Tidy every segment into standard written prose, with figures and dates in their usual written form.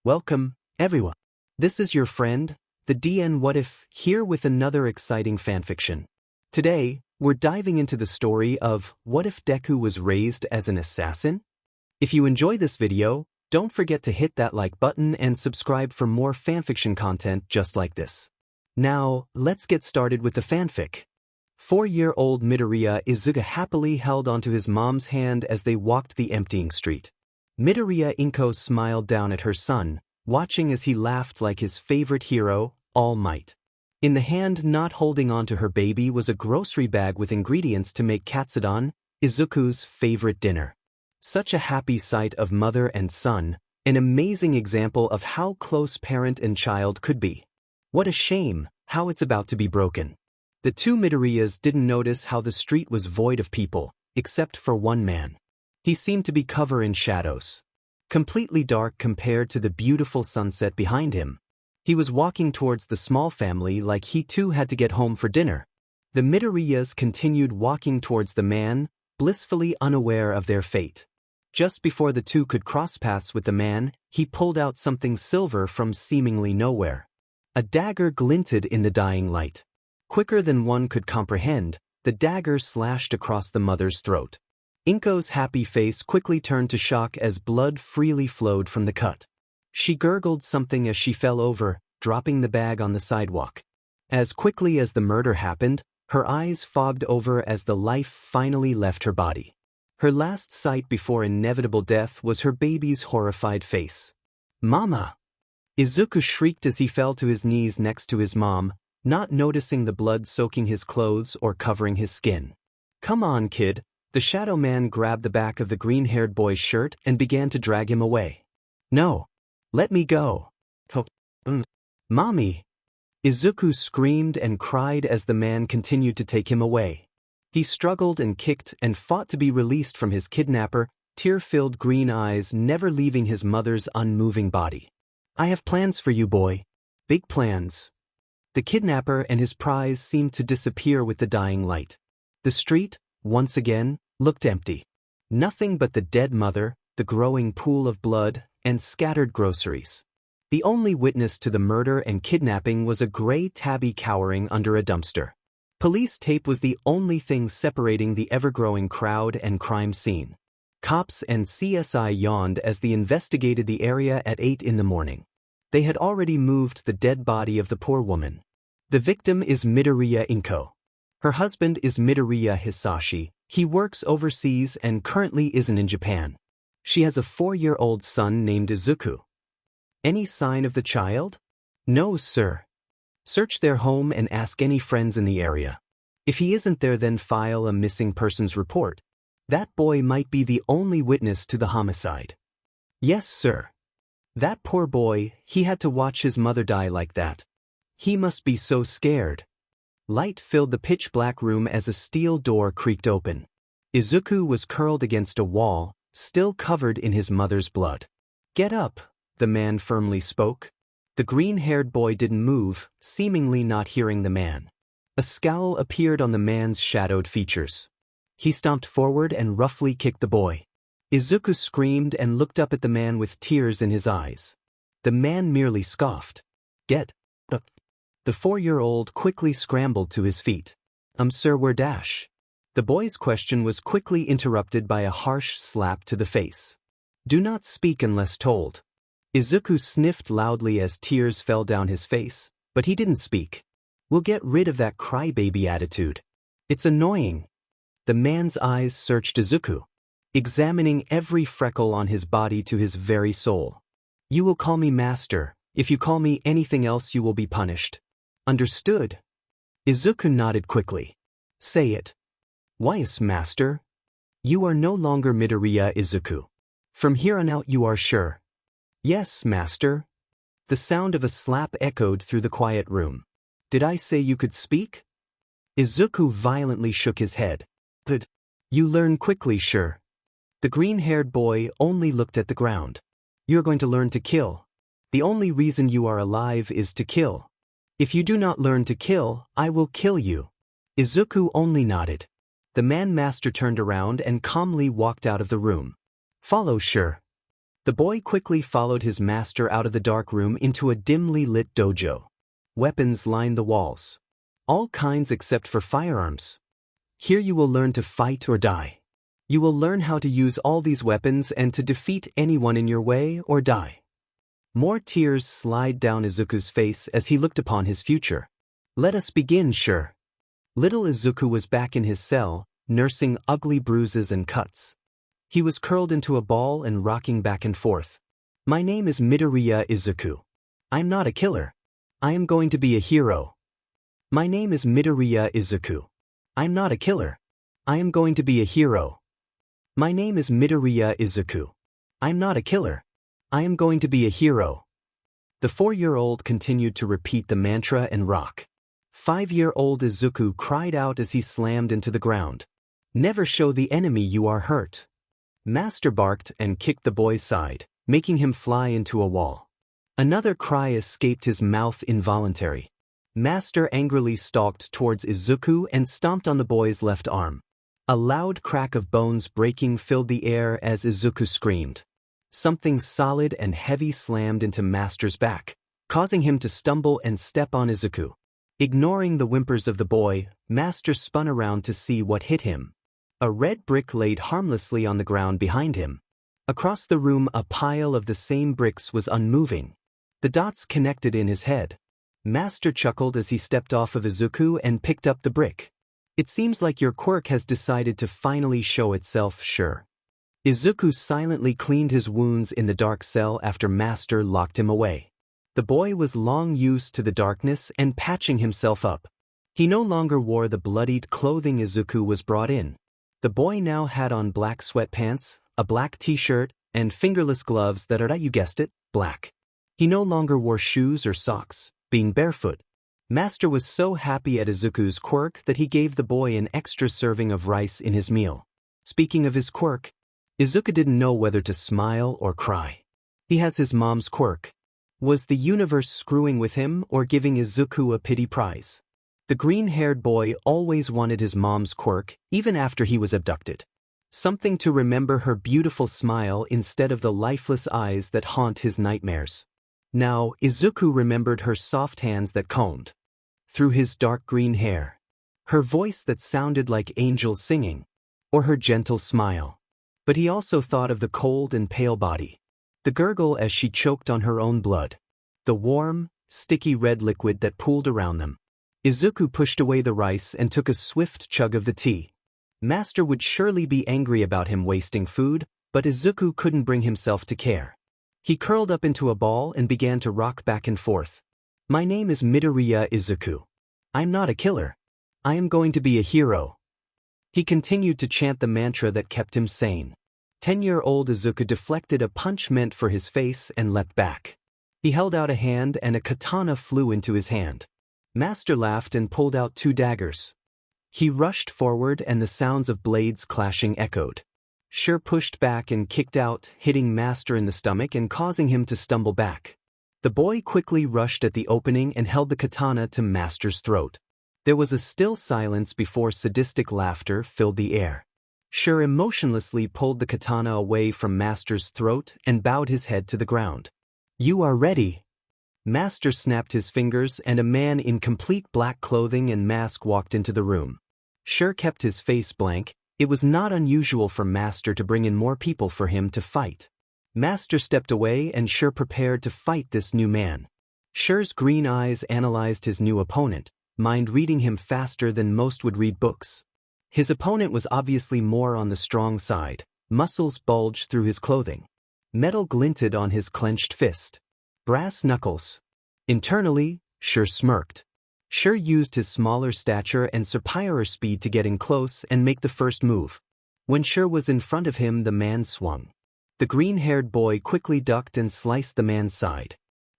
Welcome, everyone. This is your friend, the DN What If, here with another exciting fanfiction. Today, we're diving into the story of what if Deku was raised as an assassin? If you enjoy this video, don't forget to hit that like button and subscribe for more fanfiction content just like this. Now, let's get started with the fanfic. 4-year-old Midoriya Izuku happily held onto his mom's hand as they walked the emptying street. Midoriya Inko smiled down at her son, watching as he laughed like his favorite hero, All Might. In the hand not holding onto her baby was a grocery bag with ingredients to make katsudon, Izuku's favorite dinner. Such a happy sight of mother and son, an amazing example of how close parent and child could be. What a shame, how it's about to be broken. The two Midoriyas didn't notice how the street was void of people, except for one man. He seemed to be covered in shadows. Completely dark compared to the beautiful sunset behind him. He was walking towards the small family like he too had to get home for dinner. The Midoriyas continued walking towards the man, blissfully unaware of their fate. Just before the two could cross paths with the man, he pulled out something silver from seemingly nowhere. A dagger glinted in the dying light. Quicker than one could comprehend, the dagger slashed across the mother's throat. Inko's happy face quickly turned to shock as blood freely flowed from the cut. She gurgled something as she fell over, dropping the bag on the sidewalk. As quickly as the murder happened, her eyes fogged over as the life finally left her body. Her last sight before inevitable death was her baby's horrified face. "Mama!" Izuku shrieked as he fell to his knees next to his mom, not noticing the blood soaking his clothes or covering his skin. "Come on, kid." The shadow man grabbed the back of the green-haired boy's shirt and began to drag him away. "No! Let me go!" "Mommy!" Izuku screamed and cried as the man continued to take him away. He struggled and kicked and fought to be released from his kidnapper, tear-filled green eyes never leaving his mother's unmoving body. "I have plans for you, boy. Big plans." The kidnapper and his prize seemed to disappear with the dying light. The street, once again, looked empty. Nothing but the dead mother, the growing pool of blood, and scattered groceries. The only witness to the murder and kidnapping was a gray tabby cowering under a dumpster. Police tape was the only thing separating the ever-growing crowd and crime scene. Cops and CSI yawned as they investigated the area at 8 in the morning. They had already moved the dead body of the poor woman. The victim is Midoriya Inko. Her husband is Midoriya Hisashi. He works overseas and currently isn't in Japan. She has a 4-year-old son named Izuku. Any sign of the child? No, sir. Search their home and ask any friends in the area. If he isn't there, then file a missing persons report. That boy might be the only witness to the homicide. Yes, sir. That poor boy, he had to watch his mother die like that. He must be so scared. Light filled the pitch-black room as a steel door creaked open. Izuku was curled against a wall, still covered in his mother's blood. "Get up," the man firmly spoke. The green-haired boy didn't move, seemingly not hearing the man. A scowl appeared on the man's shadowed features. He stomped forward and roughly kicked the boy. Izuku screamed and looked up at the man with tears in his eyes. The man merely scoffed. "Get up." The 4-year-old quickly scrambled to his feet. Sir, where dash?" The boy's question was quickly interrupted by a harsh slap to the face. "Do not speak unless told." Izuku sniffed loudly as tears fell down his face, but he didn't speak. "We'll get rid of that crybaby attitude. It's annoying." The man's eyes searched Izuku, examining every freckle on his body to his very soul. "You will call me master. If you call me anything else, you will be punished. Understood?" Izuku nodded quickly. "Say it." "Why, master? You are no longer Midoriya Izuku. From here on out you are sure." "Yes, master." The sound of a slap echoed through the quiet room. "Did I say you could speak?" Izuku violently shook his head. "But you learn quickly, sure." The green-haired boy only looked at the ground. "You're going to learn to kill. The only reason you are alive is to kill. If you do not learn to kill, I will kill you." Izuku only nodded. The man master turned around and calmly walked out of the room. "Follow, sure." The boy quickly followed his master out of the dark room into a dimly lit dojo. Weapons lined the walls. All kinds except for firearms. Here you will learn to fight or die. You will learn how to use all these weapons and to defeat anyone in your way or die. More tears slide down Izuku's face as he looked upon his future. Let us begin, sure. Little Izuku was back in his cell, nursing ugly bruises and cuts. He was curled into a ball and rocking back and forth. My name is Midoriya Izuku. I'm not a killer. I am going to be a hero. My name is Midoriya Izuku. I'm not a killer. I am going to be a hero. My name is Midoriya Izuku. I'm not a killer. I am going to be a hero. The 4-year-old continued to repeat the mantra and rock. 5-year-old Izuku cried out as he slammed into the ground. Never show the enemy you are hurt. Master barked and kicked the boy's side, making him fly into a wall. Another cry escaped his mouth involuntary. Master angrily stalked towards Izuku and stomped on the boy's left arm. A loud crack of bones breaking filled the air as Izuku screamed. Something solid and heavy slammed into Master's back, causing him to stumble and step on Izuku. Ignoring the whimpers of the boy, Master spun around to see what hit him. A red brick laid harmlessly on the ground behind him. Across the room, a pile of the same bricks was unmoving. The dots connected in his head. Master chuckled as he stepped off of Izuku and picked up the brick. It seems like your quirk has decided to finally show itself, sure. Izuku silently cleaned his wounds in the dark cell after Master locked him away. The boy was long used to the darkness and patching himself up. He no longer wore the bloodied clothing Izuku was brought in. The boy now had on black sweatpants, a black t-shirt, and fingerless gloves that are, you guessed it, black. He no longer wore shoes or socks, being barefoot. Master was so happy at Izuku's quirk that he gave the boy an extra serving of rice in his meal. Speaking of his quirk, Izuku didn't know whether to smile or cry. He has his mom's quirk. Was the universe screwing with him or giving Izuku a pity prize? The green-haired boy always wanted his mom's quirk, even after he was abducted. Something to remember her beautiful smile instead of the lifeless eyes that haunt his nightmares. Now, Izuku remembered her soft hands that combed through his dark green hair, her voice that sounded like angels singing, or her gentle smile. But he also thought of the cold and pale body, the gurgle as she choked on her own blood, the warm, sticky red liquid that pooled around them. Izuku pushed away the rice and took a swift chug of the tea. Master would surely be angry about him wasting food, but Izuku couldn't bring himself to care. He curled up into a ball and began to rock back and forth. My name is Midoriya Izuku. I'm not a killer. I am going to be a hero. He continued to chant the mantra that kept him sane. 10-year-old Izuku deflected a punch meant for his face and leapt back. He held out a hand and a katana flew into his hand. Master laughed and pulled out 2 daggers. He rushed forward and the sounds of blades clashing echoed. Sure pushed back and kicked out, hitting Master in the stomach and causing him to stumble back. The boy quickly rushed at the opening and held the katana to Master's throat. There was a still silence before sadistic laughter filled the air. Sure emotionlessly pulled the katana away from Master's throat and bowed his head to the ground. You are ready. Master snapped his fingers and a man in complete black clothing and mask walked into the room. Sure kept his face blank. It was not unusual for Master to bring in more people for him to fight. Master stepped away and Sure prepared to fight this new man. Sure's green eyes analyzed his new opponent, mind reading him faster than most would read books. His opponent was obviously more on the strong side. Muscles bulged through his clothing. Metal glinted on his clenched fist. Brass knuckles. Internally, Sure smirked. Sure used his smaller stature and superior speed to get in close and make the first move. When Sure was in front of him, the man swung. The green-haired boy quickly ducked and sliced the man's side.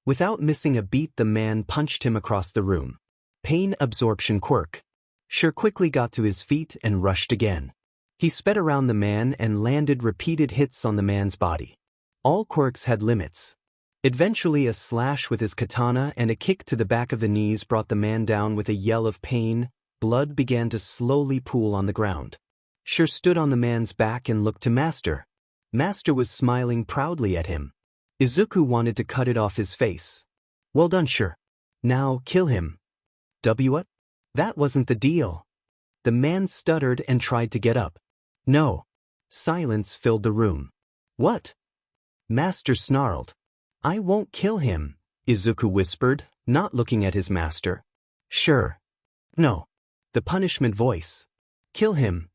Without missing a beat, the man punched him across the room. Pain absorption quirk. Sure quickly got to his feet and rushed again. He sped around the man and landed repeated hits on the man's body. All quirks had limits. Eventually, a slash with his katana and a kick to the back of the knees brought the man down with a yell of pain. Blood began to slowly pool on the ground. Sure stood on the man's back and looked to Master. Master was smiling proudly at him. Izuku wanted to cut it off his face. Well done, sure. Now, kill him. What? That wasn't the deal. The man stuttered and tried to get up. No. Silence filled the room. What? Master snarled. I won't kill him, Izuku whispered, not looking at his master. Sure. No. The punishment voice. Kill him.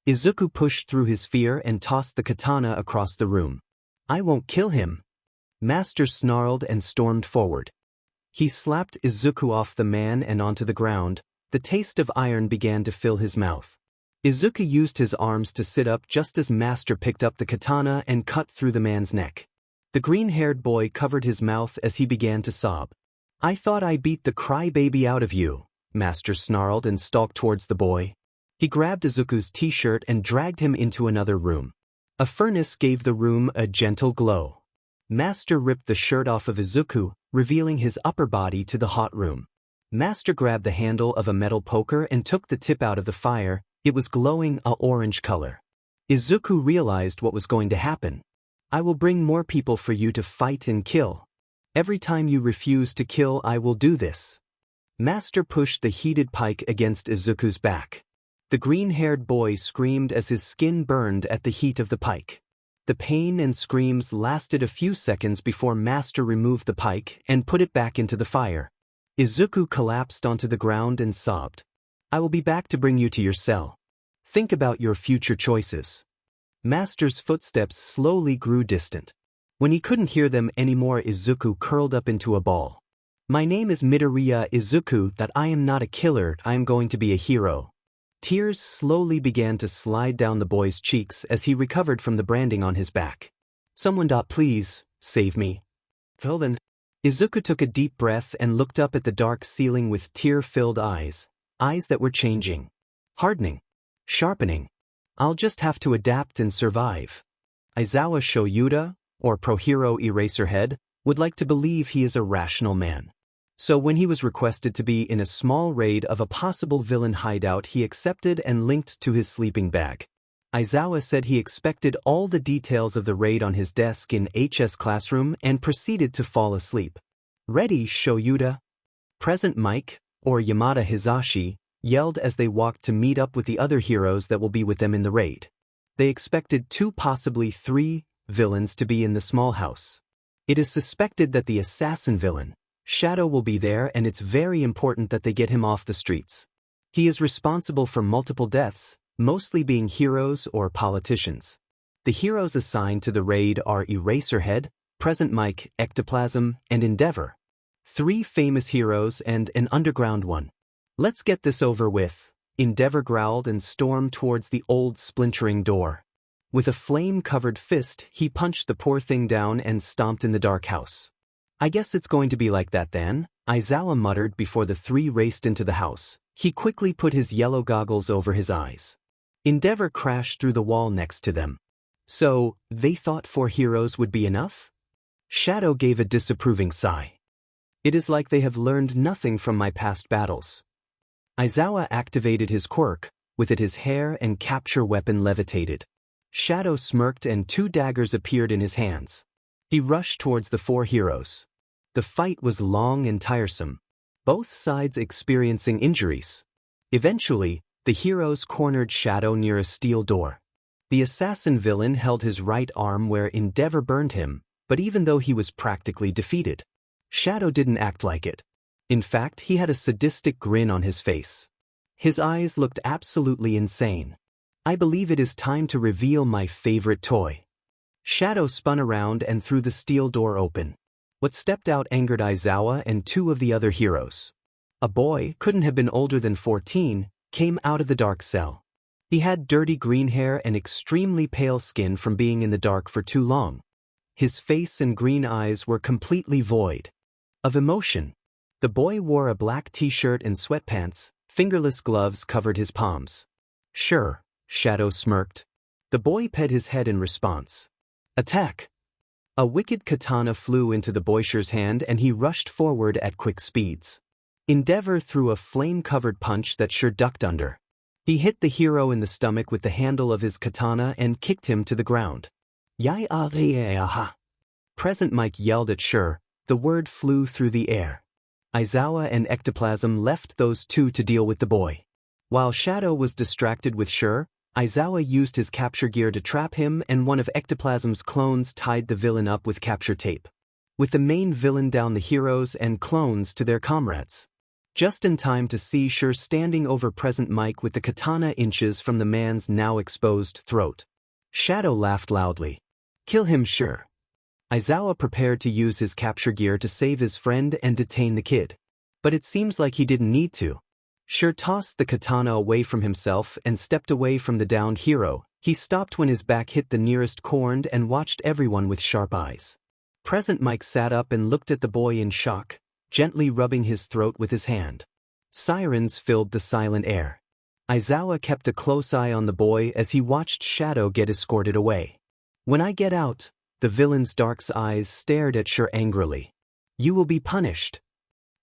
Izuku pushed through his fear and tossed the katana across the room. I won't kill him. Master snarled and stormed forward. He slapped Izuku off the man and onto the ground. The taste of iron began to fill his mouth. Izuku used his arms to sit up just as Master picked up the katana and cut through the man's neck. The green-haired boy covered his mouth as he began to sob. I thought I beat the crybaby out of you, Master snarled and stalked towards the boy. He grabbed Izuku's t-shirt and dragged him into another room. A furnace gave the room a gentle glow. Master ripped the shirt off of Izuku, revealing his upper body to the hot room. Master grabbed the handle of a metal poker and took the tip out of the fire. It was glowing an orange color. Izuku realized what was going to happen. I will bring more people for you to fight and kill. Every time you refuse to kill, I will do this. Master pushed the heated pike against Izuku's back. The green-haired boy screamed as his skin burned at the heat of the pike. The pain and screams lasted a few seconds before Master removed the pike and put it back into the fire. Izuku collapsed onto the ground and sobbed. I will be back to bring you to your cell. Think about your future choices. Master's footsteps slowly grew distant. When he couldn't hear them anymore, Izuku curled up into a ball. My name is Midoriya Izuku. That I am not a killer, I am going to be a hero. Tears slowly began to slide down the boy's cheeks as he recovered from the branding on his back. Someone, please, save me. Well then. Izuku took a deep breath and looked up at the dark ceiling with tear-filled eyes. Eyes that were changing. Hardening. Sharpening. I'll just have to adapt and survive. Aizawa Shoyuta, or Pro-Hero Eraserhead, would like to believe he is a rational man. So when he was requested to be in a small raid of a possible villain hideout, he accepted and linked to his sleeping bag. Aizawa said he expected all the details of the raid on his desk in HS classroom and proceeded to fall asleep. Ready, Shoyuta? Present, Mike, or Yamada Hizashi, yelled as they walked to meet up with the other heroes that will be with them in the raid. They expected 2, possibly 3, villains to be in the small house. It is suspected that the assassin villain, Shadow, will be there, and it's very important that they get him off the streets. He is responsible for multiple deaths, mostly being heroes or politicians. The heroes assigned to the raid are Eraserhead, Present Mike, Ectoplasm, and Endeavor. 3 famous heroes and an underground one. Let's get this over with, Endeavor growled and stormed towards the old splintering door. With a flame-covered fist, he punched the poor thing down and stomped in the dark house. I guess it's going to be like that then, Aizawa muttered before the 3 raced into the house. He quickly put his yellow goggles over his eyes. Endeavor crashed through the wall next to them. So, they thought 4 heroes would be enough? Shadow gave a disapproving sigh. It is like they have learned nothing from my past battles. Aizawa activated his quirk, with it his hair and capture weapon levitated. Shadow smirked and 2 daggers appeared in his hands. He rushed towards the 4 heroes. The fight was long and tiresome, both sides experiencing injuries. Eventually, the heroes cornered Shadow near a steel door. The assassin villain held his right arm where Endeavor burned him, but even though he was practically defeated, Shadow didn't act like it. In fact, he had a sadistic grin on his face. His eyes looked absolutely insane. I believe it is time to reveal my favorite toy. Shadow spun around and threw the steel door open. What stepped out angered Aizawa and 2 of the other heroes. A boy, couldn't have been older than 14, came out of the dark cell. He had dirty green hair and extremely pale skin from being in the dark for too long. His face and green eyes were completely void of emotion. The boy wore a black t-shirt and sweatpants, fingerless gloves covered his palms. Sure, Shadow smirked. The boy pet his head in response. Attack! A wicked katana flew into the boy's hand and he rushed forward at quick speeds. Endeavor threw a flame-covered punch that sure ducked under. He hit the hero in the stomach with the handle of his katana and kicked him to the ground. Yai-ah-eh-ah-ha. Present Mike yelled at Sure. The word flew through the air. Aizawa and Ectoplasm left those two to deal with the boy. While Shadow was distracted with Sure, Aizawa used his capture gear to trap him, and one of Ectoplasm's clones tied the villain up with capture tape. With the main villain down, the heroes and clones to their comrades. Just in time to see Sure standing over Present Mike with the katana inches from the man's now exposed throat. Shadow laughed loudly. Kill him, Sure. Aizawa prepared to use his capture gear to save his friend and detain the kid. But it seems like he didn't need to. Sure tossed the katana away from himself and stepped away from the downed hero. He stopped when his back hit the nearest corn and watched everyone with sharp eyes. Present Mike sat up and looked at the boy in shock, gently rubbing his throat with his hand. Sirens filled the silent air. Aizawa kept a close eye on the boy as he watched Shadow get escorted away. When I get out, the villain's dark eyes stared at Sure angrily. You will be punished.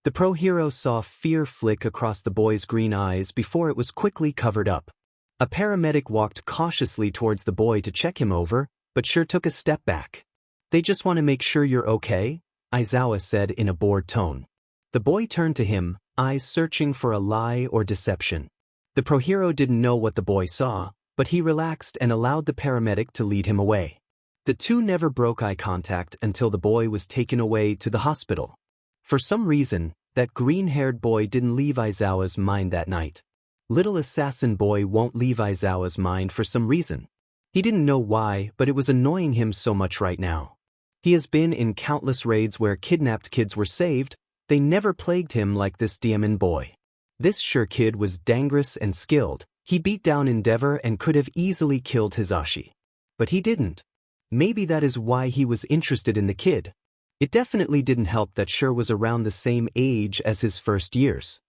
The pro-hero saw fear flick across the boy's green eyes before it was quickly covered up. A paramedic walked cautiously towards the boy to check him over, but Sure took a step back. They just want to make sure you're okay, Aizawa said in a bored tone. The boy turned to him, eyes searching for a lie or deception. The pro-hero didn't know what the boy saw, but he relaxed and allowed the paramedic to lead him away. The two never broke eye contact until the boy was taken away to the hospital. For some reason, that green-haired boy didn't leave Aizawa's mind that night. Little assassin boy won't leave Aizawa's mind for some reason. He didn't know why, but it was annoying him so much right now. He has been in countless raids where kidnapped kids were saved. They never plagued him like this demon boy. This Sure kid was dangerous and skilled. He beat down Endeavor and could have easily killed Hizashi. But he didn't. Maybe that is why he was interested in the kid. It definitely didn't help that Sure was around the same age as his first years.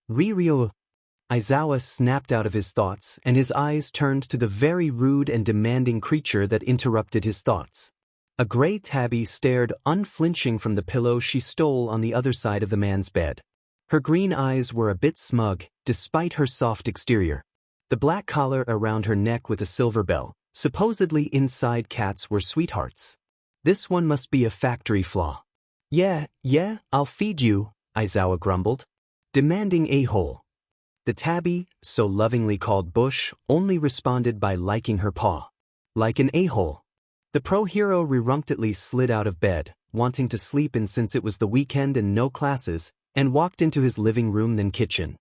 Riryo. Aizawa snapped out of his thoughts, and his eyes turned to the very rude and demanding creature that interrupted his thoughts. A gray tabby stared unflinching from the pillow she stole on the other side of the man's bed. Her green eyes were a bit smug, despite her soft exterior. The black collar around her neck with a silver bell, supposedly inside cats, were sweethearts. This one must be a factory flaw. Yeah, I'll feed you, Aizawa grumbled. Demanding a-hole. The tabby, so lovingly called Bush, only responded by liking her paw. Like an a-hole. The pro-hero reluctantly slid out of bed, wanting to sleep in since it was the weekend and no classes, and walked into his living room then kitchen.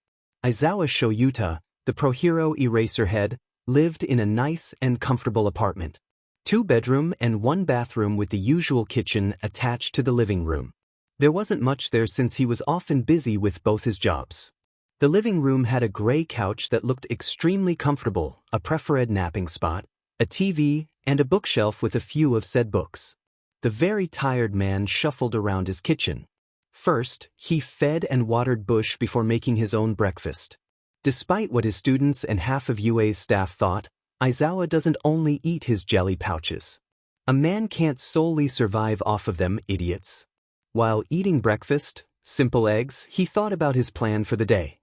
Aizawa Shoyuta, the pro-hero Eraserhead, lived in a nice and comfortable apartment. 2-bedroom and 1 bathroom with the usual kitchen attached to the living room. There wasn't much there since he was often busy with both his jobs. The living room had a gray couch that looked extremely comfortable, a preferred napping spot, a TV, and a bookshelf with a few of said books. The very tired man shuffled around his kitchen. First, he fed and watered Bush before making his own breakfast. Despite what his students and half of UA's staff thought, Aizawa doesn't only eat his jelly pouches. A man can't solely survive off of them, idiots. While eating breakfast, simple eggs, he thought about his plan for the day.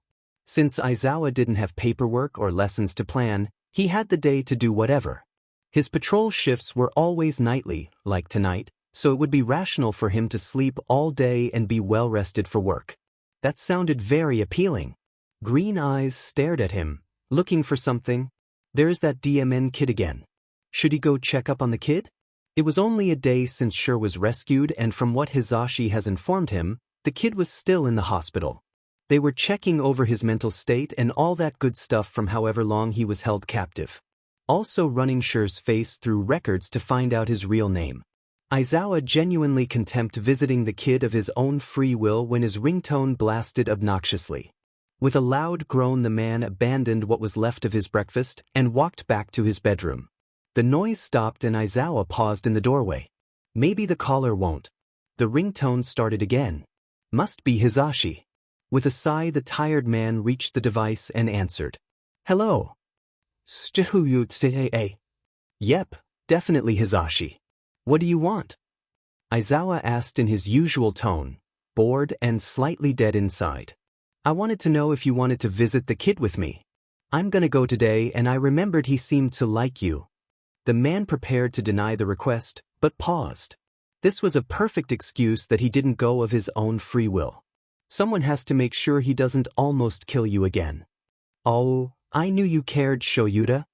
Since Aizawa didn't have paperwork or lessons to plan, he had the day to do whatever. His patrol shifts were always nightly, like tonight, so it would be rational for him to sleep all day and be well rested for work. That sounded very appealing. Green eyes stared at him, looking for something. There's that DMN kid again. Should he go check up on the kid? It was only a day since Sure was rescued, and from what Hizashi has informed him, the kid was still in the hospital. They were checking over his mental state and all that good stuff from however long he was held captive. Also running Sure's face through records to find out his real name. Aizawa genuinely contemned visiting the kid of his own free will when his ringtone blasted obnoxiously. With a loud groan, the man abandoned what was left of his breakfast and walked back to his bedroom. The noise stopped and Aizawa paused in the doorway. Maybe the caller won't. The ringtone started again. Must be Hizashi. With a sigh, the tired man reached the device and answered. Hello. Yep, definitely Hizashi. What do you want? Aizawa asked in his usual tone, bored and slightly dead inside. I wanted to know if you wanted to visit the kid with me. I'm gonna go today and I remembered he seemed to like you. The man prepared to deny the request, but paused. This was a perfect excuse that he didn't go of his own free will. Someone has to make sure he doesn't almost kill you again. Oh, I knew you cared, Shoyuta.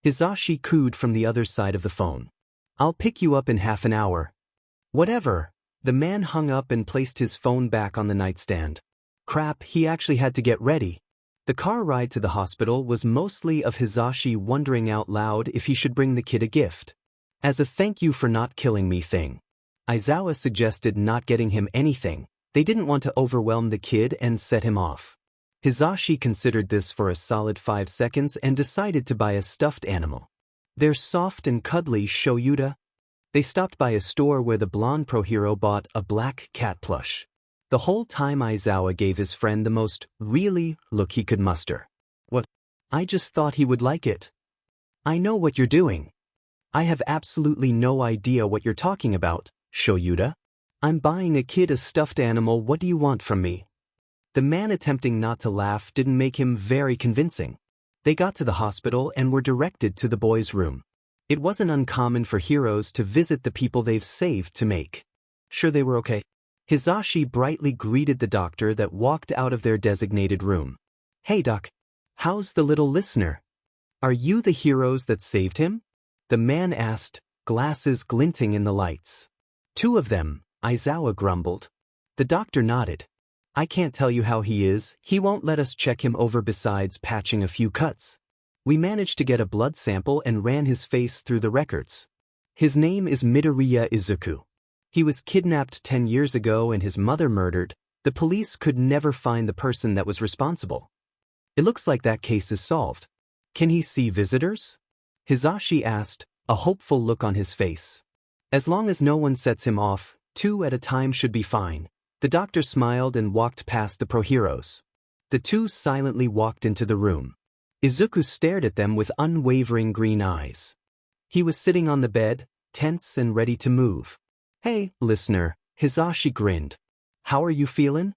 Hizashi cooed from the other side of the phone. I'll pick you up in half an hour. Whatever. The man hung up and placed his phone back on the nightstand. Crap, he actually had to get ready. The car ride to the hospital was mostly of Hizashi wondering out loud if he should bring the kid a gift. As a thank you for not killing me thing. Aizawa suggested not getting him anything. They didn't want to overwhelm the kid and set him off. Hizashi considered this for a solid 5 seconds and decided to buy a stuffed animal. They're soft and cuddly, Shoyuta. They stopped by a store where the blonde pro hero bought a black cat plush. The whole time Aizawa gave his friend the most really look he could muster. What? I just thought he would like it. I know what you're doing. I have absolutely no idea what you're talking about, Shoyuta. I'm buying a kid a stuffed animal, what do you want from me? The man attempting not to laugh didn't make him very convincing. They got to the hospital and were directed to the boy's room. It wasn't uncommon for heroes to visit the people they've saved to make sure they were okay. Hizashi brightly greeted the doctor that walked out of their designated room. Hey doc, how's the little listener? Are you the heroes that saved him? The man asked, glasses glinting in the lights. 2 of them, Aizawa grumbled. The doctor nodded. I can't tell you how he is, he won't let us check him over besides patching a few cuts. We managed to get a blood sample and ran his face through the records. His name is Midoriya Izuku. He was kidnapped 10 years ago and his mother murdered. The police could never find the person that was responsible. It looks like that case is solved. Can he see visitors? Hizashi asked, a hopeful look on his face. As long as no one sets him off, 2 at a time should be fine. The doctor smiled and walked past the pro-heroes. The 2 silently walked into the room. Izuku stared at them with unwavering green eyes. He was sitting on the bed, tense and ready to move. Hey, listener, Hizashi grinned. How are you feeling?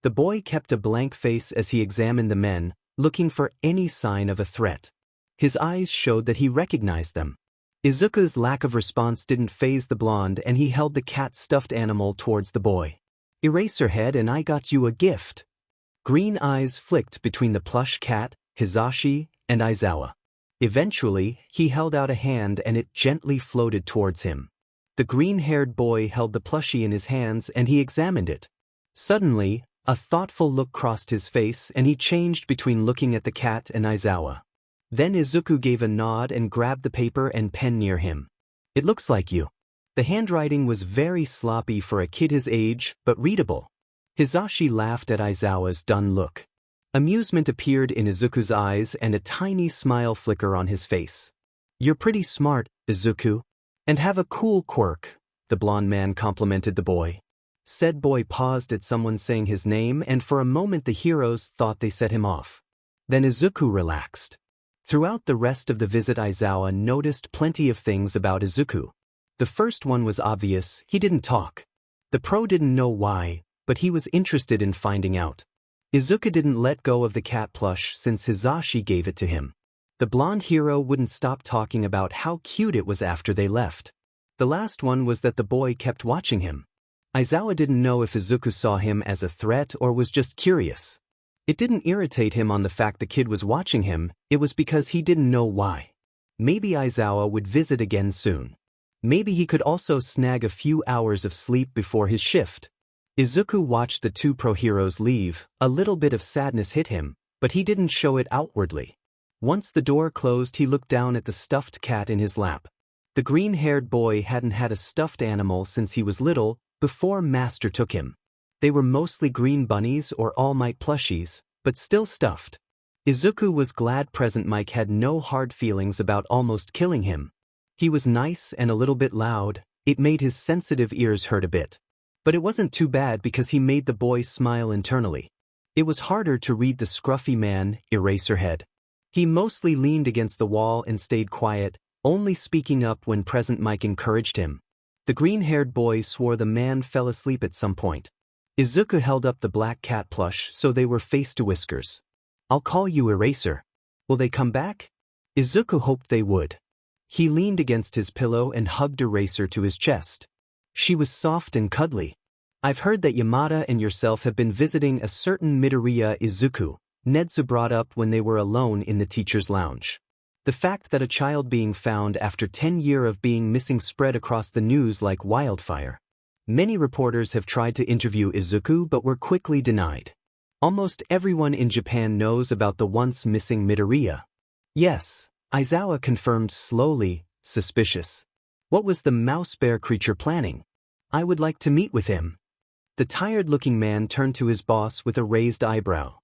The boy kept a blank face as he examined the men, looking for any sign of a threat. His eyes showed that he recognized them. Izuku's lack of response didn't faze the blonde and he held the cat stuffed animal towards the boy. Eraserhead and I got you a gift. Green eyes flicked between the plush cat, Hizashi, and Aizawa. Eventually, he held out a hand and it gently floated towards him. The green-haired boy held the plushie in his hands and he examined it. Suddenly, a thoughtful look crossed his face and he changed between looking at the cat and Aizawa. Then Izuku gave a nod and grabbed the paper and pen near him. It looks like you. The handwriting was very sloppy for a kid his age, but readable. Hizashi laughed at Aizawa's done look. Amusement appeared in Izuku's eyes and a tiny smile flickered on his face. You're pretty smart, Izuku. And have a cool quirk, the blonde man complimented the boy. Said boy paused at someone saying his name and for a moment the heroes thought they set him off. Then Izuku relaxed. Throughout the rest of the visit Aizawa noticed plenty of things about Izuku. The first one was obvious, he didn't talk. The pro didn't know why, but he was interested in finding out. Izuku didn't let go of the cat plush since Hizashi gave it to him. The blonde hero wouldn't stop talking about how cute it was after they left. The last one was that the boy kept watching him. Aizawa didn't know if Izuku saw him as a threat or was just curious. It didn't irritate him on the fact the kid was watching him, it was because he didn't know why. Maybe Aizawa would visit again soon. Maybe he could also snag a few hours of sleep before his shift. Izuku watched the 2 pro-heroes leave, a little bit of sadness hit him, but he didn't show it outwardly. Once the door closed he looked down at the stuffed cat in his lap. The green-haired boy hadn't had a stuffed animal since he was little, before Master took him. They were mostly green bunnies or All Might plushies, but still stuffed. Izuku was glad Present Mike had no hard feelings about almost killing him. He was nice and a little bit loud, it made his sensitive ears hurt a bit. But it wasn't too bad because he made the boy smile internally. It was harder to read the scruffy man, Eraserhead. He mostly leaned against the wall and stayed quiet, only speaking up when Present Mike encouraged him. The green-haired boy swore the man fell asleep at some point. Izuku held up the black cat plush so they were face to whiskers. I'll call you Eraser. Will they come back? Izuku hoped they would. He leaned against his pillow and hugged Eraser to his chest. She was soft and cuddly. I've heard that Yamada and yourself have been visiting a certain Midoriya Izuku, Nezu brought up when they were alone in the teacher's lounge. The fact that a child being found after 10 years of being missing spread across the news like wildfire. Many reporters have tried to interview Izuku but were quickly denied. Almost everyone in Japan knows about the once missing Midoriya. Yes, Aizawa confirmed slowly, suspicious. What was the mouse bear creature planning? I would like to meet with him. The tired-looking man turned to his boss with a raised eyebrow.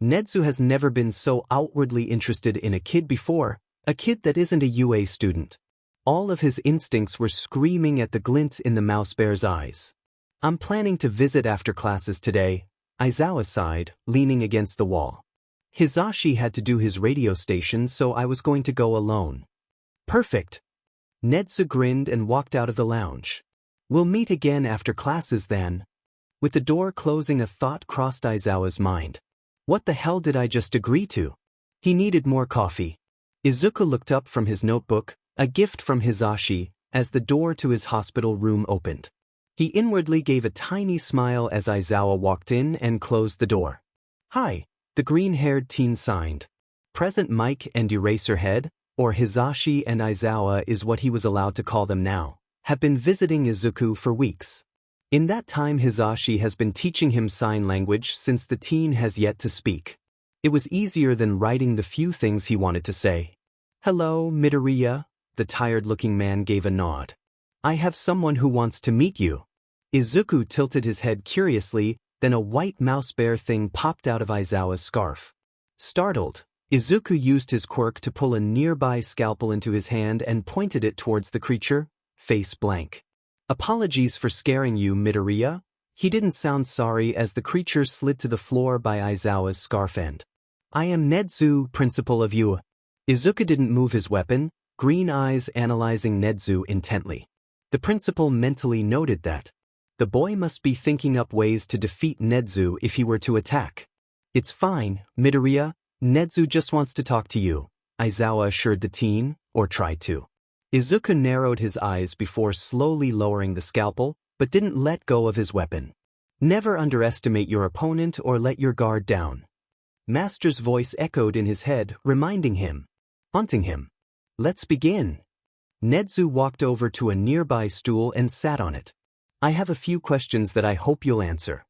Nezu has never been so outwardly interested in a kid before, a kid that isn't a UA student. All of his instincts were screaming at the glint in the mouse bear's eyes. I'm planning to visit after classes today, Aizawa sighed, leaning against the wall. Hizashi had to do his radio station, so I was going to go alone. Perfect. Nezu grinned and walked out of the lounge. We'll meet again after classes then. With the door closing, a thought crossed Aizawa's mind. What the hell did I just agree to? He needed more coffee. Izuku looked up from his notebook, a gift from Hizashi, as the door to his hospital room opened. He inwardly gave a tiny smile as Aizawa walked in and closed the door. Hi, the green-haired teen signed. Present Mike and Eraserhead, or Hizashi and Aizawa is what he was allowed to call them now, have been visiting Izuku for weeks. In that time, Hizashi has been teaching him sign language since the teen has yet to speak. It was easier than writing the few things he wanted to say. Hello, Midoriya, the tired-looking man gave a nod. I have someone who wants to meet you. Izuku tilted his head curiously, then a white mouse bear thing popped out of Aizawa's scarf. Startled, Izuku used his quirk to pull a nearby scalpel into his hand and pointed it towards the creature, face blank. Apologies for scaring you, Midoriya. He didn't sound sorry as the creature slid to the floor by Aizawa's scarf end. I am Nezu, principal of UA. Izuku didn't move his weapon, green eyes analyzing Nezu intently. The principal mentally noted that. The boy must be thinking up ways to defeat Nezu if he were to attack. It's fine, Midoriya. Nezu just wants to talk to you, Aizawa assured the teen, or tried to. Izuku narrowed his eyes before slowly lowering the scalpel, but didn't let go of his weapon. Never underestimate your opponent or let your guard down. Master's voice echoed in his head, reminding him. Haunting him. Let's begin. Nezu walked over to a nearby stool and sat on it. I have a few questions that I hope you'll answer.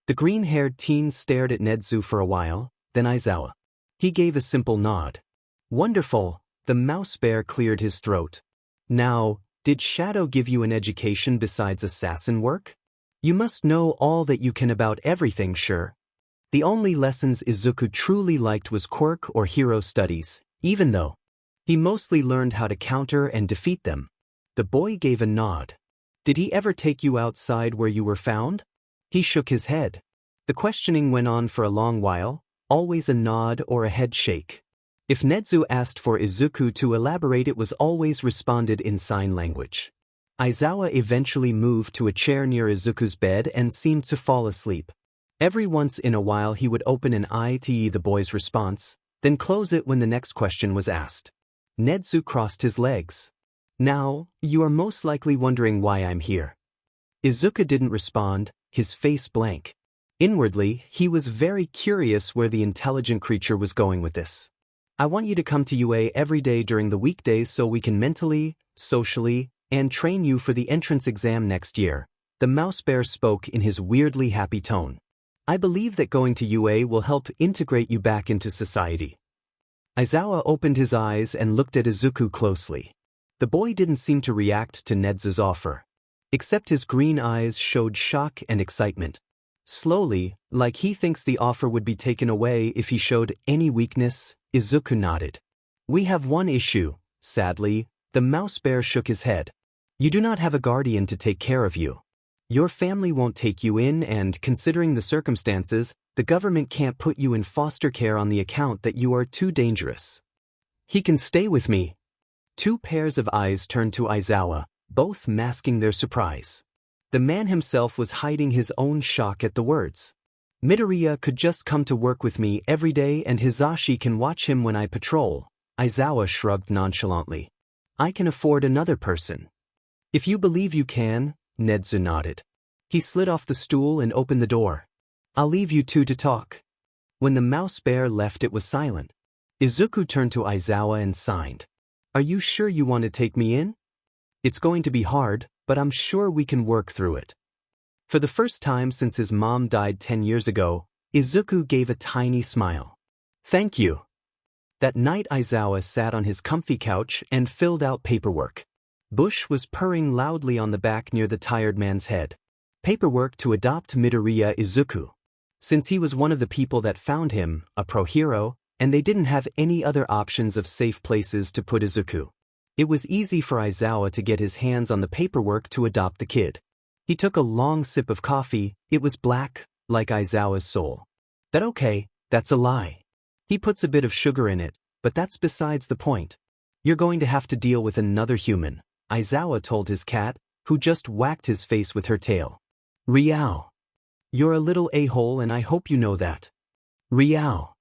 The green-haired teen stared at Nezu for a while, then Aizawa. He gave a simple nod. Wonderful. The mouse bear cleared his throat. Now, did Shadow give you an education besides assassin work? You must know all that you can about everything, sure. The only lessons Izuku truly liked was quirk or hero studies, even though he mostly learned how to counter and defeat them. The boy gave a nod. Did he ever take you outside where you were found? He shook his head. The questioning went on for a long while, always a nod or a head shake. If Nezu asked for Izuku to elaborate, it was always responded in sign language. Aizawa eventually moved to a chair near Izuku's bed and seemed to fall asleep. Every once in a while he would open an eye to the boy's response, then close it when the next question was asked. Nezu crossed his legs. Now, you are most likely wondering why I'm here. Izuku didn't respond, his face blank. Inwardly, he was very curious where the intelligent creature was going with this. I want you to come to UA every day during the weekdays so we can mentally, socially, and train you for the entrance exam next year. The mouse bear spoke in his weirdly happy tone. I believe that going to UA will help integrate you back into society. Aizawa opened his eyes and looked at Izuku closely. The boy didn't seem to react to Nezu's offer. Except his green eyes showed shock and excitement. Slowly, like he thinks the offer would be taken away if he showed any weakness, Izuku nodded. We have one issue, sadly. The mouse bear shook his head. You do not have a guardian to take care of you. Your family won't take you in, and considering the circumstances, the government can't put you in foster care on the account that you are too dangerous. He can stay with me. Two pairs of eyes turned to Aizawa, both masking their surprise. The man himself was hiding his own shock at the words. Midoriya could just come to work with me every day and Hizashi can watch him when I patrol. Aizawa shrugged nonchalantly. I can afford another person. If you believe you can, Nedzu nodded. He slid off the stool and opened the door. I'll leave you two to talk. When the mouse bear left, it was silent. Izuku turned to Aizawa and signed. Are you sure you want to take me in? It's going to be hard, but I'm sure we can work through it. For the first time since his mom died 10 years ago, Izuku gave a tiny smile. Thank you. That night Aizawa sat on his comfy couch and filled out paperwork. Bush was purring loudly on the back near the tired man's head. Paperwork to adopt Midoriya Izuku. Since he was one of the people that found him, a pro-hero, and they didn't have any other options of safe places to put Izuku. It was easy for Aizawa to get his hands on the paperwork to adopt the kid. He took a long sip of coffee. It was black, like Aizawa's soul. That's a lie. He puts a bit of sugar in it, but that's besides the point. You're going to have to deal with another human, Aizawa told his cat, who just whacked his face with her tail. Riao. You're a little a-hole and I hope you know that. Riao.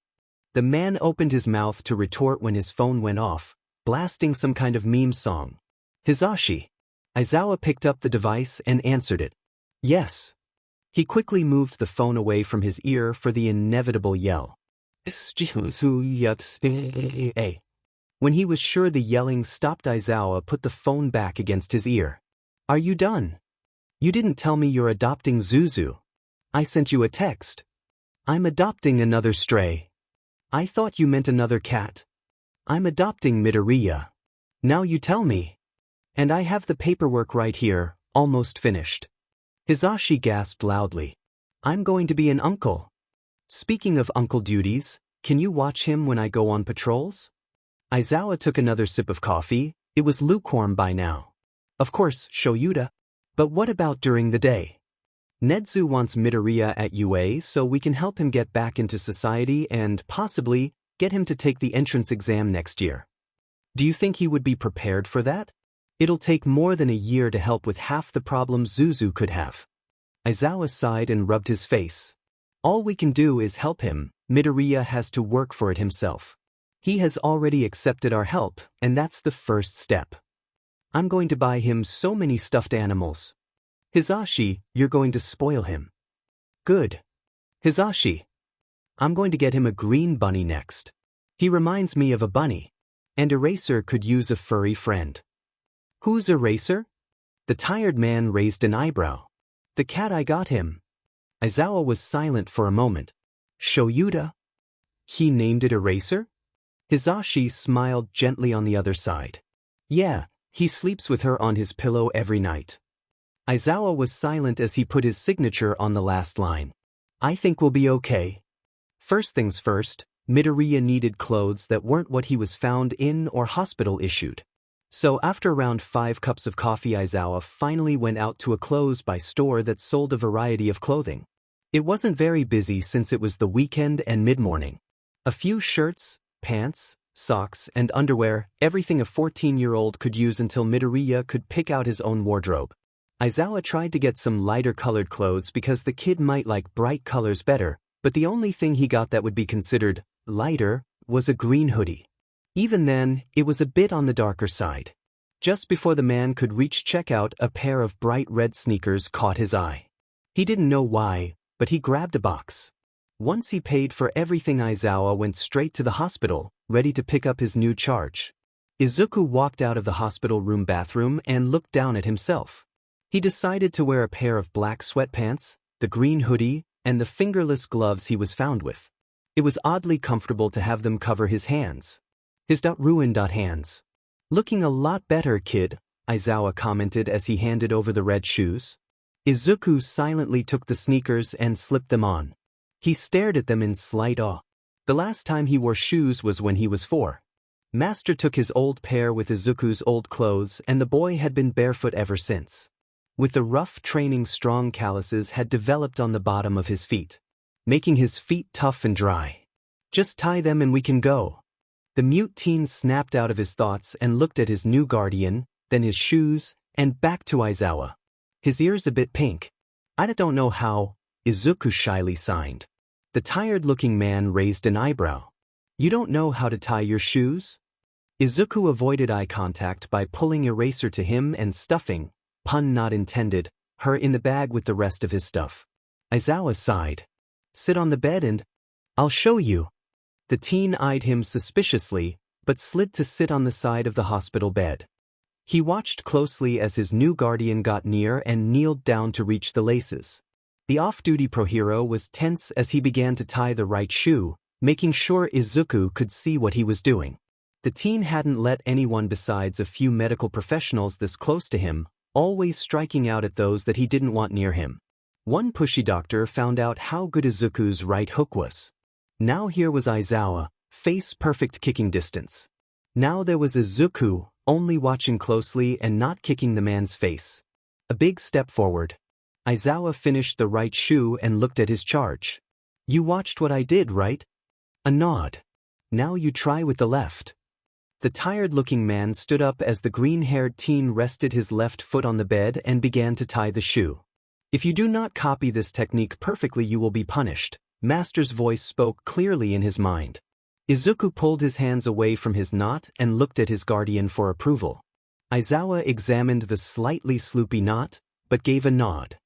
The man opened his mouth to retort when his phone went off, blasting some kind of meme song. Hizashi. Aizawa picked up the device and answered it. Yes. He quickly moved the phone away from his ear for the inevitable yell. When he was sure the yelling stopped, Aizawa put the phone back against his ear. Are you done? You didn't tell me you're adopting Zuzu. I sent you a text. I'm adopting another stray. I thought you meant another cat. I'm adopting Midoriya. Now you tell me. And I have the paperwork right here, almost finished. Hizashi gasped loudly. I'm going to be an uncle. Speaking of uncle duties, can you watch him when I go on patrols? Aizawa took another sip of coffee. It was lukewarm by now. Of course, Shoyuta. But what about during the day? Nedzu wants Midoriya at UA so we can help him get back into society and, possibly, get him to take the entrance exam next year. Do you think he would be prepared for that? It'll take more than a year to help with half the problems Zuzu could have. Aizawa sighed and rubbed his face. All we can do is help him. Midoriya has to work for it himself. He has already accepted our help, and that's the first step. I'm going to buy him so many stuffed animals. Hizashi, you're going to spoil him. Good. Hizashi. I'm going to get him a green bunny next. He reminds me of a bunny. And Eraser could use a furry friend. Who's Eraser? The tired man raised an eyebrow. The cat I got him. Aizawa was silent for a moment. Shoyuta? He named it Eraser? Hizashi smiled gently on the other side. Yeah, he sleeps with her on his pillow every night. Aizawa was silent as he put his signature on the last line. I think we'll be okay. First things first, Midoriya needed clothes that weren't what he was found in or hospital issued. So after around 5 cups of coffee, Aizawa finally went out to a clothes-buy store that sold a variety of clothing. It wasn't very busy since it was the weekend and mid-morning. A few shirts, pants, socks, and underwear, everything a 14-year-old could use until Midoriya could pick out his own wardrobe. Aizawa tried to get some lighter-colored clothes because the kid might like bright colors better, but the only thing he got that would be considered lighter was a green hoodie. Even then, it was a bit on the darker side. Just before the man could reach checkout, a pair of bright red sneakers caught his eye. He didn't know why, but he grabbed a box. Once he paid for everything, Aizawa went straight to the hospital, ready to pick up his new charge. Izuku walked out of the hospital room bathroom and looked down at himself. He decided to wear a pair of black sweatpants, the green hoodie, and the fingerless gloves he was found with. It was oddly comfortable to have them cover his hands. His ruined hands. Looking a lot better, kid, Aizawa commented as he handed over the red shoes. Izuku silently took the sneakers and slipped them on. He stared at them in slight awe. The last time he wore shoes was when he was 4. Master took his old pair with Izuku's old clothes, and the boy had been barefoot ever since. With the rough training, strong calluses had developed on the bottom of his feet, making his feet tough and dry. Just tie them and we can go. The mute teen snapped out of his thoughts and looked at his new guardian, then his shoes, and back to Aizawa. His ears a bit pink. I don't know how, Izuku shyly signed. The tired-looking man raised an eyebrow. You don't know how to tie your shoes? Izuku avoided eye contact by pulling eraser to him and stuffing, pun not intended, her in the bag with the rest of his stuff. Aizawa sighed. Sit on the bed and I'll show you. The teen eyed him suspiciously, but slid to sit on the side of the hospital bed. He watched closely as his new guardian got near and kneeled down to reach the laces. The off-duty pro-hero was tense as he began to tie the right shoe, making sure Izuku could see what he was doing. The teen hadn't let anyone besides a few medical professionals this close to him, always striking out at those that he didn't want near him. One pushy doctor found out how good Izuku's right hook was. Now here was Aizawa, face-perfect kicking distance. Now there was Izuku, only watching closely and not kicking the man's face. A big step forward. Aizawa finished the right shoe and looked at his charge. You watched what I did, right? A nod. Now you try with the left. The tired-looking man stood up as the green-haired teen rested his left foot on the bed and began to tie the shoe. If you do not copy this technique perfectly, you will be punished. Master's voice spoke clearly in his mind. Izuku pulled his hands away from his knot and looked at his guardian for approval. Aizawa examined the slightly sloopy knot, but gave a nod.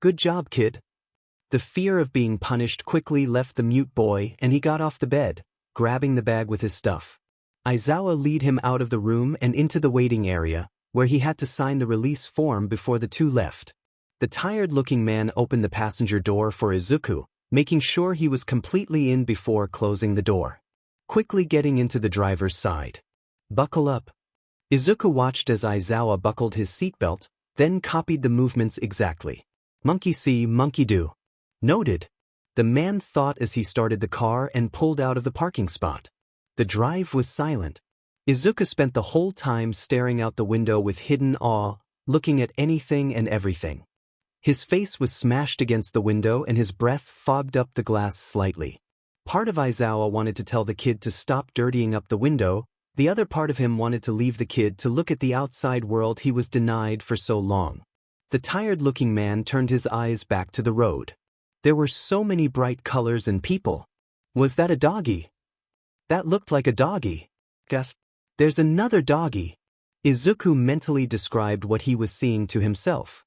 Good job, kid. The fear of being punished quickly left the mute boy and he got off the bed, grabbing the bag with his stuff. Aizawa led him out of the room and into the waiting area, where he had to sign the release form before the two left. The tired-looking man opened the passenger door for Izuku, making sure he was completely in before closing the door. Quickly getting into the driver's side. Buckle up. Izuku watched as Aizawa buckled his seatbelt, then copied the movements exactly. Monkey see, monkey do. Noted. The man thought as he started the car and pulled out of the parking spot. The drive was silent. Izuku spent the whole time staring out the window with hidden awe, looking at anything and everything. His face was smashed against the window and his breath fogged up the glass slightly. Part of Aizawa wanted to tell the kid to stop dirtying up the window, the other part of him wanted to leave the kid to look at the outside world he was denied for so long. The tired-looking man turned his eyes back to the road. There were so many bright colors and people. Was that a doggy? That looked like a doggy. Guess. There's another doggy. Izuku mentally described what he was seeing to himself.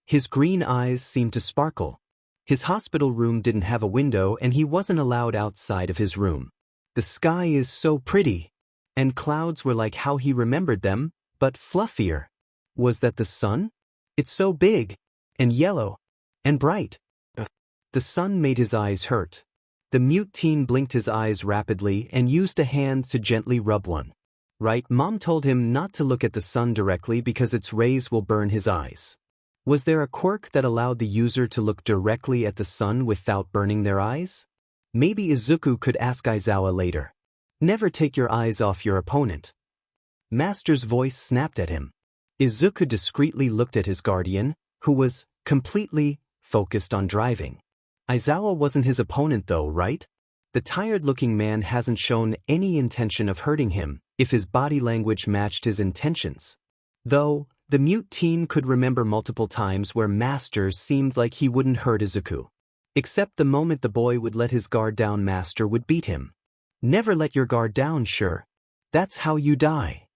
His green eyes seemed to sparkle. His hospital room didn't have a window and he wasn't allowed outside of his room. The sky is so pretty. And clouds were like how he remembered them, but fluffier. Was that the sun? It's so big. And yellow. And bright. The sun made his eyes hurt. The mute teen blinked his eyes rapidly and used a hand to gently rub one. Right, Mom told him not to look at the sun directly because its rays will burn his eyes. Was there a quirk that allowed the user to look directly at the sun without burning their eyes? Maybe Izuku could ask Aizawa later. Never take your eyes off your opponent. Master's voice snapped at him. Izuku discreetly looked at his guardian, who was completely focused on driving. Aizawa wasn't his opponent though, right? The tired-looking man hasn't shown any intention of hurting him, if his body language matched his intentions. Though, the mute teen could remember multiple times where Master seemed like he wouldn't hurt Izuku. Except the moment the boy would let his guard down, Master would beat him. Never let your guard down, sure. That's how you die.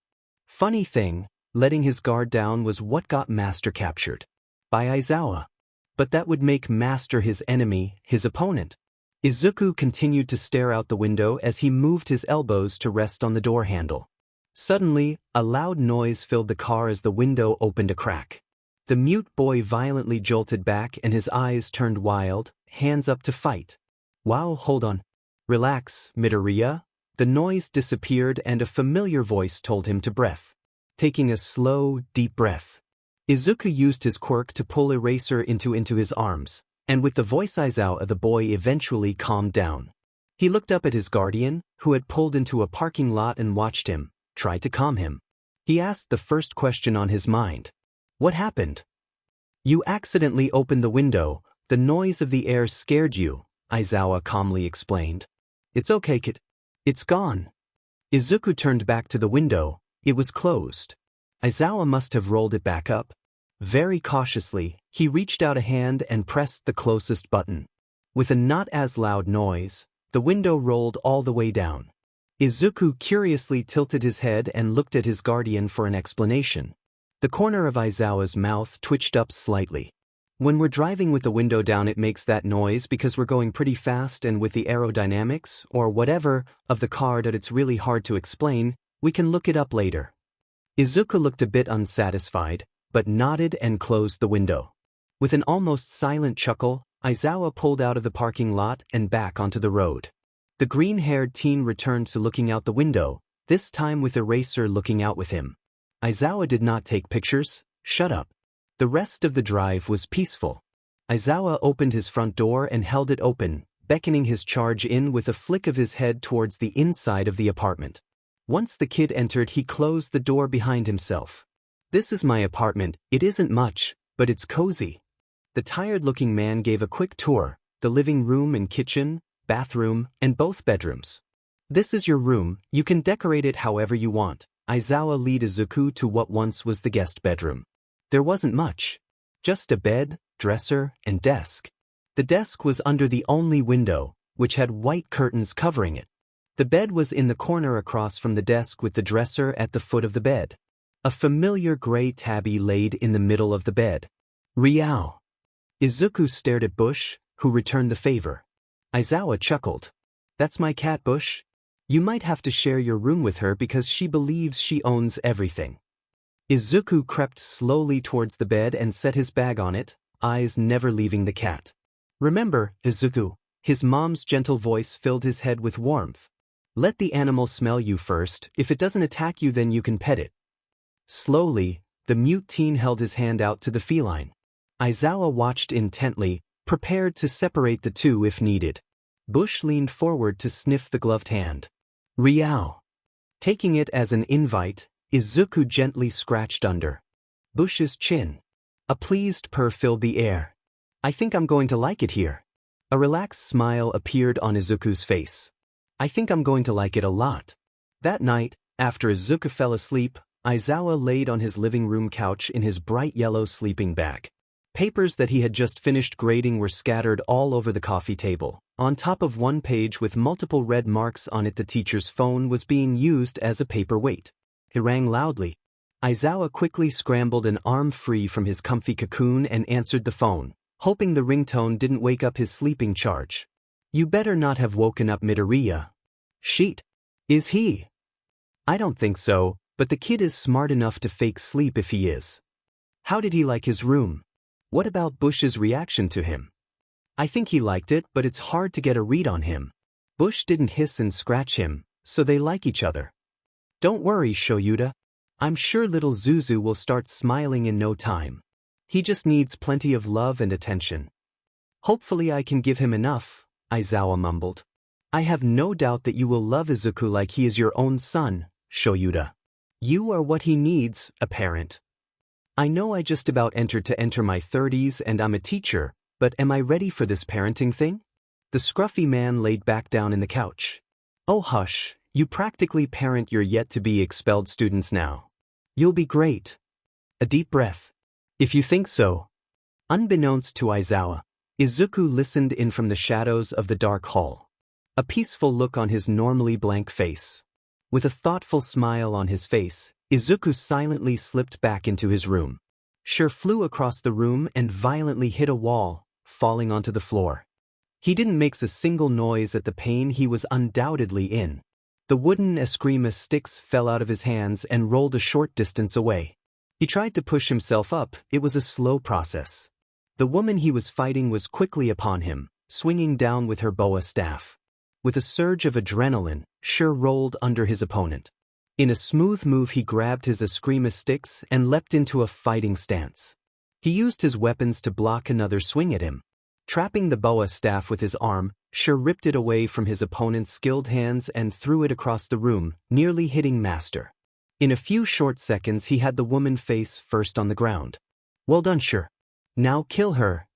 Funny thing, letting his guard down was what got Master captured. By Aizawa. But that would make Master his enemy, his opponent. Izuku continued to stare out the window as he moved his elbows to rest on the door handle. Suddenly, a loud noise filled the car as the window opened a crack. The mute boy violently jolted back and his eyes turned wild, hands up to fight. Wow, hold on. Relax, Midoriya. The noise disappeared and a familiar voice told him to breath. Taking a slow, deep breath. Izuku used his quirk to pull Eraser into his arms, and with the voice Aizawa the boy eventually calmed down. He looked up at his guardian, who had pulled into a parking lot and watched him, tried to calm him. He asked the first question on his mind. What happened? You accidentally opened the window, the noise of the air scared you, Aizawa calmly explained. It's okay, kid. It's gone. Izuku turned back to the window, it was closed. Aizawa must have rolled it back up. Very cautiously, he reached out a hand and pressed the closest button. With a not as loud noise, the window rolled all the way down. Izuku curiously tilted his head and looked at his guardian for an explanation. The corner of Aizawa's mouth twitched up slightly. When we're driving with the window down it makes that noise because we're going pretty fast, and with the aerodynamics, or whatever, of the car that it's really hard to explain. We can look it up later. Izuku looked a bit unsatisfied, but nodded and closed the window. With an almost silent chuckle, Aizawa pulled out of the parking lot and back onto the road. The green-haired teen returned to looking out the window, this time with Eraser looking out with him. Aizawa did not take pictures. Shut up. The rest of the drive was peaceful. Aizawa opened his front door and held it open, beckoning his charge in with a flick of his head towards the inside of the apartment. Once the kid entered, he closed the door behind himself. This is my apartment. It isn't much, but it's cozy. The tired-looking man gave a quick tour, the living room and kitchen, bathroom, and both bedrooms. This is your room. You can decorate it however you want. Aizawa led Izuku to what once was the guest bedroom. There wasn't much. Just a bed, dresser, and desk. The desk was under the only window, which had white curtains covering it. The bed was in the corner across from the desk with the dresser at the foot of the bed. A familiar gray tabby laid in the middle of the bed. Riao. Izuku stared at Bush, who returned the favor. Aizawa chuckled. That's my cat, Bush. You might have to share your room with her because she believes she owns everything. Izuku crept slowly towards the bed and set his bag on it, eyes never leaving the cat. Remember, Izuku, his mom's gentle voice filled his head with warmth. Let the animal smell you first. If it doesn't attack you, then you can pet it. Slowly, the mute teen held his hand out to the feline. Aizawa watched intently, prepared to separate the two if needed. Bush leaned forward to sniff the gloved hand. Riao. Taking it as an invite, Izuku gently scratched under Bush's chin. A pleased purr filled the air. I think I'm going to like it here. A relaxed smile appeared on Izuku's face. I think I'm going to like it a lot. That night, after Izuku fell asleep, Aizawa laid on his living room couch in his bright yellow sleeping bag. Papers that he had just finished grading were scattered all over the coffee table. On top of one page with multiple red marks on it, the teacher's phone was being used as a paperweight. It rang loudly. Aizawa quickly scrambled an arm free from his comfy cocoon and answered the phone, hoping the ringtone didn't wake up his sleeping charge. You better not have woken up Midoriya. Sheet. Is he? I don't think so, but the kid is smart enough to fake sleep if he is. How did he like his room? What about Bush's reaction to him? I think he liked it, but it's hard to get a read on him. Bush didn't hiss and scratch him, so they like each other. Don't worry, Shoyuta. I'm sure little Zuzu will start smiling in no time. He just needs plenty of love and attention. Hopefully I can give him enough, Aizawa mumbled. I have no doubt that you will love Izuku like he is your own son, Shoyuta. You are what he needs, a parent. I know I just about entered to enter my 30s and I'm a teacher, but am I ready for this parenting thing? The scruffy man laid back down in the couch. Oh hush, you practically parent your yet-to-be expelled students now. You'll be great. A deep breath. If you think so. Unbeknownst to Aizawa, Izuku listened in from the shadows of the dark hall. A peaceful look on his normally blank face. With a thoughtful smile on his face, Izuku silently slipped back into his room. Sure flew across the room and violently hit a wall, falling onto the floor. He didn't make a single noise at the pain he was undoubtedly in. The wooden eskrima sticks fell out of his hands and rolled a short distance away. He tried to push himself up. It was a slow process. The woman he was fighting was quickly upon him, swinging down with her boa staff. With a surge of adrenaline, Sure rolled under his opponent. In a smooth move he grabbed his eskrima sticks and leapt into a fighting stance. He used his weapons to block another swing at him. Trapping the boa staff with his arm, Sure ripped it away from his opponent's skilled hands and threw it across the room, nearly hitting Master. In a few short seconds he had the woman face first on the ground. Well done, Sure. Now kill her.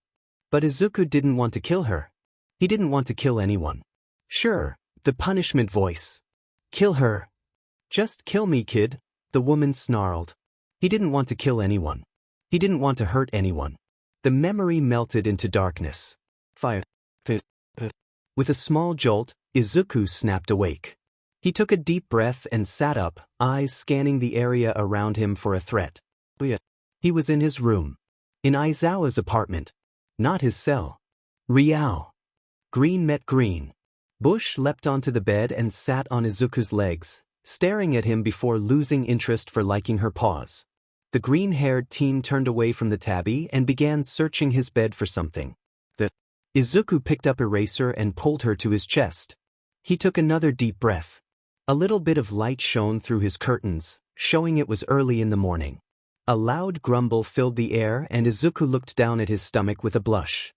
But Izuku didn't want to kill her. He didn't want to kill anyone. Sure, the punishment voice. Kill her. Just kill me, kid, the woman snarled. He didn't want to kill anyone. He didn't want to hurt anyone. The memory melted into darkness. Fire. With a small jolt, Izuku snapped awake. He took a deep breath and sat up, eyes scanning the area around him for a threat. He was in his room. In Aizawa's apartment. Not his cell. Riao. Green met green. Bush leapt onto the bed and sat on Izuku's legs, staring at him before losing interest for liking her paws. The green-haired teen turned away from the tabby and began searching his bed for something. Izuku picked up eraser and pulled her to his chest. He took another deep breath. A little bit of light shone through his curtains, showing it was early in the morning. A loud grumble filled the air and Izuku looked down at his stomach with a blush.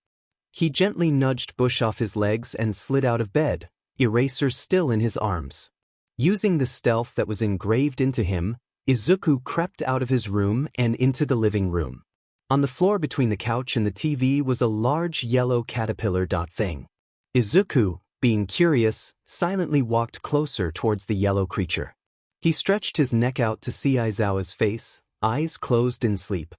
He gently nudged Bush off his legs and slid out of bed, eraser still in his arms. Using the stealth that was engraved into him, Izuku crept out of his room and into the living room. On the floor between the couch and the TV was a large yellow caterpillar thing. Izuku, being curious, silently walked closer towards the yellow creature. He stretched his neck out to see Aizawa's face, eyes closed in sleep.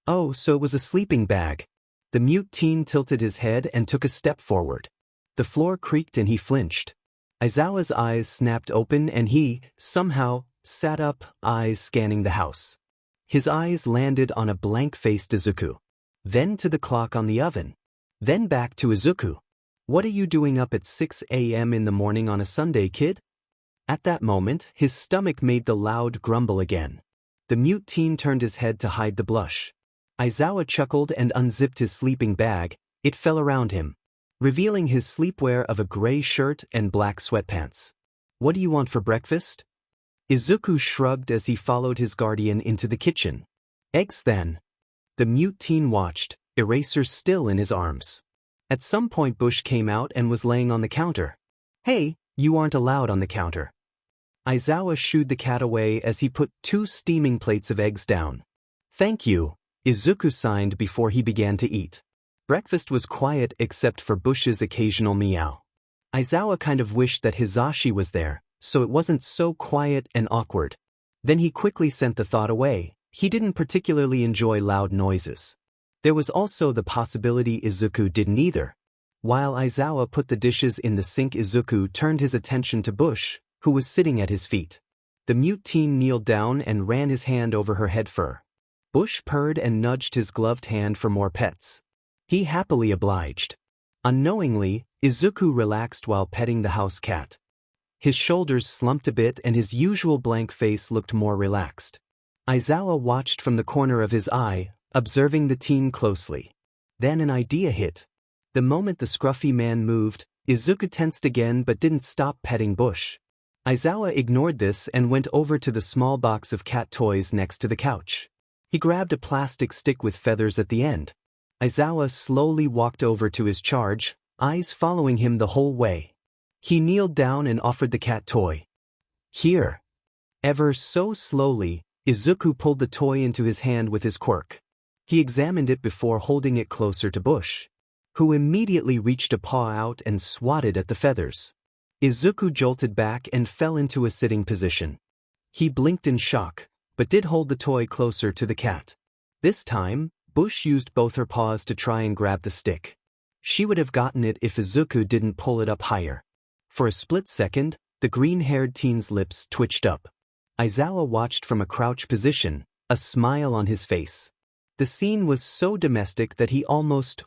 Oh, so it was a sleeping bag. The mute teen tilted his head and took a step forward. The floor creaked and he flinched. Aizawa's eyes snapped open and he, somehow, sat up, eyes scanning the house. His eyes landed on a blank-faced Izuku. Then to the clock on the oven. Then back to Izuku. What are you doing up at 6 a.m. in the morning on a Sunday, kid? At that moment, his stomach made the loud grumble again. The mute teen turned his head to hide the blush. Aizawa chuckled and unzipped his sleeping bag. It fell around him, revealing his sleepwear of a gray shirt and black sweatpants. What do you want for breakfast? Izuku shrugged as he followed his guardian into the kitchen. Eggs then. The mute teen watched, eraser still in his arms. At some point Bush came out and was laying on the counter. Hey, you aren't allowed on the counter. Aizawa shooed the cat away as he put 2 steaming plates of eggs down. Thank you, Izuku signed before he began to eat. Breakfast was quiet except for Bush's occasional meow. Aizawa kind of wished that Hizashi was there, so it wasn't so quiet and awkward. Then he quickly sent the thought away. He didn't particularly enjoy loud noises. There was also the possibility Izuku didn't either. While Aizawa put the dishes in the sink, Izuku turned his attention to Bush, who was sitting at his feet. The mute teen kneeled down and ran his hand over her head fur. Bush purred and nudged his gloved hand for more pets. He happily obliged. Unknowingly, Izuku relaxed while petting the house cat. His shoulders slumped a bit and his usual blank face looked more relaxed. Aizawa watched from the corner of his eye, observing the teen closely. Then an idea hit. The moment the scruffy man moved, Izuku tensed again but didn't stop petting Bush. Aizawa ignored this and went over to the small box of cat toys next to the couch. He grabbed a plastic stick with feathers at the end. Aizawa slowly walked over to his charge, eyes following him the whole way. He kneeled down and offered the cat toy. Here. Ever so slowly, Izuku pulled the toy into his hand with his quirk. He examined it before holding it closer to Bush, who immediately reached a paw out and swatted at the feathers. Izuku jolted back and fell into a sitting position. He blinked in shock, but did hold the toy closer to the cat. This time, Bush used both her paws to try and grab the stick. She would have gotten it if Izuku didn't pull it up higher. For a split second, the green-haired teen's lips twitched up. Aizawa watched from a crouch position, a smile on his face. The scene was so domestic that he almost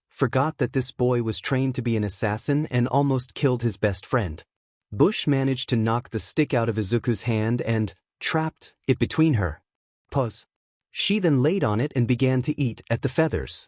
forgot that this boy was trained to be an assassin and almost killed his best friend. Bush managed to knock the stick out of Izuku's hand and trapped it between her paws. She then laid on it and began to eat at the feathers.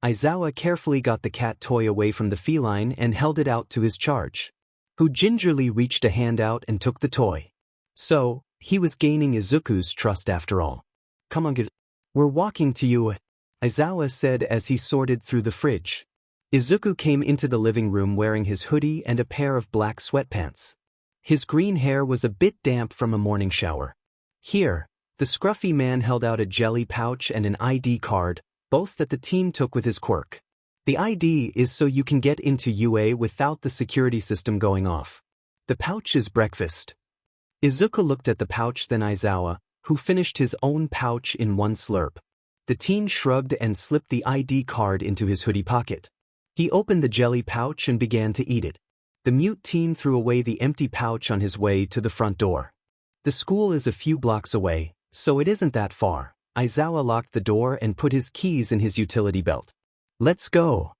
Aizawa carefully got the cat toy away from the feline and held it out to his charge, who gingerly reached a hand out and took the toy. So, he was gaining Izuku's trust after all. Come on, kid. We're walking to you, Aizawa said as he sorted through the fridge. Izuku came into the living room wearing his hoodie and a pair of black sweatpants. His green hair was a bit damp from a morning shower. Here, the scruffy man held out a jelly pouch and an ID card, both that the teen took with his quirk. The ID is so you can get into UA without the security system going off. The pouch is breakfast. Izuku looked at the pouch, then Aizawa, who finished his own pouch in one slurp. The teen shrugged and slipped the ID card into his hoodie pocket. He opened the jelly pouch and began to eat it. The mute teen threw away the empty pouch on his way to the front door. The school is a few blocks away, so it isn't that far. Aizawa locked the door and put his keys in his utility belt. Let's go.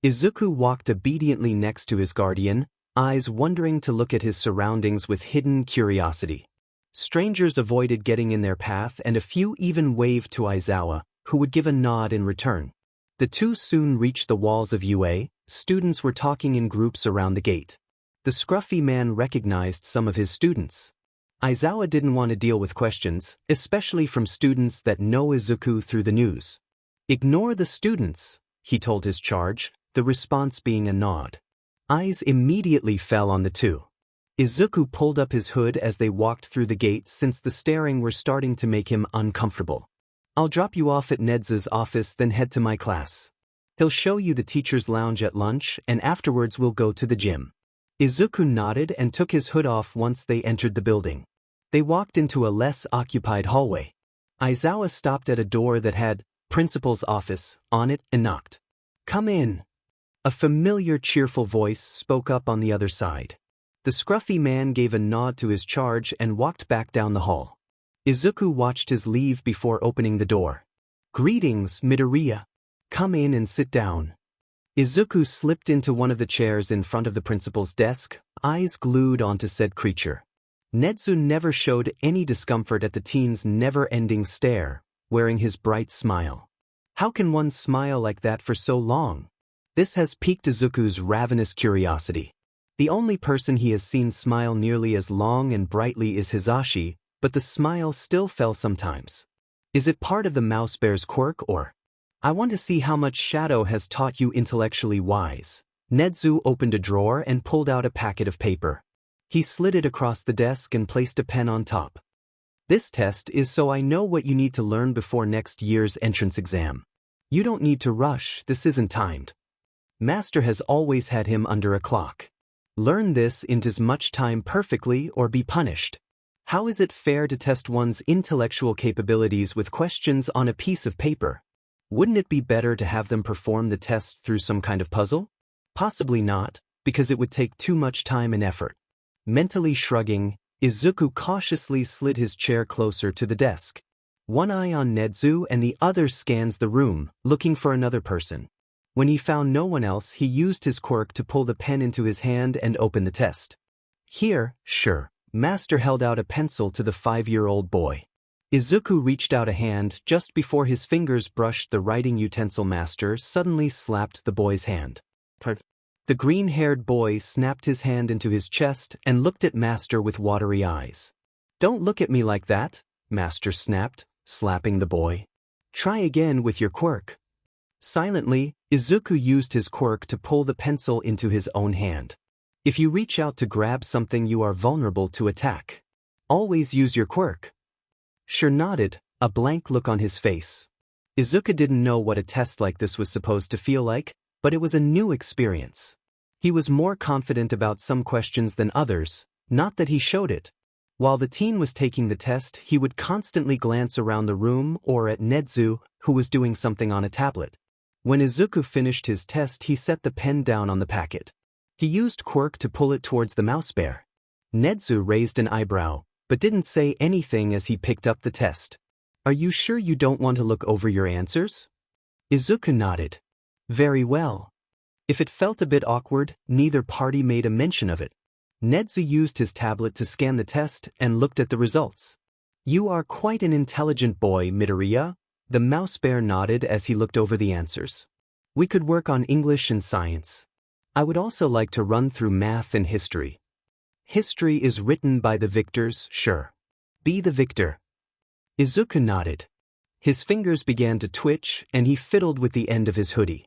Izuku walked obediently next to his guardian, eyes wondering to look at his surroundings with hidden curiosity. Strangers avoided getting in their path and a few even waved to Aizawa, who would give a nod in return. The two soon reached the walls of UA. Students were talking in groups around the gate. The scruffy man recognized some of his students. Aizawa didn't want to deal with questions, especially from students that know Izuku through the news. Ignore the students, he told his charge, the response being a nod. Eyes immediately fell on the two. Izuku pulled up his hood as they walked through the gate since the staring were starting to make him uncomfortable. I'll drop you off at Nedzu's office then head to my class. He'll show you the teacher's lounge at lunch and afterwards we'll go to the gym. Izuku nodded and took his hood off once they entered the building. They walked into a less occupied hallway. Aizawa stopped at a door that had "Principal's office" on it and knocked. Come in. A familiar cheerful voice spoke up on the other side. The scruffy man gave a nod to his charge and walked back down the hall. Izuku watched his leave before opening the door. Greetings, Midoriya. Come in and sit down. Izuku slipped into one of the chairs in front of the principal's desk, eyes glued onto said creature. Nedzu never showed any discomfort at the teen's never-ending stare, wearing his bright smile. How can one smile like that for so long? This has piqued Izuku's ravenous curiosity. The only person he has seen smile nearly as long and brightly is Hisashi, but the smile still fell sometimes. Is it part of the mouse bear's quirk or? I want to see how much Shadow has taught you intellectually wise. Nedzu opened a drawer and pulled out a packet of paper. He slid it across the desk and placed a pen on top. This test is so I know what you need to learn before next year's entrance exam. You don't need to rush, this isn't timed. Master has always had him under a clock. Learn this in as much time perfectly or be punished. How is it fair to test one's intellectual capabilities with questions on a piece of paper? Wouldn't it be better to have them perform the test through some kind of puzzle? Possibly not, because it would take too much time and effort. Mentally shrugging, Izuku cautiously slid his chair closer to the desk. One eye on Nedzu and the other scans the room, looking for another person. When he found no one else, he used his quirk to pull the pen into his hand and open the test. Here, sure. Master held out a pencil to the 5-year-old boy. Izuku reached out a hand just before his fingers brushed the writing utensil. Master suddenly slapped the boy's hand. The green-haired boy snapped his hand into his chest and looked at Master with watery eyes. Don't look at me like that, Master snapped, slapping the boy. Try again with your quirk. Silently, Izuku used his quirk to pull the pencil into his own hand. If you reach out to grab something, you are vulnerable to attack. Always use your quirk. Sure nodded, a blank look on his face. Izuku didn't know what a test like this was supposed to feel like, but it was a new experience. He was more confident about some questions than others, not that he showed it. While the teen was taking the test, he would constantly glance around the room or at Nedzu, who was doing something on a tablet. When Izuku finished his test, he set the pen down on the packet. He used quirk to pull it towards the mouse bear. Nedzu raised an eyebrow, but didn't say anything as he picked up the test. Are you sure you don't want to look over your answers? Izuku nodded. Very well. If it felt a bit awkward, neither party made a mention of it. Nedzu used his tablet to scan the test and looked at the results. You are quite an intelligent boy, Midoriya. The mouse bear nodded as he looked over the answers. We could work on English and science. I would also like to run through math and history. History is written by the victors, sure. Be the victor. Izuku nodded. His fingers began to twitch and he fiddled with the end of his hoodie.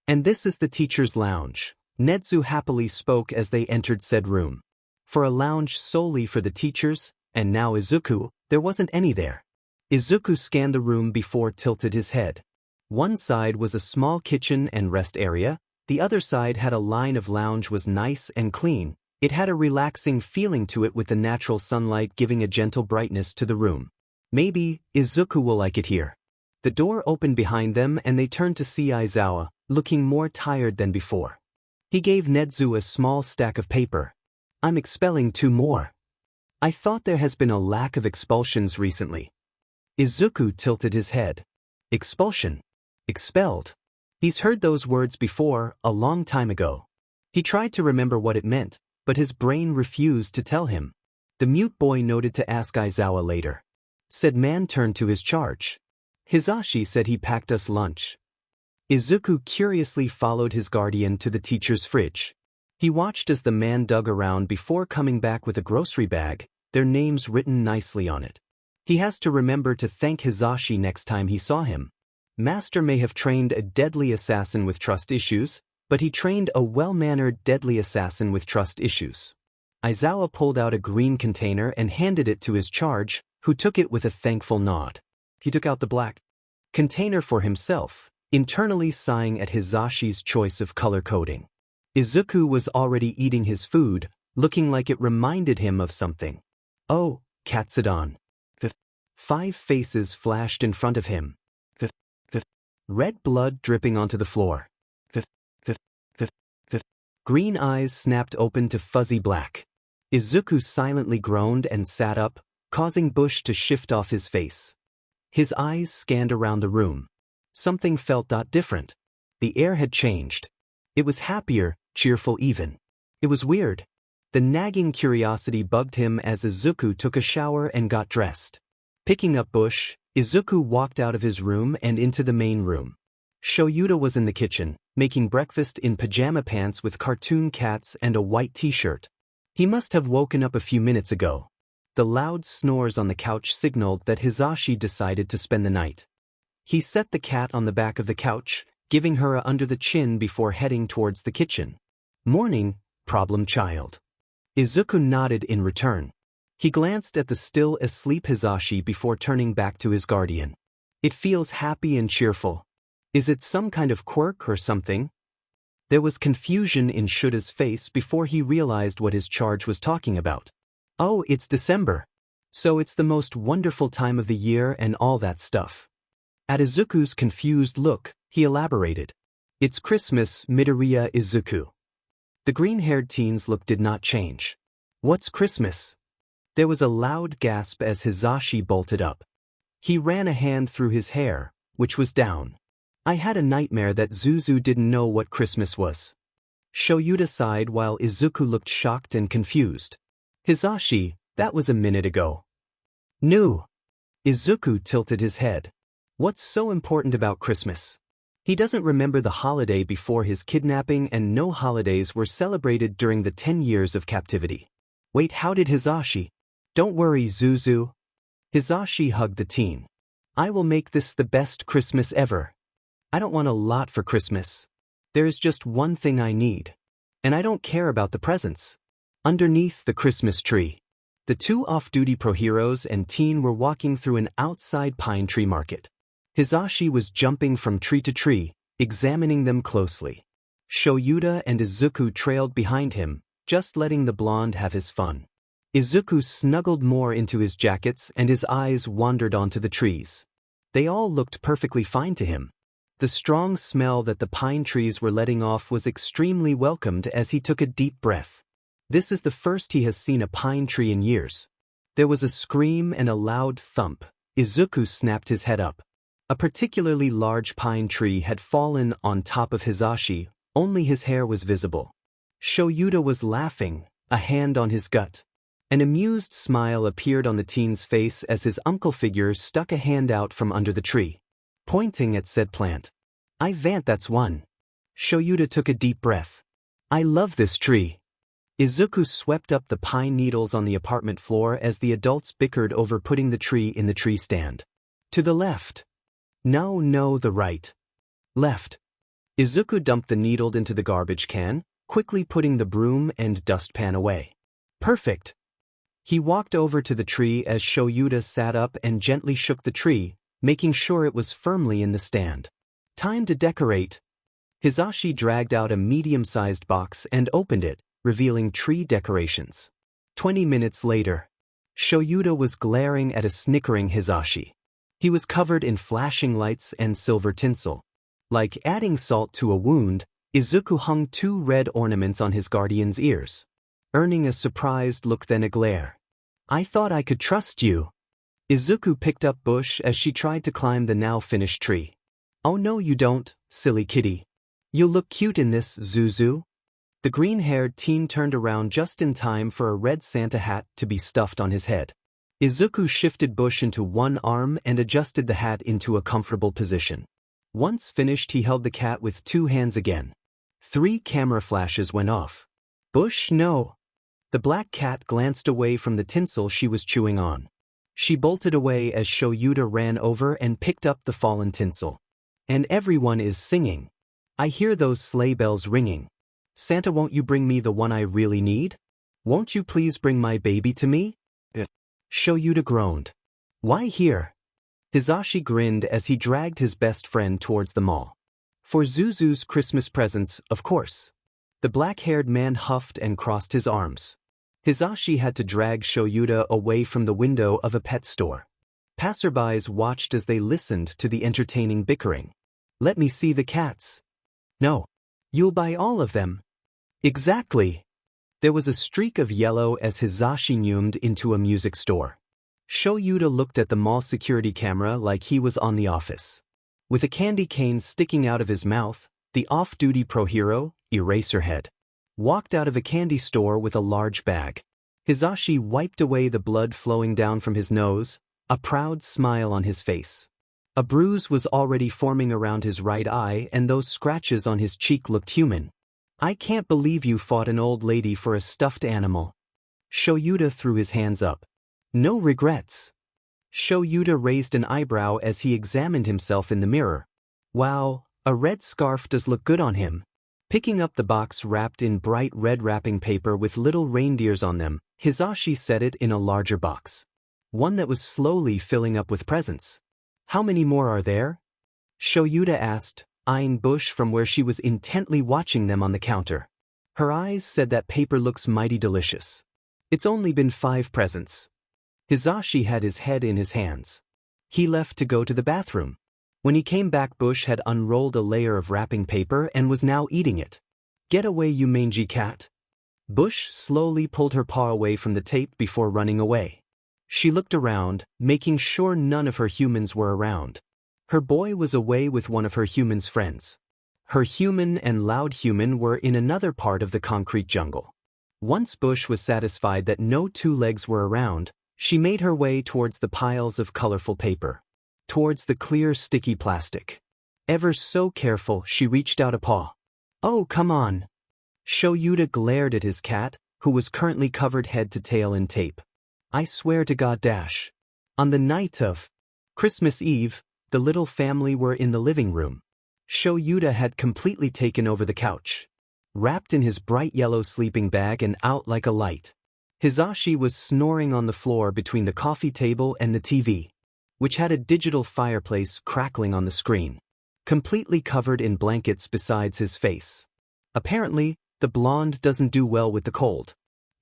And this is the teacher's lounge. Nedzu happily spoke as they entered said room. For a lounge solely for the teachers, and now Izuku, there wasn't any there. Izuku scanned the room before tilted his head. One side was a small kitchen and rest area, the other side had a line of lounge was nice and clean. It had a relaxing feeling to it with the natural sunlight giving a gentle brightness to the room. Maybe Izuku will like it here. The door opened behind them and they turned to see Aizawa, looking more tired than before. He gave Nedzu a small stack of paper. I'm expelling 2 more. I thought there has been a lack of expulsions recently. Izuku tilted his head. Expulsion. Expelled. He's heard those words before, a long time ago. He tried to remember what it meant, but his brain refused to tell him. The mute boy noted to ask Aizawa later. Said man turned to his charge. Hizashi said he packed us lunch. Izuku curiously followed his guardian to the teacher's fridge. He watched as the man dug around before coming back with a grocery bag, their names written nicely on it. He has to remember to thank Hizashi next time he saw him. Master may have trained a deadly assassin with trust issues, but he trained a well-mannered deadly assassin with trust issues. Aizawa pulled out a green container and handed it to his charge, who took it with a thankful nod. He took out the black container for himself, internally sighing at Hizashi's choice of color coding. Izuku was already eating his food, looking like it reminded him of something. Oh, Katsudan. 5 faces flashed in front of him. Red blood dripping onto the floor. Green eyes snapped open to fuzzy black. Izuku silently groaned and sat up, causing Bush to shift off his face. His eyes scanned around the room. Something felt different. The air had changed. It was happier, cheerful even. It was weird. The nagging curiosity bugged him as Izuku took a shower and got dressed. Picking up Bush, Izuku walked out of his room and into the main room. Shoyuta was in the kitchen, making breakfast in pajama pants with cartoon cats and a white t-shirt. He must have woken up a few minutes ago. The loud snores on the couch signaled that Hizashi decided to spend the night. He set the cat on the back of the couch, giving her a under the chin before heading towards the kitchen. Morning, problem child. Izuku nodded in return. He glanced at the still asleep Hizashi before turning back to his guardian. It feels happy and cheerful. Is it some kind of quirk or something? There was confusion in Shuta's face before he realized what his charge was talking about. Oh, it's December. So it's the most wonderful time of the year and all that stuff. At Izuku's confused look, he elaborated. It's Christmas, Midoriya Izuku. The green-haired teen's look did not change. What's Christmas? There was a loud gasp as Hizashi bolted up. He ran a hand through his hair, which was down. I had a nightmare that Zuzu didn't know what Christmas was. Shoyuta sighed while Izuku looked shocked and confused. Hizashi, that was a minute ago. New. Izuku tilted his head. What's so important about Christmas? He doesn't remember the holiday before his kidnapping, and no holidays were celebrated during the 10 years of captivity. Wait, how did Hizashi? Don't worry, Zuzu. Hizashi hugged the teen. I will make this the best Christmas ever. I don't want a lot for Christmas. There is just one thing I need. And I don't care about the presents. Underneath the Christmas tree. The 2 off-duty pro heroes and teen were walking through an outside pine tree market. Hizashi was jumping from tree to tree, examining them closely. Shoyuta and Izuku trailed behind him, just letting the blonde have his fun. Izuku snuggled more into his jackets and his eyes wandered onto the trees. They all looked perfectly fine to him. The strong smell that the pine trees were letting off was extremely welcomed as he took a deep breath. This is the first he has seen a pine tree in years. There was a scream and a loud thump. Izuku snapped his head up. A particularly large pine tree had fallen on top of Hizashi, only his hair was visible. Shoyuta was laughing, a hand on his gut. An amused smile appeared on the teen's face as his uncle figure stuck a hand out from under the tree, pointing at said plant. I vant that's one. Shoyuta took a deep breath. I love this tree. Izuku swept up the pine needles on the apartment floor as the adults bickered over putting the tree in the tree stand. To the left. No, the right. Left. Izuku dumped the needle into the garbage can, quickly putting the broom and dustpan away. Perfect. He walked over to the tree as Shoyuta sat up and gently shook the tree, making sure it was firmly in the stand. Time to decorate. Hizashi dragged out a medium-sized box and opened it, revealing tree decorations. 20 minutes later, Shoyuta was glaring at a snickering Hizashi. He was covered in flashing lights and silver tinsel. Like adding salt to a wound, Izuku hung 2 red ornaments on his guardian's ears, earning a surprised look then a glare. I thought I could trust you. Izuku picked up Bush as she tried to climb the now finished tree. Oh no you don't, silly kitty. You'll look cute in this, Zuzu. The green-haired teen turned around just in time for a red Santa hat to be stuffed on his head. Izuku shifted Bush into one arm and adjusted the hat into a comfortable position. Once finished he held the cat with 2 hands again. 3 camera flashes went off. Bush, no. The black cat glanced away from the tinsel she was chewing on. She bolted away as Shoyuta ran over and picked up the fallen tinsel. And everyone is singing. I hear those sleigh bells ringing. Santa, won't you bring me the one I really need? Won't you please bring my baby to me? Shoyuta groaned. Why here? Hisashi grinned as he dragged his best friend towards the mall. For Zuzu's Christmas presents, of course. The black-haired man huffed and crossed his arms. Hisashi had to drag Shoyuta away from the window of a pet store. Passerbys watched as they listened to the entertaining bickering. Let me see the cats. No. You'll buy all of them. Exactly. There was a streak of yellow as Hisashi zoomed into a music store. Shoyuta looked at the mall security camera like he was on The Office. With a candy cane sticking out of his mouth, the off-duty pro hero, Eraserhead, walked out of a candy store with a large bag. Hisashi wiped away the blood flowing down from his nose, a proud smile on his face. A bruise was already forming around his right eye and those scratches on his cheek looked human. I can't believe you fought an old lady for a stuffed animal. Shoyuta threw his hands up. No regrets. Shoyuta raised an eyebrow as he examined himself in the mirror. Wow, a red scarf does look good on him. Picking up the box wrapped in bright red wrapping paper with little reindeers on them, Hisashi set it in a larger box. One that was slowly filling up with presents. How many more are there? Shoyuta asked, eyeing Bush from where she was intently watching them on the counter. Her eyes said that paper looks mighty delicious. It's only been 5 presents. Hisashi had his head in his hands. He left to go to the bathroom. When he came back, Bush had unrolled a layer of wrapping paper and was now eating it. Get away, you mangy cat. Bush slowly pulled her paw away from the tape before running away. She looked around, making sure none of her humans were around. Her boy was away with one of her human's friends. Her human and loud human were in another part of the concrete jungle. Once Bush was satisfied that no 2 legs were around, she made her way towards the piles of colorful paper. Towards the clear, sticky plastic. Ever so careful, she reached out a paw. Oh, come on. Shoyuta glared at his cat, who was currently covered head to tail in tape. I swear to God dash. On the night of Christmas Eve, the little family were in the living room. Shoyuta had completely taken over the couch. Wrapped in his bright yellow sleeping bag and out like a light. Hisashi was snoring on the floor between the coffee table and the TV, which had a digital fireplace crackling on the screen, completely covered in blankets besides his face. Apparently, the blonde doesn't do well with the cold.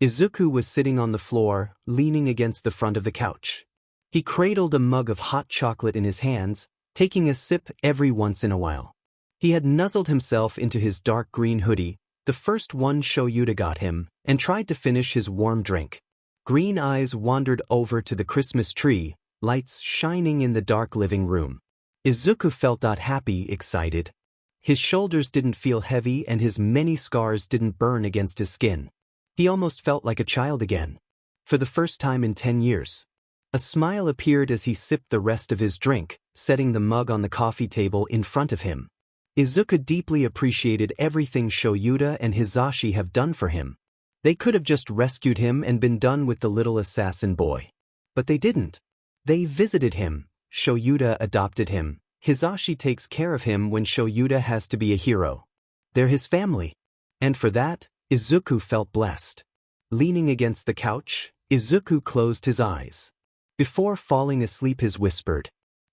Izuku was sitting on the floor, leaning against the front of the couch. He cradled a mug of hot chocolate in his hands, taking a sip every once in a while. He had nuzzled himself into his dark green hoodie, the first one Shoyuta got him, and tried to finish his warm drink. Green eyes wandered over to the Christmas tree, lights shining in the dark living room. Izuku felt happy, excited. His shoulders didn't feel heavy and his many scars didn't burn against his skin. He almost felt like a child again. For the first time in 10 years. A smile appeared as he sipped the rest of his drink, setting the mug on the coffee table in front of him. Izuku deeply appreciated everything Shoyuta and Hisashi have done for him. They could have just rescued him and been done with the little assassin boy. But they didn't. They visited him. Shoyuta adopted him. Hisashi takes care of him when Shoyuta has to be a hero. They're his family. And for that, Izuku felt blessed. Leaning against the couch, Izuku closed his eyes. Before falling asleep, he whispered,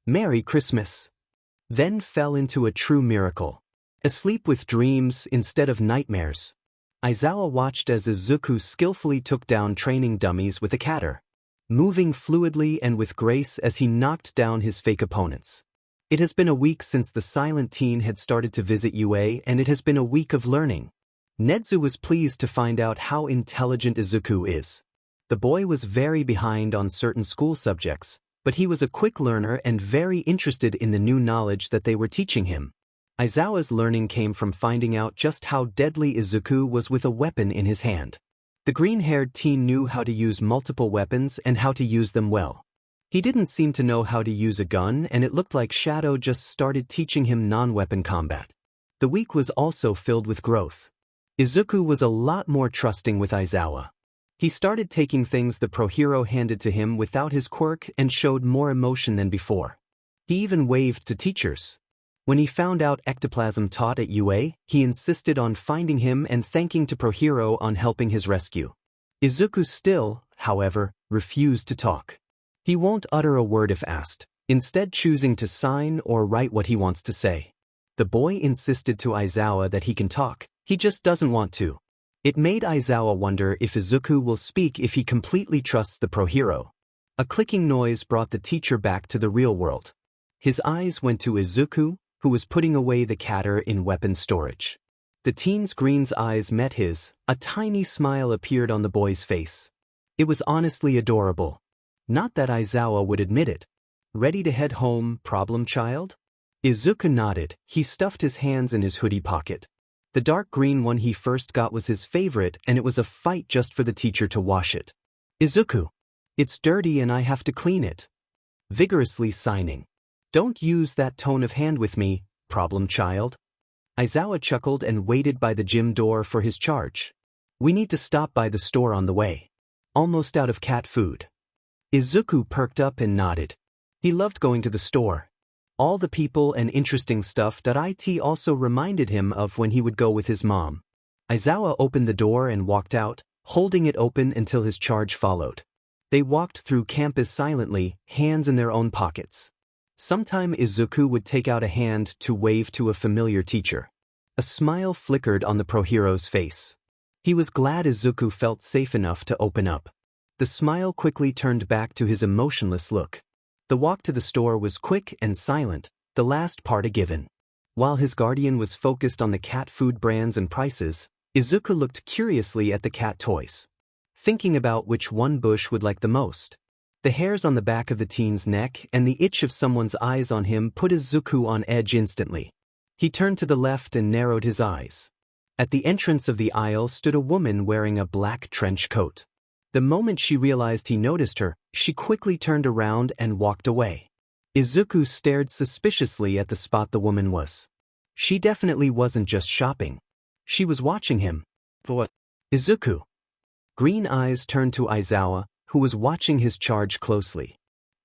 "Merry Christmas." Then fell into a true miracle. Asleep with dreams instead of nightmares. Aizawa watched as Izuku skillfully took down training dummies with a catter, moving fluidly and with grace as he knocked down his fake opponents. It has been a week since the silent teen had started to visit UA, and it has been a week of learning. Nedzu was pleased to find out how intelligent Izuku is. The boy was very behind on certain school subjects, but he was a quick learner and very interested in the new knowledge that they were teaching him. Aizawa's learning came from finding out just how deadly Izuku was with a weapon in his hand. The green-haired teen knew how to use multiple weapons and how to use them well. He didn't seem to know how to use a gun, and it looked like Shadow just started teaching him non-weapon combat. The week was also filled with growth. Izuku was a lot more trusting with Aizawa. He started taking things the pro hero handed to him without his quirk and showed more emotion than before. He even waved to teachers. When he found out ectoplasm taught at UA, he insisted on finding him and thanking to pro hero on helping his rescue. Izuku still, however, refused to talk. He won't utter a word if asked, instead choosing to sign or write what he wants to say. The boy insisted to Aizawa that he can talk, he just doesn't want to. It made Aizawa wonder if Izuku will speak if he completely trusts the pro hero. A clicking noise brought the teacher back to the real world. His eyes went to Izuku, who was putting away the catter in weapon storage. The teen's green's eyes met his, a tiny smile appeared on the boy's face. It was honestly adorable. Not that Aizawa would admit it. Ready to head home, problem child? Izuku nodded. He stuffed his hands in his hoodie pocket. The dark green one he first got was his favorite, and it was a fight just for the teacher to wash it. Izuku. It's dirty and I have to clean it. Vigorously signing. Don't use that tone of hand with me, problem child. Aizawa chuckled and waited by the gym door for his charge. We need to stop by the store on the way. Almost out of cat food. Izuku perked up and nodded. He loved going to the store. All the people and interesting stuff that it also reminded him of when he would go with his mom. Aizawa opened the door and walked out, holding it open until his charge followed. They walked through campus silently, hands in their own pockets. Sometime Izuku would take out a hand to wave to a familiar teacher. A smile flickered on the pro hero's face. He was glad Izuku felt safe enough to open up. The smile quickly turned back to his emotionless look. The walk to the store was quick and silent, the last part a given. While his guardian was focused on the cat food brands and prices, Izuku looked curiously at the cat toys. Thinking about which one Bush would like the most. The hairs on the back of the teen's neck and the itch of someone's eyes on him put Izuku on edge instantly. He turned to the left and narrowed his eyes. At the entrance of the aisle stood a woman wearing a black trench coat. The moment she realized he noticed her, she quickly turned around and walked away. Izuku stared suspiciously at the spot the woman was. She definitely wasn't just shopping. She was watching him. What? Izuku. Green eyes turned to Aizawa, who was watching his charge closely.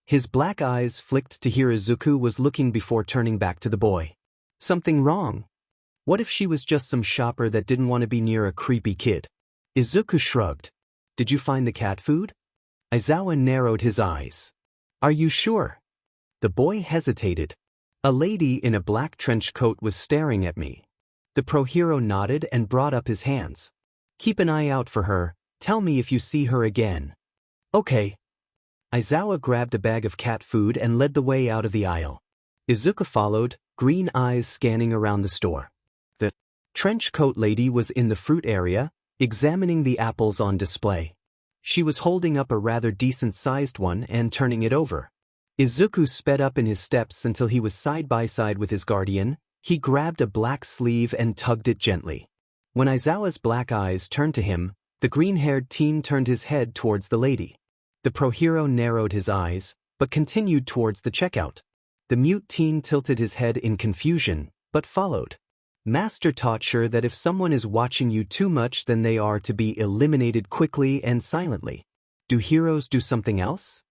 His black eyes flicked to hear Izuku was looking before turning back to the boy. Something wrong? What if she was just some shopper that didn't want to be near a creepy kid? Izuku shrugged. Did you find the cat food? Aizawa narrowed his eyes. Are you sure? The boy hesitated. A lady in a black trench coat was staring at me. The pro hero nodded and brought up his hands. Keep an eye out for her. Tell me if you see her again. Okay. Aizawa grabbed a bag of cat food and led the way out of the aisle. Izuku followed, green eyes scanning around the store. The trench coat lady was in the fruit area, examining the apples on display. She was holding up a rather decent-sized one and turning it over. Izuku sped up in his steps until he was side by side with his guardian. He grabbed a black sleeve and tugged it gently. When Aizawa's black eyes turned to him, the green-haired teen turned his head towards the lady. The pro hero narrowed his eyes, but continued towards the checkout. The mute teen tilted his head in confusion, but followed. Master taught sure that if someone is watching you too much, then they are to be eliminated quickly and silently. Do heroes do something else?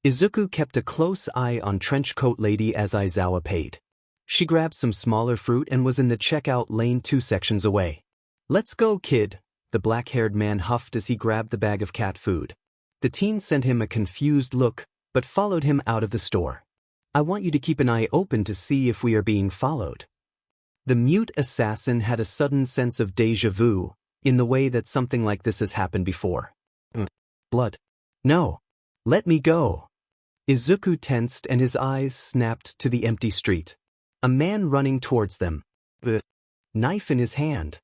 Izuku kept a close eye on trenchcoat lady as Aizawa paid. She grabbed some smaller fruit and was in the checkout lane 2 sections away. Let's go, kid, the black-haired man huffed as he grabbed the bag of cat food. The teen sent him a confused look, but followed him out of the store. I want you to keep an eye open to see if we are being followed. The mute assassin had a sudden sense of déjà vu, in the way that something like this has happened before. Blood. No. Let me go. Izuku tensed and his eyes snapped to the empty street. A man running towards them. The knife in his hand.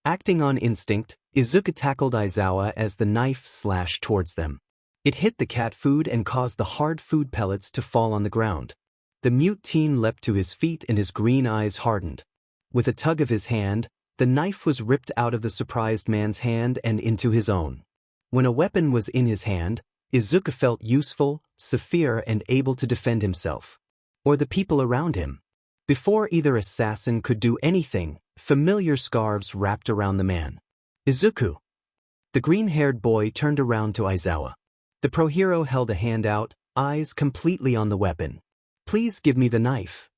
Acting on instinct, Izuku tackled Aizawa as the knife slashed towards them. It hit the cat food and caused the hard food pellets to fall on the ground. The mute teen leapt to his feet and his green eyes hardened. With a tug of his hand, the knife was ripped out of the surprised man's hand and into his own. When a weapon was in his hand, Izuku felt useful, severe and able to defend himself. Or the people around him. Before either assassin could do anything, familiar scarves wrapped around the man. Izuku. The green-haired boy turned around to Aizawa. The pro-hero held a hand out, eyes completely on the weapon. Please give me the knife.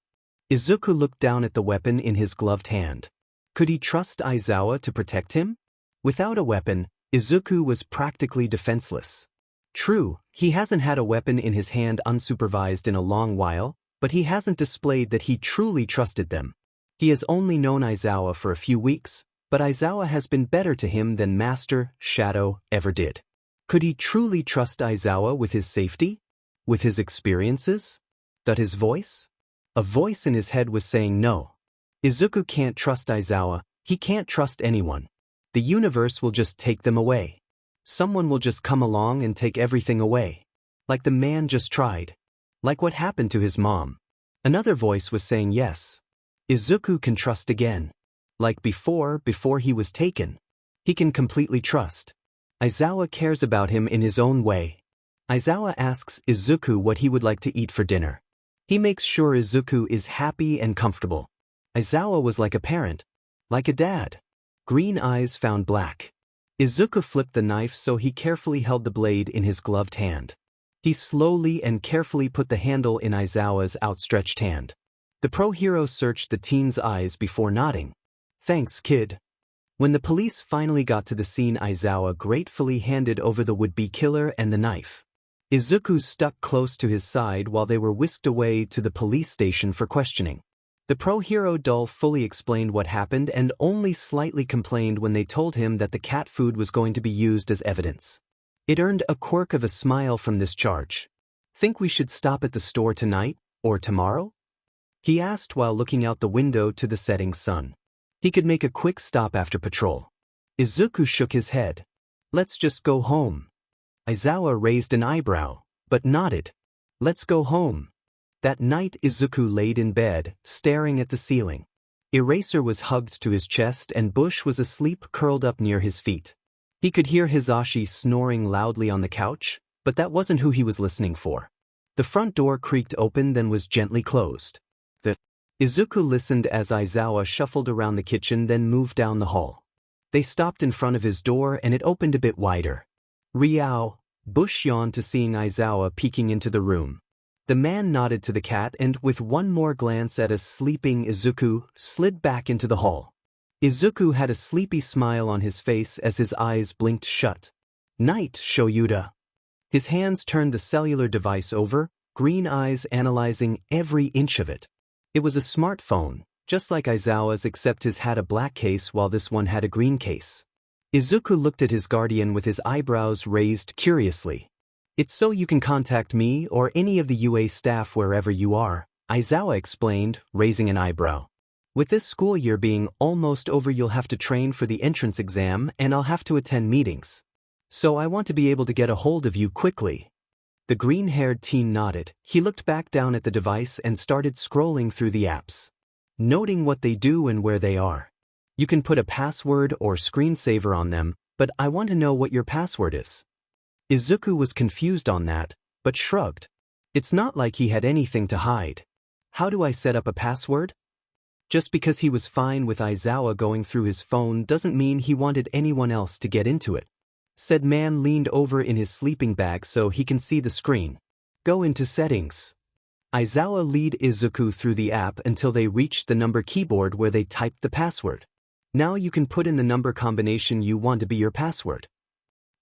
Izuku looked down at the weapon in his gloved hand. Could he trust Aizawa to protect him? Without a weapon, Izuku was practically defenseless. True, he hasn't had a weapon in his hand unsupervised in a long while, but he hasn't displayed that he truly trusted them. He has only known Aizawa for a few weeks, but Aizawa has been better to him than Master Shadow ever did. Could he truly trust Aizawa with his safety? With his experiences? But his voice? A voice in his head was saying no. Izuku can't trust Aizawa, he can't trust anyone. The universe will just take them away. Someone will just come along and take everything away. Like the man just tried. Like what happened to his mom. Another voice was saying yes. Izuku can trust again. Like before he was taken. He can completely trust. Aizawa cares about him in his own way. Aizawa asks Izuku what he would like to eat for dinner. He makes sure Izuku is happy and comfortable. Aizawa was like a parent. Like a dad. Green eyes found black. Izuku flipped the knife so he carefully held the blade in his gloved hand. He slowly and carefully put the handle in Aizawa's outstretched hand. The pro-hero searched the teen's eyes before nodding. Thanks, kid. When the police finally got to the scene, Aizawa gratefully handed over the would-be killer and the knife. Izuku stuck close to his side while they were whisked away to the police station for questioning. The pro-hero fully explained what happened and only slightly complained when they told him that the cat food was going to be used as evidence. It earned a quirk of a smile from this charge. Think we should stop at the store tonight, or tomorrow? He asked while looking out the window to the setting sun. He could make a quick stop after patrol. Izuku shook his head. Let's just go home. Aizawa raised an eyebrow, but nodded. Let's go home. That night Izuku laid in bed, staring at the ceiling. Eraser was hugged to his chest and Bush was asleep curled up near his feet. He could hear Hisashi snoring loudly on the couch, but that wasn't who he was listening for. The front door creaked open then was gently closed. Izuku listened as Aizawa shuffled around the kitchen then moved down the hall. They stopped in front of his door and it opened a bit wider. Riao, Bush yawned to seeing Aizawa peeking into the room. The man nodded to the cat and, with one more glance at a sleeping Izuku, slid back into the hall. Izuku had a sleepy smile on his face as his eyes blinked shut. Night, Shoyuda. His hands turned the cellular device over, green eyes analyzing every inch of it. It was a smartphone, just like Aizawa's except his had a black case while this one had a green case. Izuku looked at his guardian with his eyebrows raised curiously. It's so you can contact me or any of the UA staff wherever you are, Aizawa explained, raising an eyebrow. With this school year being almost over, you'll have to train for the entrance exam and I'll have to attend meetings. So I want to be able to get a hold of you quickly. The green-haired teen nodded. He looked back down at the device and started scrolling through the apps. Noting what they do and where they are. You can put a password or screensaver on them, but I want to know what your password is. Izuku was confused on that, but shrugged. It's not like he had anything to hide. How do I set up a password? Just because he was fine with Aizawa going through his phone doesn't mean he wanted anyone else to get into it. Said man leaned over in his sleeping bag so he can see the screen. Go into settings. Aizawa led Izuku through the app until they reached the number keyboard where they typed the password. Now you can put in the number combination you want to be your password.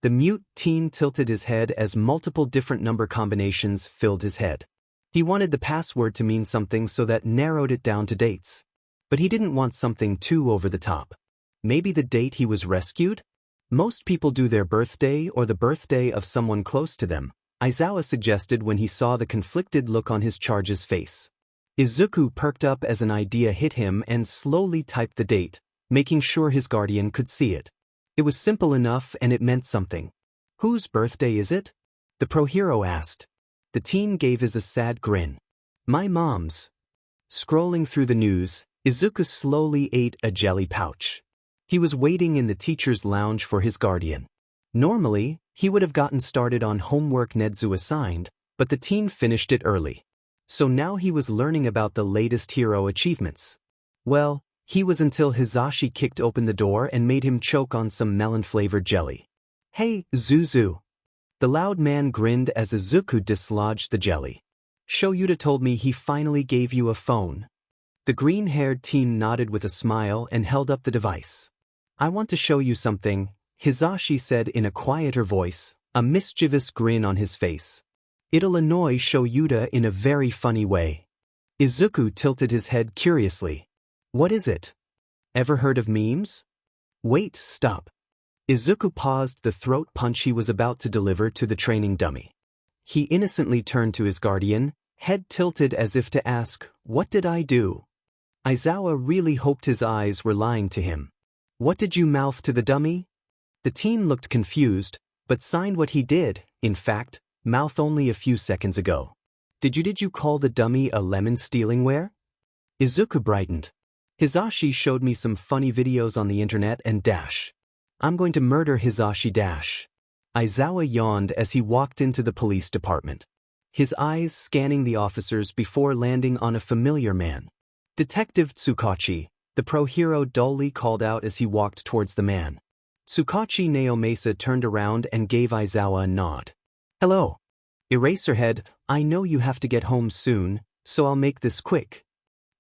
The mute teen tilted his head as multiple different number combinations filled his head. He wanted the password to mean something, so that narrowed it down to dates. But he didn't want something too over the top. Maybe the date he was rescued? Most people do their birthday or the birthday of someone close to them, Aizawa suggested when he saw the conflicted look on his charge's face. Izuku perked up as an idea hit him and slowly typed the date, making sure his guardian could see it. It was simple enough and it meant something. "Whose birthday is it?" the pro-hero asked. The teen gave a sad grin. "My mom's." Scrolling through the news, Izuku slowly ate a jelly pouch. He was waiting in the teacher's lounge for his guardian. Normally, he would have gotten started on homework Nedzu assigned, but the teen finished it early. So now he was learning about the latest hero achievements. Well, he was until Hizashi kicked open the door and made him choke on some melon-flavored jelly. "Hey, Zuzu." The loud man grinned as Izuku dislodged the jelly. "Sho Yuta told me he finally gave you a phone." The green-haired teen nodded with a smile and held up the device. "I want to show you something," Hizashi said in a quieter voice, a mischievous grin on his face. "It'll annoy Sho Yuta in a very funny way." Izuku tilted his head curiously. "What is it? Ever heard of memes?" "Wait, stop." Izuku paused the throat punch he was about to deliver to the training dummy. He innocently turned to his guardian, head tilted as if to ask, "What did I do?" Aizawa really hoped his eyes were lying to him. "What did you mouth to the dummy?" The teen looked confused, but signed what he did, in fact, mouth only a few seconds ago. Did you call the dummy a lemon-stealing ware?" Izuku brightened. "Hizashi showed me some funny videos on the internet and dash. I'm going to murder Hizashi dash." Aizawa yawned as he walked into the police department, his eyes scanning the officers before landing on a familiar man. "Detective Tsukachi," the pro-hero dully called out as he walked towards the man. Tsukachi Naomasa turned around and gave Aizawa a nod. "Hello. Eraserhead, I know you have to get home soon, so I'll make this quick.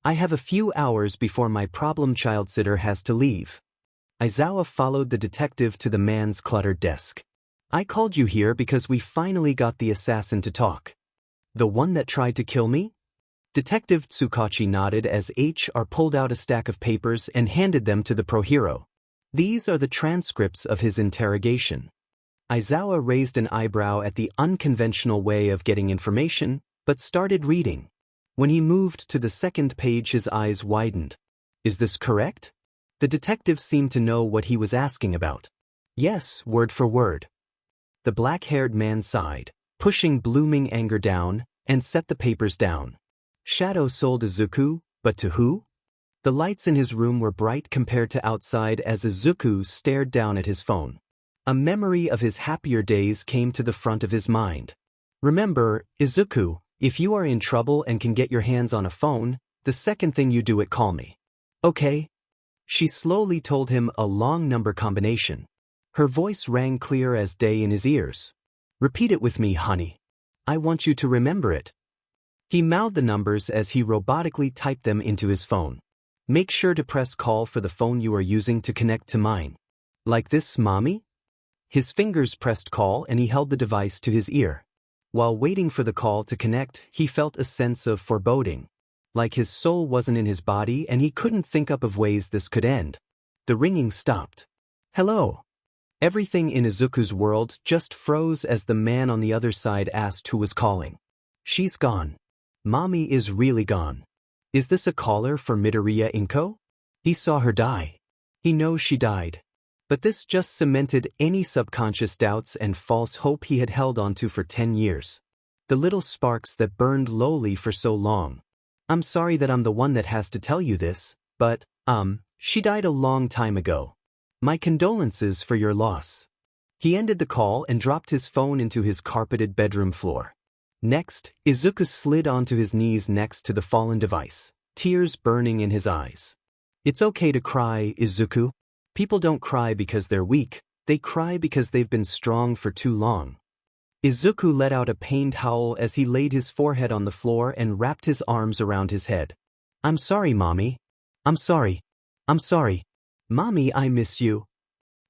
I have a few hours before my problem child sitter has to leave." Aizawa followed the detective to the man's cluttered desk. "I called you here because we finally got the assassin to talk." "The one that tried to kill me?" Detective Tsukachi nodded as HR pulled out a stack of papers and handed them to the pro-hero. "These are the transcripts of his interrogation." Aizawa raised an eyebrow at the unconventional way of getting information, but started reading. When he moved to the second page, his eyes widened. "Is this correct?" The detective seemed to know what he was asking about. "Yes, word for word." The black-haired man sighed, pushing blooming anger down, and set the papers down. "Shadow sold Izuku, but to who?" The lights in his room were bright compared to outside as Izuku stared down at his phone. A memory of his happier days came to the front of his mind. "Remember, Izuku, if you are in trouble and can get your hands on a phone, the second thing you do it, call me. Okay?" She slowly told him a long number combination. Her voice rang clear as day in his ears. "Repeat it with me, honey. I want you to remember it." He mouthed the numbers as he robotically typed them into his phone. "Make sure to press call for the phone you are using to connect to mine." "Like this, mommy?" His fingers pressed call and he held the device to his ear. While waiting for the call to connect, he felt a sense of foreboding. Like his soul wasn't in his body and he couldn't think up of ways this could end. The ringing stopped. "Hello." Everything in Izuku's world just froze as the man on the other side asked who was calling. "She's gone. Mommy is really gone. Is this a caller for Midoriya Inko? He saw her die. He knows she died." But this just cemented any subconscious doubts and false hope he had held onto for 10 years. The little sparks that burned lowly for so long. "I'm sorry that I'm the one that has to tell you this, but, she died a long time ago. My condolences for your loss." He ended the call and dropped his phone into his carpeted bedroom floor. Next, Izuku slid onto his knees next to the fallen device, tears burning in his eyes. "It's okay to cry, Izuku. People don't cry because they're weak, they cry because they've been strong for too long." Izuku let out a pained howl as he laid his forehead on the floor and wrapped his arms around his head. "I'm sorry, Mommy. I'm sorry. I'm sorry. Mommy, I miss you."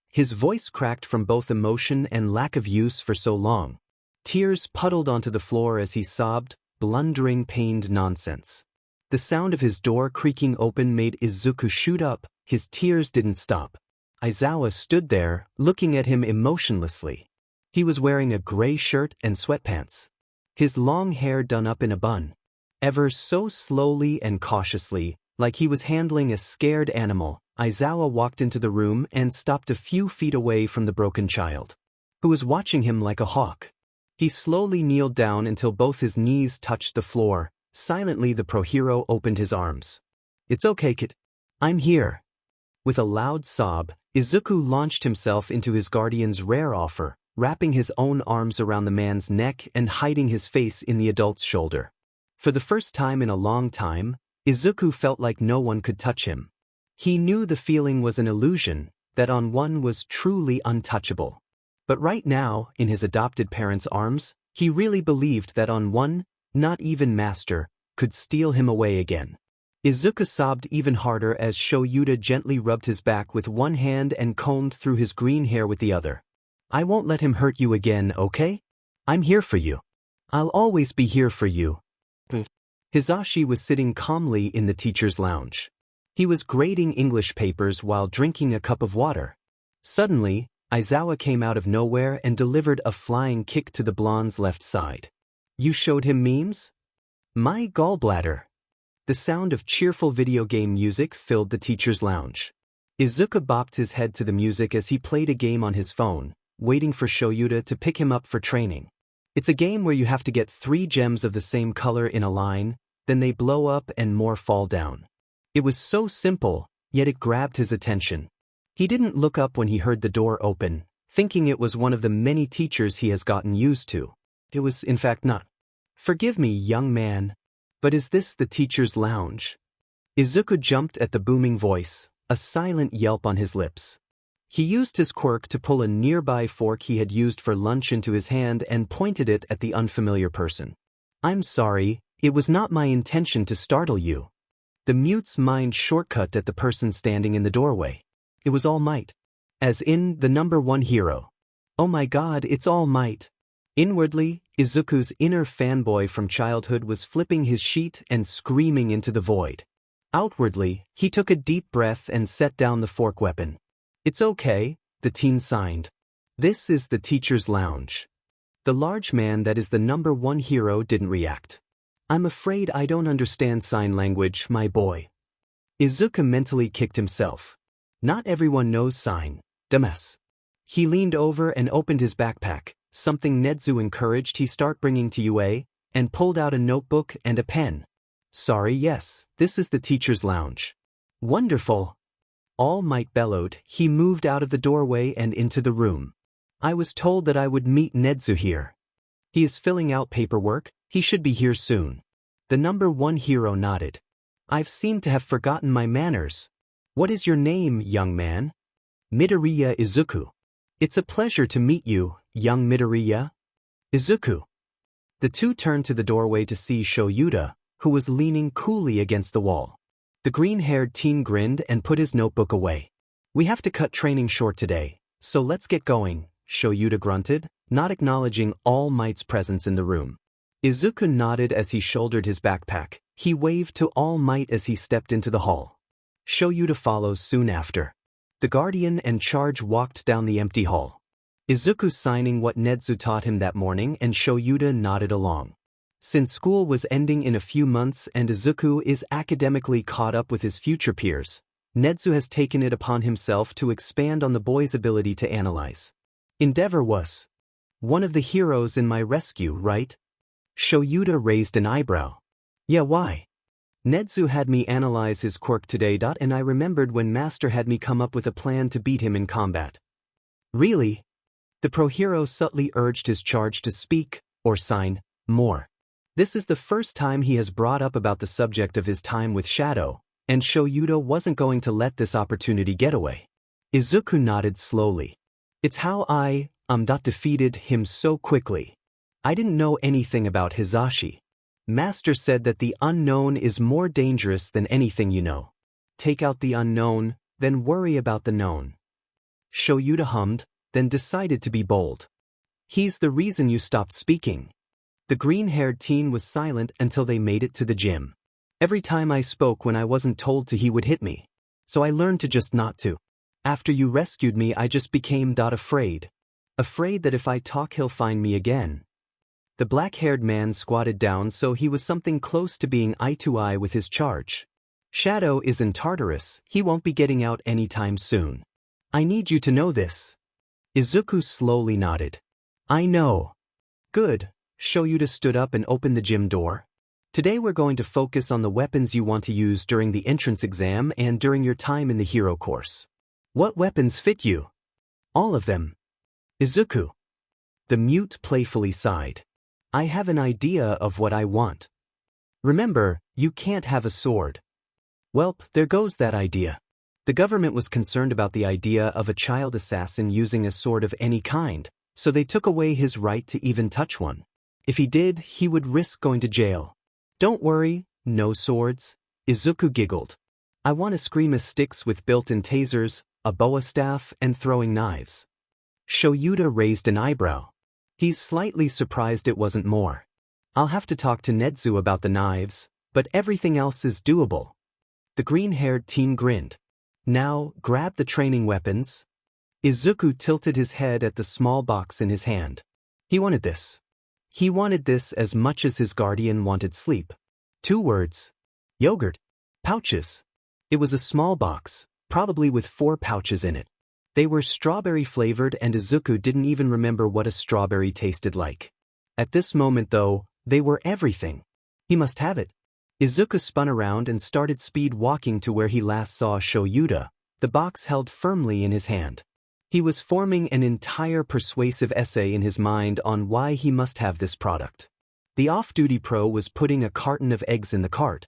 His voice cracked from both emotion and lack of use for so long. Tears puddled onto the floor as he sobbed, blundering pained nonsense. The sound of his door creaking open made Izuku shoot up. His tears didn't stop. Aizawa stood there, looking at him emotionlessly. He was wearing a gray shirt and sweatpants. His long hair done up in a bun. Ever so slowly and cautiously, like he was handling a scared animal, Aizawa walked into the room and stopped a few feet away from the broken child, who was watching him like a hawk. He slowly kneeled down until both his knees touched the floor. Silently, the pro-hero opened his arms. "It's okay, kid. I'm here." With a loud sob, Izuku launched himself into his guardian's rare offer, wrapping his own arms around the man's neck and hiding his face in the adult's shoulder. For the first time in a long time, Izuku felt like no one could touch him. He knew the feeling was an illusion, that On-one was truly untouchable. But right now, in his adopted parents' arms, he really believed that On-one, not even Master, could steal him away again. Izuku sobbed even harder as Shoyuta gently rubbed his back with one hand and combed through his green hair with the other. "I won't let him hurt you again, okay? I'm here for you. I'll always be here for you." Hisashi was sitting calmly in the teacher's lounge. He was grading English papers while drinking a cup of water. Suddenly, Aizawa came out of nowhere and delivered a flying kick to the blonde's left side. "You showed him memes?" "My gallbladder." The sound of cheerful video game music filled the teacher's lounge. Izuku bopped his head to the music as he played a game on his phone, waiting for Shoyuta to pick him up for training. It's a game where you have to get 3 gems of the same color in a line, then they blow up and more fall down. It was so simple, yet it grabbed his attention. He didn't look up when he heard the door open, thinking it was one of the many teachers he has gotten used to. It was in fact not. "Forgive me, young man, but is this the teacher's lounge?" Izuku jumped at the booming voice, a silent yelp on his lips. He used his quirk to pull a nearby fork he had used for lunch into his hand and pointed it at the unfamiliar person. "I'm sorry, it was not my intention to startle you." The mute's mind shortcut at the person standing in the doorway. It was All Might. As in, the #1 hero. Oh my god, it's All Might. Inwardly, Izuku's inner fanboy from childhood was flipping his sheet and screaming into the void. Outwardly, he took a deep breath and set down the fork weapon. "It's okay," the teen signed. "This is the teacher's lounge." The large man that is the #1 hero didn't react. "I'm afraid I don't understand sign language, my boy." Izuku mentally kicked himself. Not everyone knows sign, dumbass. He leaned over and opened his backpack, something Nedzu encouraged he start bringing to UA, and pulled out a notebook and a pen. "Sorry, yes, this is the teacher's lounge." "Wonderful." All Might bellowed. He moved out of the doorway and into the room. "I was told that I would meet Nedzu here. He is filling out paperwork, he should be here soon." The #1 hero nodded. "I've seemed to have forgotten my manners. What is your name, young man?" "Midoriya Izuku." "It's a pleasure to meet you, young Midoriya." "Izuku." The two turned to the doorway to see Shoyuta, who was leaning coolly against the wall. The green-haired teen grinned and put his notebook away. "We have to cut training short today, so let's get going," Shoyuta grunted, not acknowledging All Might's presence in the room. Izuku nodded as he shouldered his backpack. He waved to All Might as he stepped into the hall. Shoyuta follows soon after. The Guardian and Charge walked down the empty hall. Izuku signing what Nedzu taught him that morning and Shoyuta nodded along. Since school was ending in a few months and Izuku is academically caught up with his future peers, Nedzu has taken it upon himself to expand on the boy's ability to analyze. "Endeavor was one of the heroes in my rescue, right?" Shoyuta raised an eyebrow. "Yeah, why?" "Nedzu had me analyze his quirk today, and I remembered when Master had me come up with a plan to beat him in combat." "Really?" The pro-hero subtly urged his charge to speak, or sign, more. This is the first time he has brought up about the subject of his time with Shadow, and Shoyuta wasn't going to let this opportunity get away. Izuku nodded slowly. "It's how I defeated him so quickly. I didn't know anything about Hisashi. Master said that the unknown is more dangerous than anything you know. Take out the unknown, then worry about the known." Shoyuta hummed, then decided to be bold. "He's the reason you stopped speaking." The green-haired teen was silent until they made it to the gym. "Every time I spoke when I wasn't told to, he would hit me. So I learned to just not to. After you rescued me, I just became afraid." afraid that if I talk he'll find me again. The black-haired man squatted down so he was something close to being eye-to-eye with his charge. Shadow is in Tartarus, he won't be getting out anytime soon. I need you to know this. Izuku slowly nodded. I know. Good. Shoyuta stood up and opened the gym door. Today we're going to focus on the weapons you want to use during the entrance exam and during your time in the hero course. What weapons fit you? All of them. Izuku. The mute playfully sighed. I have an idea of what I want. Remember, you can't have a sword. Welp, there goes that idea. The government was concerned about the idea of a child assassin using a sword of any kind, so they took away his right to even touch one. If he did, he would risk going to jail. Don't worry, no swords. Izuku giggled. I want eskrima sticks with built-in tasers, a boa staff, and throwing knives. Shoyuta raised an eyebrow. He's slightly surprised it wasn't more. I'll have to talk to Netsu about the knives, but everything else is doable. The green-haired teen grinned. Now, grab the training weapons. Izuku tilted his head at the small box in his hand. He wanted this. He wanted this as much as his guardian wanted sleep. 2 words. Yogurt. Pouches. It was a small box, probably with 4 pouches in it. They were strawberry-flavored and Izuku didn't even remember what a strawberry tasted like. At this moment, though, they were everything. He must have it. Izuku spun around and started speed walking to where he last saw Shoyuta, the box held firmly in his hand. He was forming an entire persuasive essay in his mind on why he must have this product. The off-duty pro was putting a carton of eggs in the cart.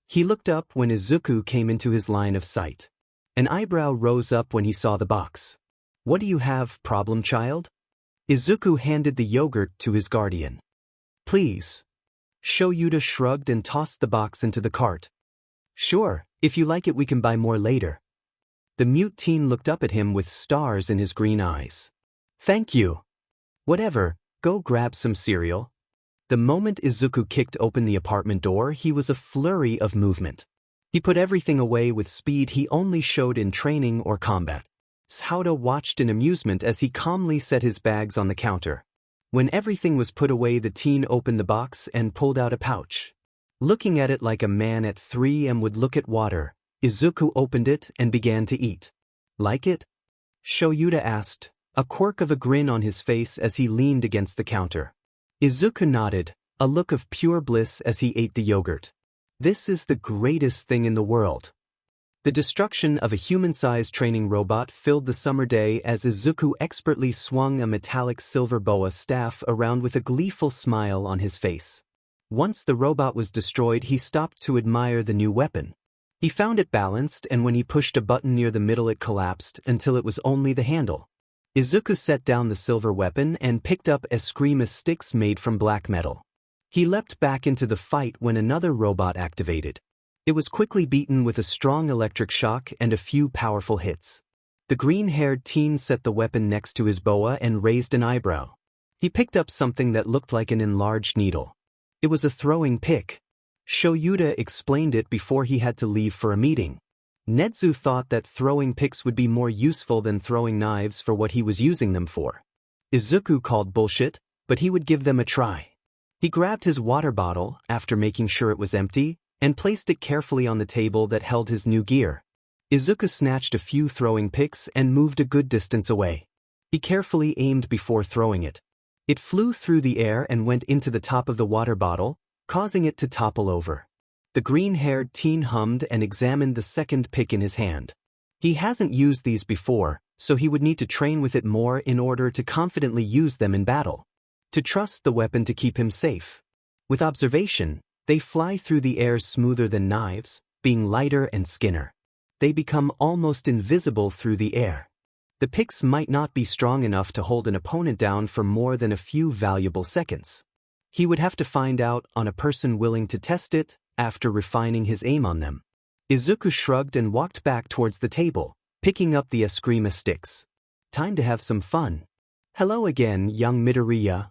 He looked up when Izuku came into his line of sight. An eyebrow rose up when he saw the box. What do you have, problem child? Izuku handed the yogurt to his guardian. Please. Shoyuta shrugged and tossed the box into the cart. Sure, if you like it we can buy more later. The mute teen looked up at him with stars in his green eyes. Thank you. Whatever, go grab some cereal. The moment Izuku kicked open the apartment door, he was a flurry of movement. He put everything away with speed he only showed in training or combat. Shoyuta watched in amusement as he calmly set his bags on the counter. When everything was put away, the teen opened the box and pulled out a pouch. Looking at it like a man at 3 would look at water, Izuku opened it and began to eat. Like it? Shoyuta asked, a quirk of a grin on his face as he leaned against the counter. Izuku nodded, a look of pure bliss as he ate the yogurt. This is the greatest thing in the world. The destruction of a human-sized training robot filled the summer day as Izuku expertly swung a metallic silver boa staff around with a gleeful smile on his face. Once the robot was destroyed, he stopped to admire the new weapon. He found it balanced, and when he pushed a button near the middle it collapsed until it was only the handle. Izuku set down the silver weapon and picked up eskrima sticks made from black metal. He leapt back into the fight when another robot activated. It was quickly beaten with a strong electric shock and a few powerful hits. The green-haired teen set the weapon next to his boa and raised an eyebrow. He picked up something that looked like an enlarged needle. It was a throwing pick. Shoyuta explained it before he had to leave for a meeting. Netsu thought that throwing picks would be more useful than throwing knives for what he was using them for. Izuku called bullshit, but he would give them a try. He grabbed his water bottle, after making sure it was empty, and placed it carefully on the table that held his new gear. Izuku snatched a few throwing picks and moved a good distance away. He carefully aimed before throwing it. It flew through the air and went into the top of the water bottle, causing it to topple over. The green-haired teen hummed and examined the second pick in his hand. He hasn't used these before, so he would need to train with it more in order to confidently use them in battle. To trust the weapon to keep him safe. With observation, they fly through the air smoother than knives, being lighter and skinner. They become almost invisible through the air. The picks might not be strong enough to hold an opponent down for more than a few valuable seconds. He would have to find out on a person willing to test it after refining his aim on them. Izuku shrugged and walked back towards the table, picking up the eskrima sticks. Time to have some fun. Hello again, young Midoriya.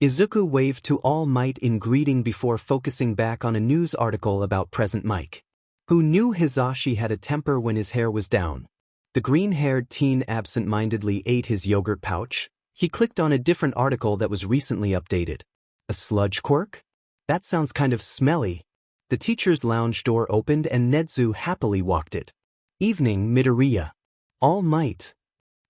Izuku waved to All Might in greeting before focusing back on a news article about Present Mike, who knew Hisashi had a temper when his hair was down. The green-haired teen absent-mindedly ate his yogurt pouch, He clicked on a different article that was recently updated. A sludge quirk? That sounds kind of smelly. The teacher's lounge door opened and Nezu happily walked it. Evening, Midoriya. All Might.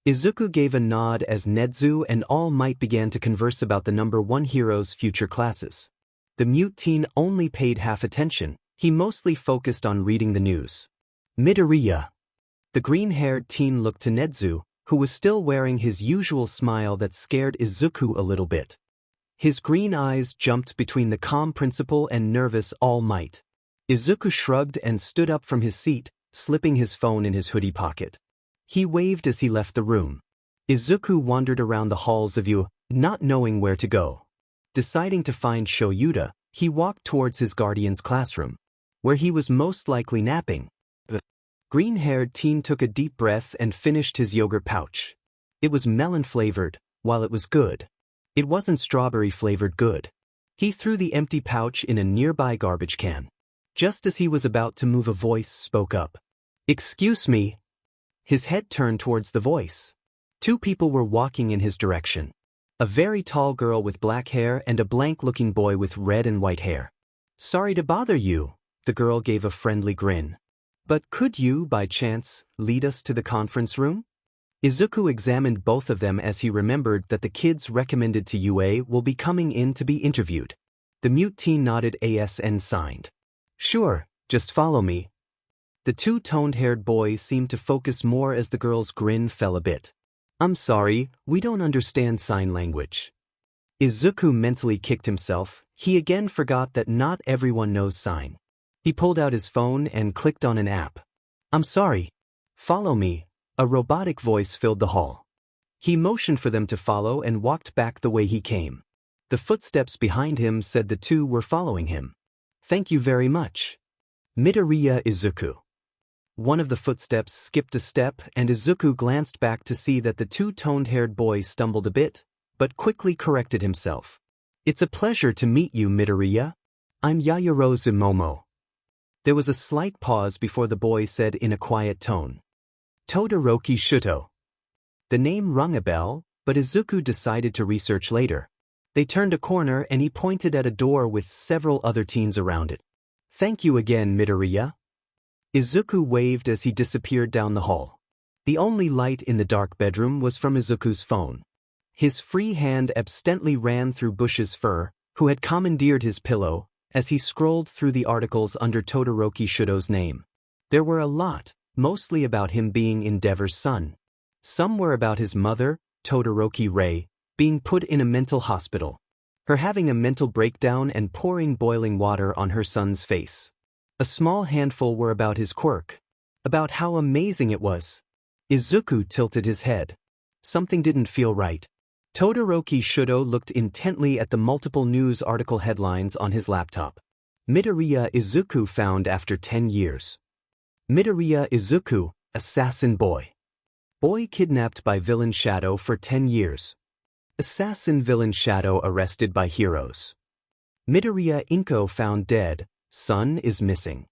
Izuku gave a nod as Nezu and All Might began to converse about the number 1 hero's future classes. The mute teen only paid half attention. He mostly focused on reading the news. Midoriya. The green-haired teen looked to Nezu, who was still wearing his usual smile that scared Izuku a little bit. His green eyes jumped between the calm principal and nervous All Might. Izuku shrugged and stood up from his seat, slipping his phone in his hoodie pocket. He waved as he left the room. Izuku wandered around the halls of U, not knowing where to go. Deciding to find Shoyuta, he walked towards his guardian's classroom, where he was most likely napping. The green-haired teen took a deep breath and finished his yogurt pouch. It was melon-flavored, while it was good. It wasn't strawberry-flavored good. He threw the empty pouch in a nearby garbage can. Just as he was about to move, a voice spoke up. "Excuse me." His head turned towards the voice. 2 people were walking in his direction. A very tall girl with black hair and a blank-looking boy with red and white hair. "Sorry to bother you," the girl gave a friendly grin. "But could you, by chance, lead us to the conference room?" Izuku examined both of them as he remembered that the kids recommended to UA will be coming in to be interviewed. The mute teen nodded and signed. "Sure, just follow me." The 2 toned-haired boys seemed to focus more as the girl's grin fell a bit. "I'm sorry, we don't understand sign language." Izuku mentally kicked himself. He again forgot that not everyone knows sign. He pulled out his phone and clicked on an app. "I'm sorry. Follow me." A robotic voice filled the hall. He motioned for them to follow and walked back the way he came. The footsteps behind him said the 2 were following him. "Thank you very much. Midoriya Izuku." One of the footsteps skipped a step and Izuku glanced back to see that the 2 toned-haired boys stumbled a bit, but quickly corrected himself. "It's a pleasure to meet you, Midoriya. I'm Yaoyorozu Momo." There was a slight pause before the boy said in a quiet tone, "Todoroki Shuto." The name rung a bell, but Izuku decided to research later. They turned a corner and he pointed at a door with several other teens around it. "Thank you again, Midoriya." Izuku waved as he disappeared down the hall. The only light in the dark bedroom was from Izuku's phone. His free hand absently ran through Bush's fur, who had commandeered his pillow, as he scrolled through the articles under Todoroki Shuto's name. There were a lot, mostly about him being Endeavor's son. Some were about his mother, Todoroki Rei, being put in a mental hospital. Her having a mental breakdown and pouring boiling water on her son's face. A small handful were about his quirk. About how amazing it was. Izuku tilted his head. Something didn't feel right. Todoroki Shuto looked intently at the multiple news article headlines on his laptop. Midoriya Izuku found after 10 years. Midoriya Izuku, assassin boy. Boy kidnapped by villain Shadow for 10 years. Assassin villain Shadow arrested by heroes. Midoriya Inko found dead, son is missing.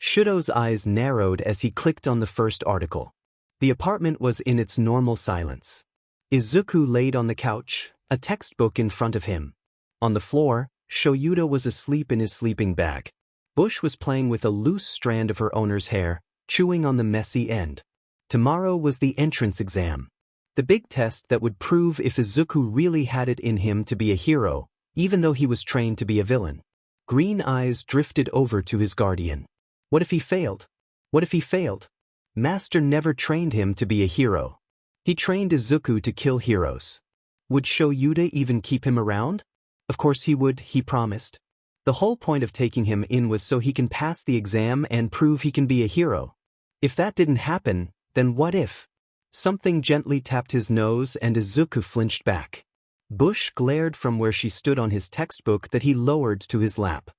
Shuto's eyes narrowed as he clicked on the first article. The apartment was in its normal silence. Izuku laid on the couch, a textbook in front of him. On the floor, Shoyuta was asleep in his sleeping bag. Bush was playing with a loose strand of her owner's hair, chewing on the messy end. Tomorrow was the entrance exam. The big test that would prove if Izuku really had it in him to be a hero, even though he was trained to be a villain. Green eyes drifted over to his guardian. What if he failed? What if he failed? Master never trained him to be a hero. He trained Izuku to kill heroes. Would Shoyuta even keep him around? Of course he would, he promised. The whole point of taking him in was so he can pass the exam and prove he can be a hero. If that didn't happen, then what if? Something gently tapped his nose and Izuku flinched back. Bush glared from where she stood on his textbook that he lowered to his lap.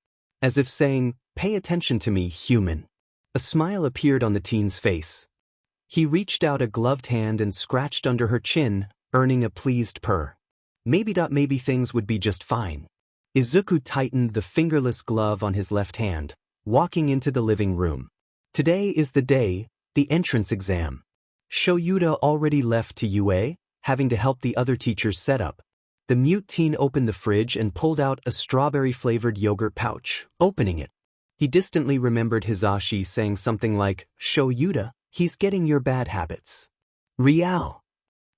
As if saying, "Pay attention to me, human." A smile appeared on the teen's face. He reached out a gloved hand and scratched under her chin, earning a pleased purr. Maybe things would be just fine. Izuku tightened the fingerless glove on his left hand, walking into the living room. Today is the day, the entrance exam. Shoyuta already left to UA? having to help the other teachers set up. The mute teen opened the fridge and pulled out a strawberry-flavored yogurt pouch, opening it. He distantly remembered Hisashi saying something like, "Show Yuta, he's getting your bad habits." Riao.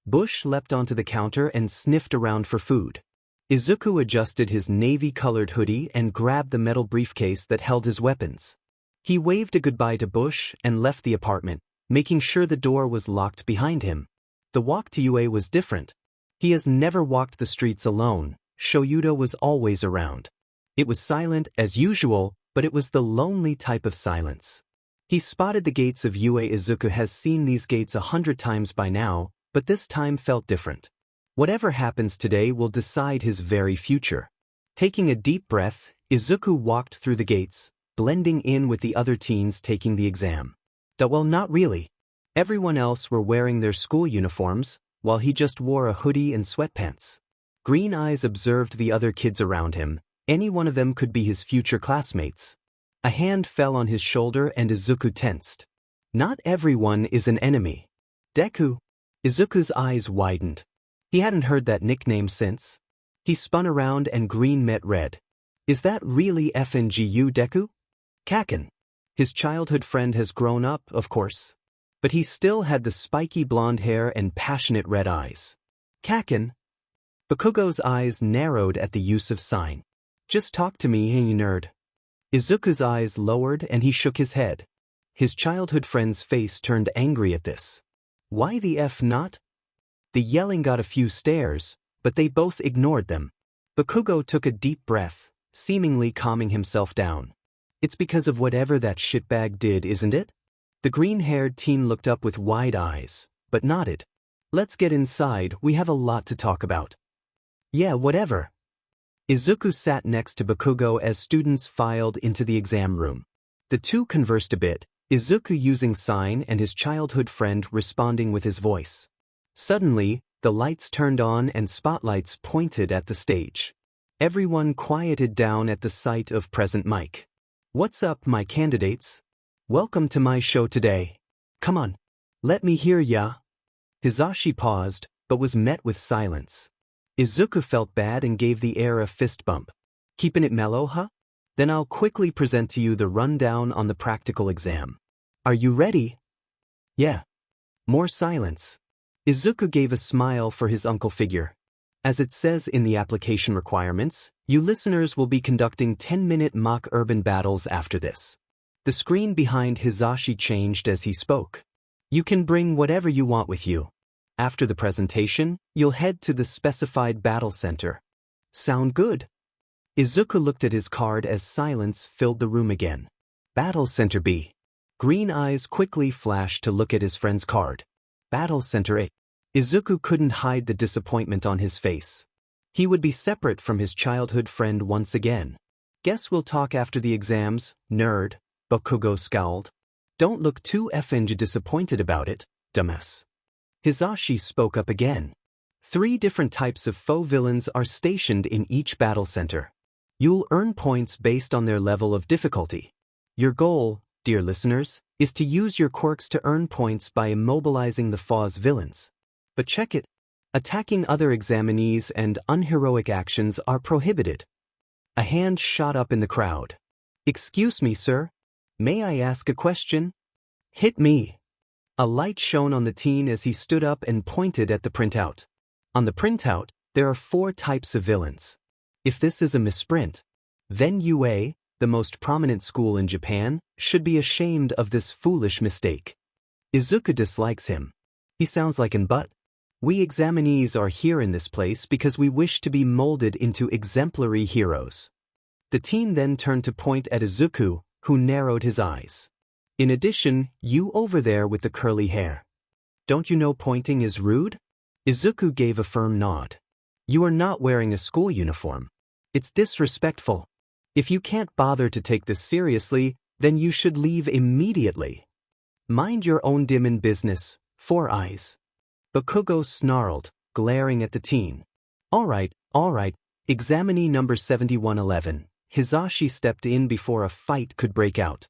Bush leapt onto the counter and sniffed around for food. Izuku adjusted his navy-colored hoodie and grabbed the metal briefcase that held his weapons. He waved a goodbye to Bush and left the apartment, making sure the door was locked behind him. The walk to UA was different. He has never walked the streets alone. Shoyuta was always around. It was silent as usual, but it was the lonely type of silence. He spotted the gates of UA. Izuku has seen these gates 100 times by now, but this time felt different. Whatever happens today will decide his very future. Taking a deep breath, Izuku walked through the gates, blending in with the other teens taking the exam. Well, not really. Everyone else were wearing their school uniforms, while he just wore a hoodie and sweatpants. Green Eyes observed the other kids around him. Any one of them could be his future classmates. A hand fell on his shoulder and Izuku tensed. Not everyone is an enemy. Deku. Izuku's eyes widened. He hadn't heard that nickname since. He spun around and green met red. Is that really FNGU Deku? Kaken. His childhood friend has grown up, of course. But he still had the spiky blonde hair and passionate red eyes. Kaken. Bakugo's eyes narrowed at the use of sign. Just talk to me, you nerd. Izuku's eyes lowered and he shook his head. His childhood friend's face turned angry at this. Why the F not? The yelling got a few stares, but they both ignored them. Bakugo took a deep breath, seemingly calming himself down. It's because of whatever that shitbag did, isn't it? The green-haired teen looked up with wide eyes, but nodded. Let's get inside, we have a lot to talk about. Yeah, whatever. Izuku sat next to Bakugo as students filed into the exam room. The two conversed a bit, Izuku using sign and his childhood friend responding with his voice. Suddenly, the lights turned on and spotlights pointed at the stage. Everyone quieted down at the sight of present Mike. What's up, my candidates? Welcome to my show today. Come on. Let me hear ya. Hisashi paused, but was met with silence. Izuku felt bad and gave the air a fist bump. Keeping it mellow, huh? Then I'll quickly present to you the rundown on the practical exam. Are you ready? Yeah. More silence. Izuku gave a smile for his uncle figure. As it says in the application requirements, you listeners will be conducting 10-minute mock urban battles after this. The screen behind Hisashi changed as he spoke. You can bring whatever you want with you. After the presentation, you'll head to the specified battle center. Sound good? Izuku looked at his card as silence filled the room again. Battle Center B. Green Eyes quickly flashed to look at his friend's card. Battle Center A. Izuku couldn't hide the disappointment on his face. He would be separate from his childhood friend once again. Guess we'll talk after the exams, nerd, Bakugo scowled. Don't look too effing disappointed about it, dumbass. Hisashi spoke up again. 3 different types of foe villains are stationed in each battle center. You'll earn points based on their level of difficulty. Your goal, dear listeners, is to use your quirks to earn points by immobilizing the foe's villains. But check it. Attacking other examinees and unheroic actions are prohibited. A hand shot up in the crowd. Excuse me, sir. May I ask a question? Hit me. A light shone on the teen as he stood up and pointed at the printout. On the printout, there are 4 types of villains. If this is a misprint, then UA, the most prominent school in Japan, should be ashamed of this foolish mistake. Izuku dislikes him. He sounds like an butt. We examinees are here in this place because we wish to be molded into exemplary heroes. The teen then turned to point at Izuku, who narrowed his eyes. In addition, you over there with the curly hair. Don't you know pointing is rude? Izuku gave a firm nod. You are not wearing a school uniform. It's disrespectful. If you can't bother to take this seriously, then you should leave immediately. Mind your own demon business, 4 eyes. Bakugo snarled, glaring at the teen. All right, examinee number 7111. Hisashi stepped in before a fight could break out.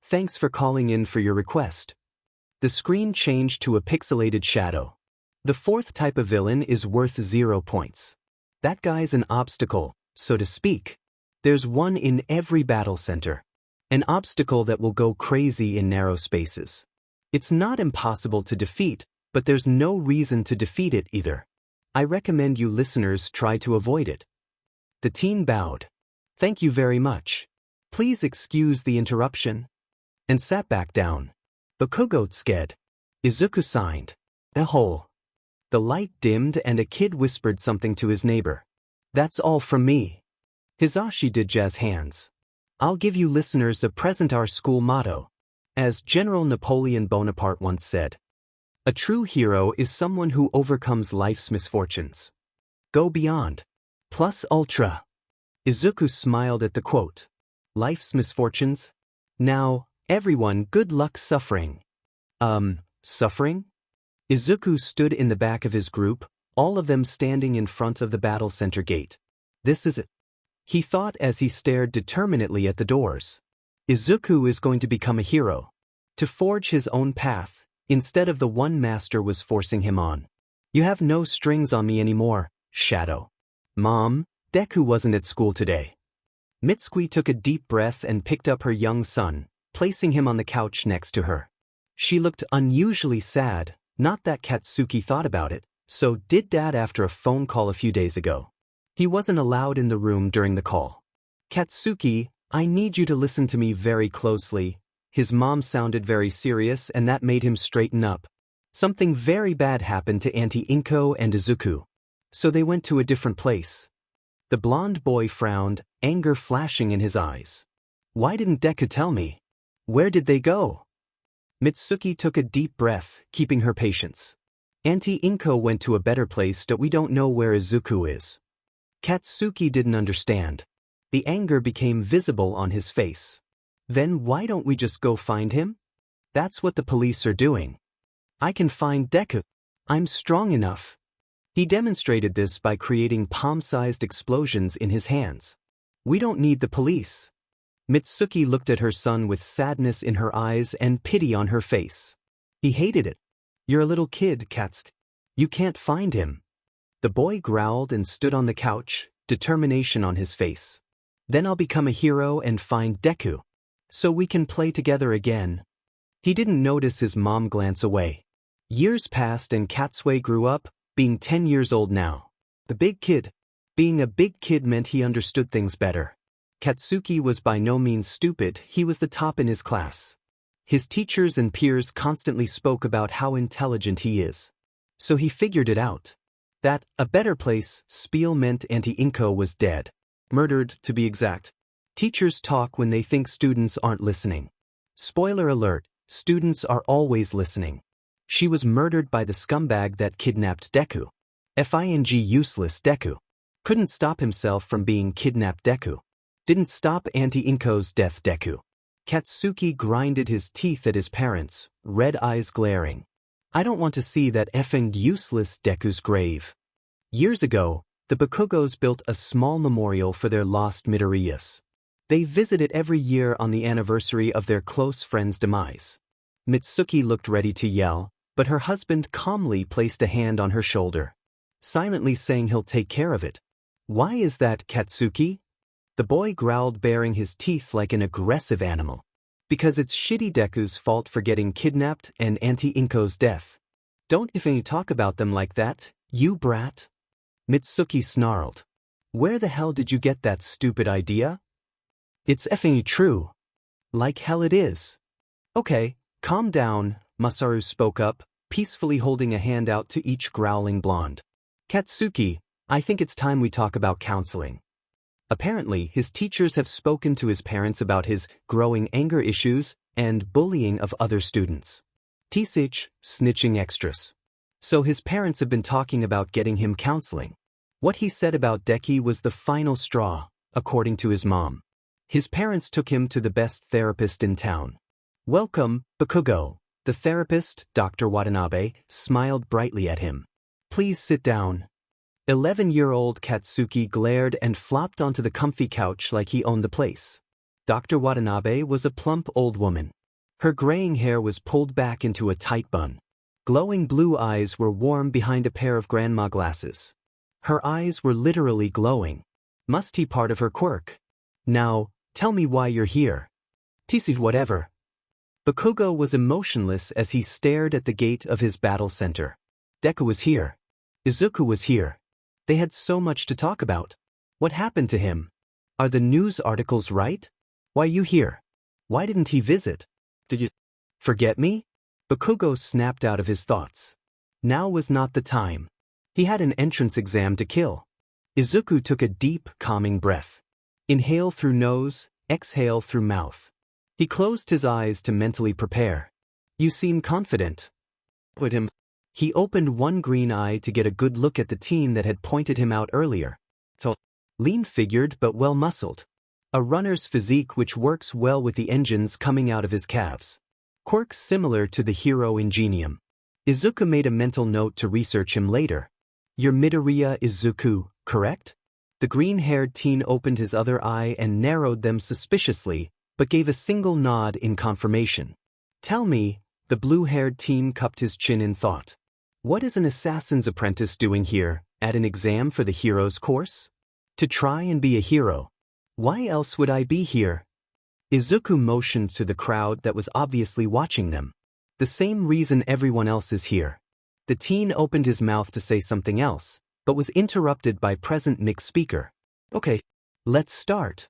Thanks for calling in for your request. The screen changed to a pixelated shadow. The fourth type of villain is worth 0 points. That guy's an obstacle, so to speak. There's one in every battle center. An obstacle that will go crazy in narrow spaces. It's not impossible to defeat, but there's no reason to defeat it either. I recommend you listeners try to avoid it. The teen bowed. Thank you very much. Please excuse the interruption. And sat back down. Bakugo sked. Izuku signed. The hole. The light dimmed and a kid whispered something to his neighbor. That's all from me. Hisashi did jazz hands. I'll give you listeners a present our school motto. As General Napoleon Bonaparte once said, a true hero is someone who overcomes life's misfortunes. Go beyond. Plus ultra. Izuku smiled at the quote. Life's misfortunes? Now, everyone, good luck suffering. Suffering? Izuku stood in the back of his group, all of them standing in front of the battle center gate. This is it. He thought as he stared determinedly at the doors. Izuku is going to become a hero. To forge his own path, instead of the one master was forcing him on. You have no strings on me anymore, Shadow. Mom, Deku wasn't at school today. Mitsuki took a deep breath and picked up her young son, placing him on the couch next to her. She looked unusually sad, not that Katsuki thought about it, so did Dad after a phone call a few days ago. He wasn't allowed in the room during the call. Katsuki, I need you to listen to me very closely. His mom sounded very serious and that made him straighten up. Something very bad happened to Auntie Inko and Izuku. So they went to a different place. The blonde boy frowned, anger flashing in his eyes. Why didn't Deku tell me? Where did they go? Mitsuki took a deep breath, keeping her patience. Auntie Inko went to a better place, but we don't know where Izuku is. Katsuki didn't understand. The anger became visible on his face. Then why don't we just go find him? That's what the police are doing. I can find Deku. I'm strong enough. He demonstrated this by creating palm-sized explosions in his hands. We don't need the police. Mitsuki looked at her son with sadness in her eyes and pity on her face. He hated it. You're a little kid, Katsuki. You can't find him. The boy growled and stood on the couch, determination on his face. Then I'll become a hero and find Deku. So we can play together again. He didn't notice his mom glance away. Years passed and Katsue grew up, being 10 years old now. The big kid. Being a big kid meant he understood things better. Katsuki was by no means stupid, he was the top in his class. His teachers and peers constantly spoke about how intelligent he is. So he figured it out. That, a better place, spiel meant Auntie Inko was dead. Murdered, to be exact. Teachers talk when they think students aren't listening. Spoiler alert, students are always listening. She was murdered by the scumbag that kidnapped Deku. Useless Deku. Couldn't stop himself from being kidnapped Deku. Didn't stop Auntie Inko's death Deku. Katsuki grinded his teeth at his parents, red eyes glaring. I don't want to see that useless Deku's grave. Years ago, the Bakugos built a small memorial for their lost Midoriyas. They visit it every year on the anniversary of their close friend's demise. Mitsuki looked ready to yell, but her husband calmly placed a hand on her shoulder, silently saying he'll take care of it. Why is that, Katsuki? The boy growled, baring his teeth like an aggressive animal. Because it's shitty Deku's fault for getting kidnapped and Auntie Inko's death. Don't even talk about them like that, you brat. Mitsuki snarled. Where the hell did you get that stupid idea? It's effing true. Like hell it is. Okay, calm down, Masaru spoke up, peacefully holding a hand out to each growling blonde. Katsuki, I think it's time we talk about counseling. Apparently, his teachers have spoken to his parents about his growing anger issues and bullying of other students. Teasage, snitching extras. So his parents have been talking about getting him counseling. What he said about Deki was the final straw, according to his mom. His parents took him to the best therapist in town. Welcome, Bakugo. The therapist, Dr. Watanabe, smiled brightly at him. Please sit down. 11-year-old Katsuki glared and flopped onto the comfy couch like he owned the place. Dr. Watanabe was a plump old woman. Her graying hair was pulled back into a tight bun. Glowing blue eyes were warm behind a pair of grandma glasses. Her eyes were literally glowing. Must he part of her quirk? Now, tell me why you're here. Tisi whatever. Bakugo was emotionless as he stared at the gate of his battle center. Deku was here. Izuku was here. They had so much to talk about. What happened to him? Are the news articles right? Why you here? Why didn't he visit? Did you forget me? Bakugo snapped out of his thoughts. Now was not the time. He had an entrance exam to kill. Izuku took a deep, calming breath. Inhale through nose, exhale through mouth. He closed his eyes to mentally prepare. You seem confident. Put him. He opened one green eye to get a good look at the team that had pointed him out earlier. Lean-figured but well-muscled. A runner's physique which works well with the engines coming out of his calves. Quirks similar to the hero Ingenium. Izuku made a mental note to research him later. You're Midoriya Izuku, correct? The green-haired teen opened his other eye and narrowed them suspiciously, but gave a single nod in confirmation. Tell me, the blue-haired teen cupped his chin in thought. What is an assassin's apprentice doing here, at an exam for the hero's course? To try and be a hero. Why else would I be here? Izuku motioned to the crowd that was obviously watching them. The same reason everyone else is here. The teen opened his mouth to say something else, but was interrupted by present mixed speaker. Okay, let's start.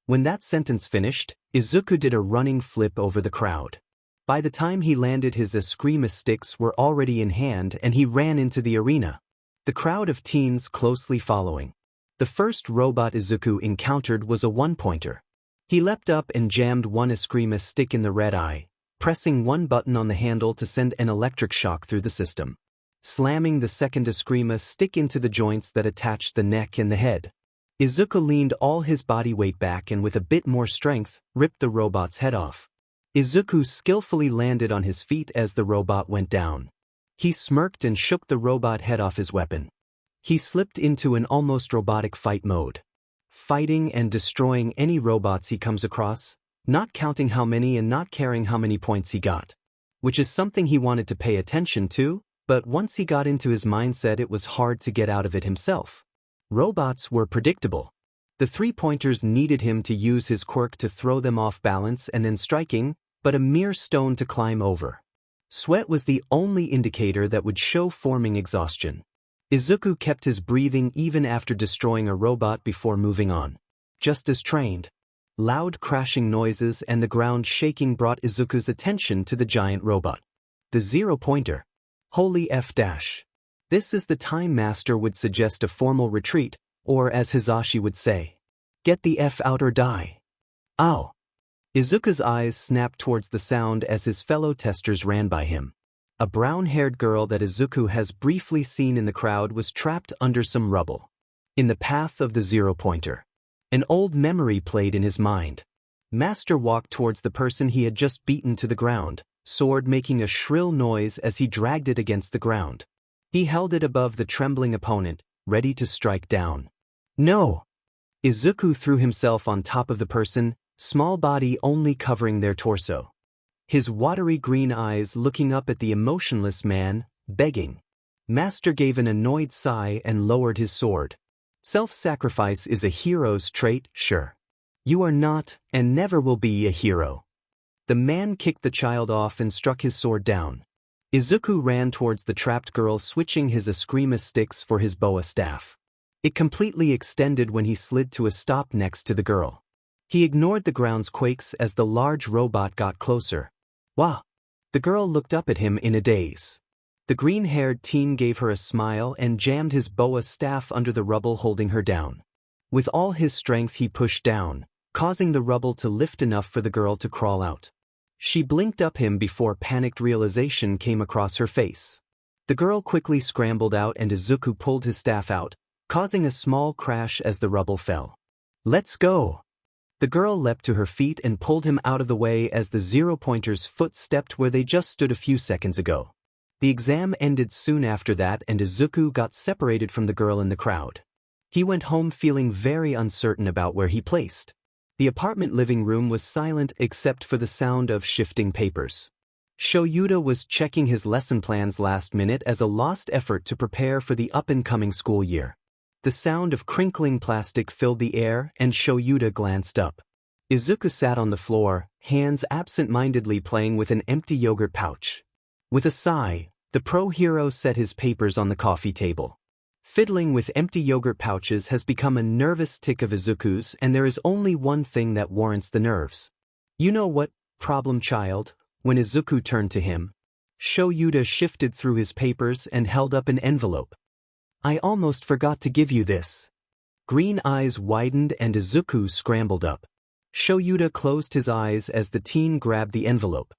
When that sentence finished, Izuku did a running flip over the crowd. By the time he landed, his Eskrima sticks were already in hand and he ran into the arena. The crowd of teens closely following. The first robot Izuku encountered was a one-pointer. He leapt up and jammed one Eskrima stick in the red eye, pressing one button on the handle to send an electric shock through the system. Slamming the second Eskrima stick into the joints that attached the neck and the head. Izuku leaned all his body weight back and with a bit more strength, ripped the robot's head off. Izuku skillfully landed on his feet as the robot went down. He smirked and shook the robot head off his weapon. He slipped into an almost robotic fight mode. Fighting and destroying any robots he comes across, not counting how many and not caring how many points he got. Which is something he wanted to pay attention to, but once he got into his mindset it was hard to get out of it himself. Robots were predictable. The three-pointers needed him to use his quirk to throw them off balance and then striking, but a mere stone to climb over. Sweat was the only indicator that would show forming exhaustion. Izuku kept his breathing even after destroying a robot before moving on. Just as trained. Loud crashing noises and the ground shaking brought Izuku's attention to the giant robot. The zero-pointer. Holy F-. This is the time Master would suggest a formal retreat, or as Hizashi would say, get the F out or die. Ow! Izuku's eyes snapped towards the sound as his fellow testers ran by him. A brown-haired girl that Izuku has briefly seen in the crowd was trapped under some rubble. In the path of the zero-pointer. An old memory played in his mind. Master walked towards the person he had just beaten to the ground, sword making a shrill noise as he dragged it against the ground. He held it above the trembling opponent, ready to strike down. No! Izuku threw himself on top of the person, small body only covering their torso. His watery green eyes looking up at the emotionless man, begging. Master gave an annoyed sigh and lowered his sword. Self-sacrifice is a hero's trait, sure. You are not, and never will be, a hero. The man kicked the child off and struck his sword down. Izuku ran towards the trapped girl, switching his Eskrima sticks for his boa staff. It completely extended when he slid to a stop next to the girl. He ignored the ground's quakes as the large robot got closer. Wow! The girl looked up at him in a daze. The green-haired teen gave her a smile and jammed his boa staff under the rubble, holding her down. With all his strength he pushed down, causing the rubble to lift enough for the girl to crawl out. She blinked up him before panicked realization came across her face. The girl quickly scrambled out and Izuku pulled his staff out, causing a small crash as the rubble fell. Let's go! The girl leapt to her feet and pulled him out of the way as the zero-pointer's foot stepped where they just stood a few seconds ago. The exam ended soon after that and Izuku got separated from the girl in the crowd. He went home feeling very uncertain about where he placed. The apartment living room was silent except for the sound of shifting papers. Shoyuta was checking his lesson plans last minute as a lost effort to prepare for the up-and-coming school year. The sound of crinkling plastic filled the air and Shoyuta glanced up. Izuku sat on the floor, hands absent-mindedly playing with an empty yogurt pouch. With a sigh, the pro-hero set his papers on the coffee table. Fiddling with empty yogurt pouches has become a nervous tic of Izuku's, and there is only one thing that warrants the nerves. You know what, problem child? When Izuku turned to him, Shoyuta shifted through his papers and held up an envelope. I almost forgot to give you this. Green eyes widened and Izuku scrambled up. Shoyuta closed his eyes as the teen grabbed the envelope.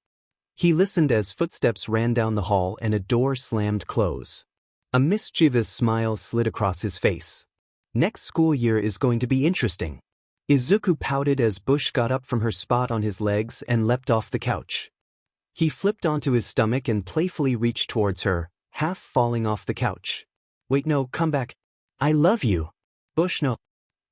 He listened as footsteps ran down the hall and a door slammed close. A mischievous smile slid across his face. Next school year is going to be interesting. Izuku pouted as Bush got up from her spot on his legs and leapt off the couch. He flipped onto his stomach and playfully reached towards her, half falling off the couch. Wait, no, come back. I love you. Bush, no.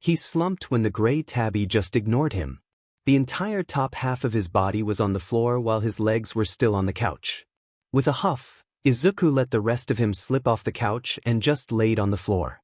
He slumped when the gray tabby just ignored him. The entire top half of his body was on the floor while his legs were still on the couch. With a huff, Izuku let the rest of him slip off the couch and just laid on the floor,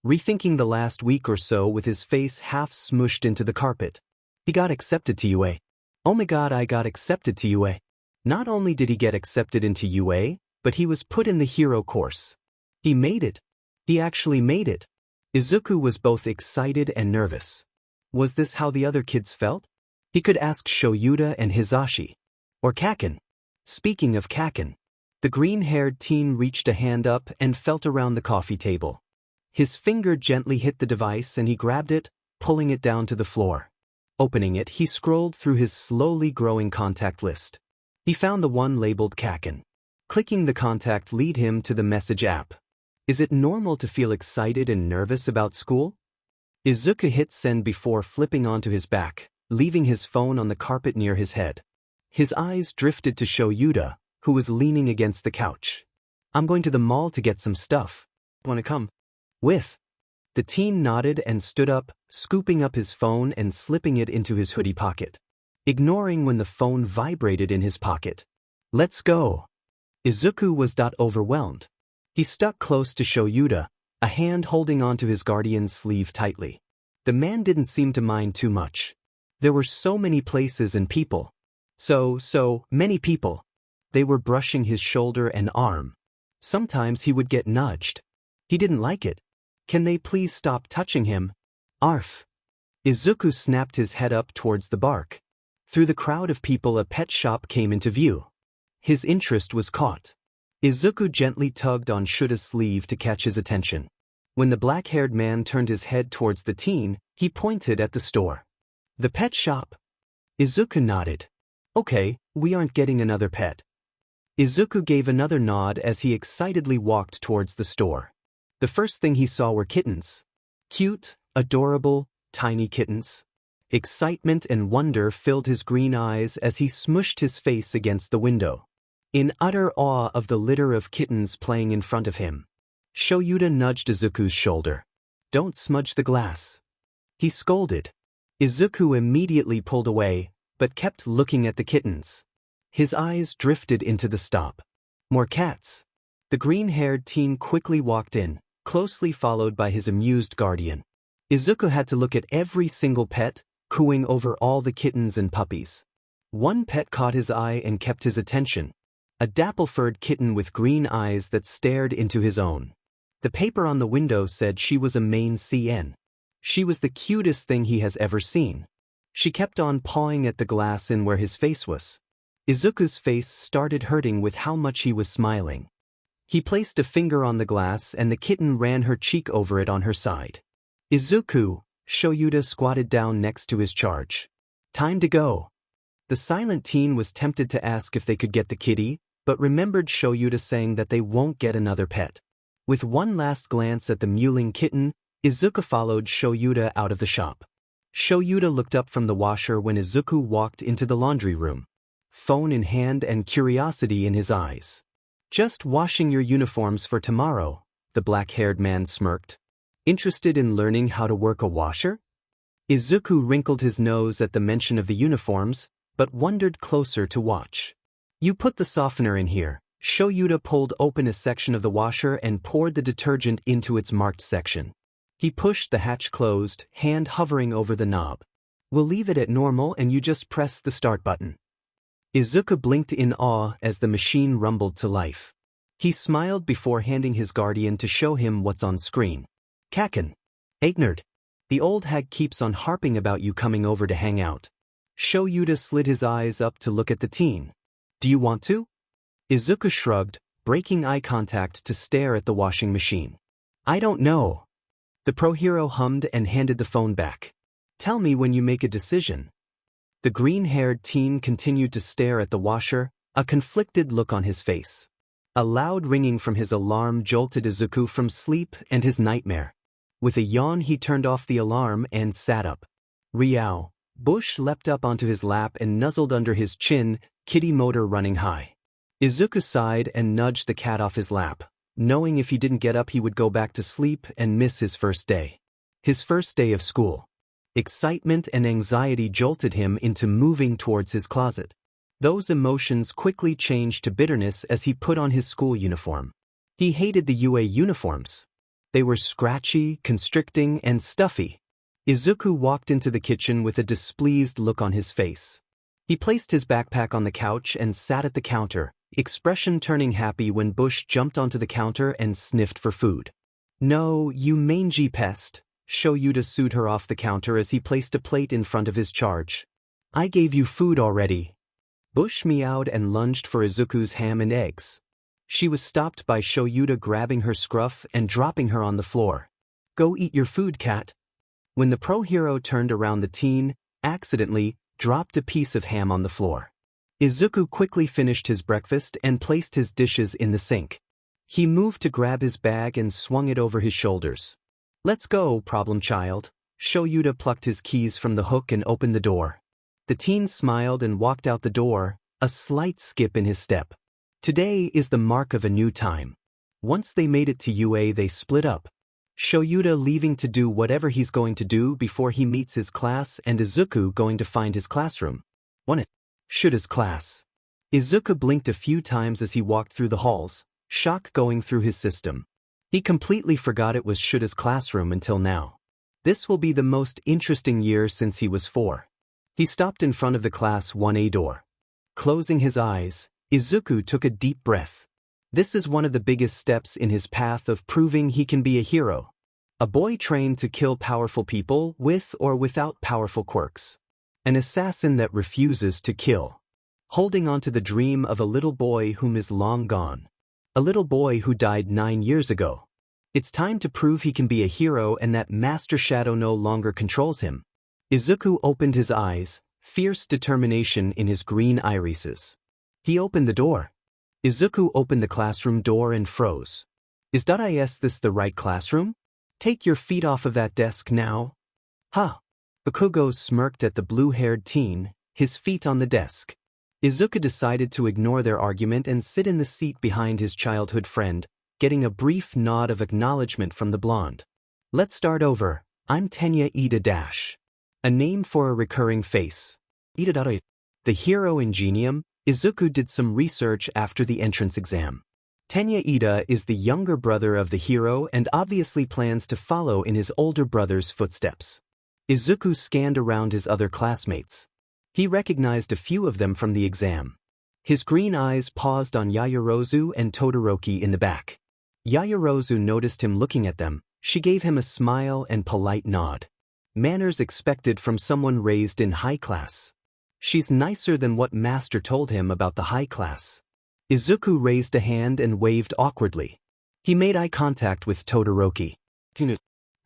rethinking the last week or so with his face half smushed into the carpet. He got accepted to UA. Oh my god, I got accepted to UA. Not only did he get accepted into UA, but he was put in the hero course. He made it. He actually made it. Izuku was both excited and nervous. Was this how the other kids felt? He could ask Shoyuta and Hisashi. Or Kaken. Speaking of Kaken, the green-haired teen reached a hand up and felt around the coffee table. His finger gently hit the device and he grabbed it, pulling it down to the floor. Opening it, he scrolled through his slowly growing contact list. He found the one labeled Kaken. Clicking the contact led him to the message app. Is it normal to feel excited and nervous about school? Izuku hit send before flipping onto his back, leaving his phone on the carpet near his head. His eyes drifted to Shoyuta, who was leaning against the couch. I'm going to the mall to get some stuff. Wanna come? With? The teen nodded and stood up, scooping up his phone and slipping it into his hoodie pocket, ignoring when the phone vibrated in his pocket. Let's go. Izuku was overwhelmed. He stuck close to Shoyuta, a hand holding onto his guardian's sleeve tightly. The man didn't seem to mind too much. There were so many places and people. So many people. They were brushing his shoulder and arm. Sometimes he would get nudged. He didn't like it. Can they please stop touching him? Arf. Izuku snapped his head up towards the bark. Through the crowd of people a pet shop came into view. His interest was caught. Izuku gently tugged on Shuta's sleeve to catch his attention. When the black-haired man turned his head towards the teen, he pointed at the store. The pet shop? Izuku nodded. Okay, we aren't getting another pet. Izuku gave another nod as he excitedly walked towards the store. The first thing he saw were kittens. Cute, adorable, tiny kittens. Excitement and wonder filled his green eyes as he smushed his face against the window, in utter awe of the litter of kittens playing in front of him. Shoyuta nudged Izuku's shoulder. Don't smudge the glass. He scolded. Izuku immediately pulled away, but kept looking at the kittens. His eyes drifted into the stop. More cats. The green-haired teen quickly walked in, closely followed by his amused guardian. Izuku had to look at every single pet, cooing over all the kittens and puppies. One pet caught his eye and kept his attention. A dapple-furred kitten with green eyes that stared into his own. The paper on the window said she was a main CN. She was the cutest thing he has ever seen. She kept on pawing at the glass in where his face was. Izuku's face started hurting with how much he was smiling. He placed a finger on the glass and the kitten ran her cheek over it on her side. Izuku, Shoyuta squatted down next to his charge. Time to go. The silent teen was tempted to ask if they could get the kitty, but remembered Shoyuta saying that they won't get another pet. With one last glance at the mewling kitten, Izuku followed Shoyuta out of the shop. Shoyuta looked up from the washer when Izuku walked into the laundry room, phone in hand and curiosity in his eyes. Just washing your uniforms for tomorrow, the black-haired man smirked. Interested in learning how to work a washer? Izuku wrinkled his nose at the mention of the uniforms, but wondered closer to watch. You put the softener in here. Shoyuta pulled open a section of the washer and poured the detergent into its marked section. He pushed the hatch closed, hand hovering over the knob. We'll leave it at normal and you just press the start button. Izuku blinked in awe as the machine rumbled to life. He smiled before handing his guardian to show him what's on screen. Kaken. Eignerd. The old hag keeps on harping about you coming over to hang out. Shoyuta slid his eyes up to look at the teen. Do you want to? Izuku shrugged, breaking eye contact to stare at the washing machine. I don't know. The pro hero hummed and handed the phone back. Tell me when you make a decision. The green-haired teen continued to stare at the washer, a conflicted look on his face. A loud ringing from his alarm jolted Izuku from sleep and his nightmare. With a yawn he turned off the alarm and sat up. Riao. Bush leapt up onto his lap and nuzzled under his chin, kitty motor running high. Izuku sighed and nudged the cat off his lap, knowing if he didn't get up he would go back to sleep and miss his first day. His first day of school. Excitement and anxiety jolted him into moving towards his closet. Those emotions quickly changed to bitterness as he put on his school uniform. He hated the UA uniforms. They were scratchy, constricting, and stuffy. Izuku walked into the kitchen with a displeased look on his face. He placed his backpack on the couch and sat at the counter, expression turning happy when Bush jumped onto the counter and sniffed for food. No, you mangy pest, Shoyuta sued her off the counter as he placed a plate in front of his charge. I gave you food already. Bush meowed and lunged for Izuku's ham and eggs. She was stopped by Shoyuta grabbing her scruff and dropping her on the floor. Go eat your food, cat. When the pro hero turned around, the teen, accidentally, dropped a piece of ham on the floor. Izuku quickly finished his breakfast and placed his dishes in the sink. He moved to grab his bag and swung it over his shoulders. Let's go, problem child. Shoyuta plucked his keys from the hook and opened the door. The teen smiled and walked out the door, a slight skip in his step. Today is the mark of a new time. Once they made it to UA, they split up. Shoyuta leaving to do whatever he's going to do before he meets his class, and Izuku going to find his classroom. Shuta's class. Izuku blinked a few times as he walked through the halls, shock going through his system. He completely forgot it was Shuta's classroom until now. This will be the most interesting year since he was 4. He stopped in front of the Class 1A door. Closing his eyes, Izuku took a deep breath. This is one of the biggest steps in his path of proving he can be a hero. A boy trained to kill powerful people with or without powerful quirks. An assassin that refuses to kill. Holding on to the dream of a little boy whom is long gone. A little boy who died 9 years ago. It's time to prove he can be a hero and that Master Shadow no longer controls him. Izuku opened his eyes, fierce determination in his green irises. He opened the door. Izuku opened the classroom door and froze. Is this the right classroom? Take your feet off of that desk now. Huh. Bakugo smirked at the blue-haired teen, his feet on the desk. Izuku decided to ignore their argument and sit in the seat behind his childhood friend, getting a brief nod of acknowledgement from the blonde. Let's start over. I'm Tenya Ida Dash. A name for a recurring face. Ida. The hero ingenium. Izuku did some research after the entrance exam. Tenya Ida is the younger brother of the hero and obviously plans to follow in his older brother's footsteps. Izuku scanned around his other classmates. He recognized a few of them from the exam. His green eyes paused on Yaoyorozu and Todoroki in the back. Yaoyorozu noticed him looking at them. She gave him a smile and polite nod. Manners expected from someone raised in high class. She's nicer than what Master told him about the high class. Izuku raised a hand and waved awkwardly. He made eye contact with Todoroki. The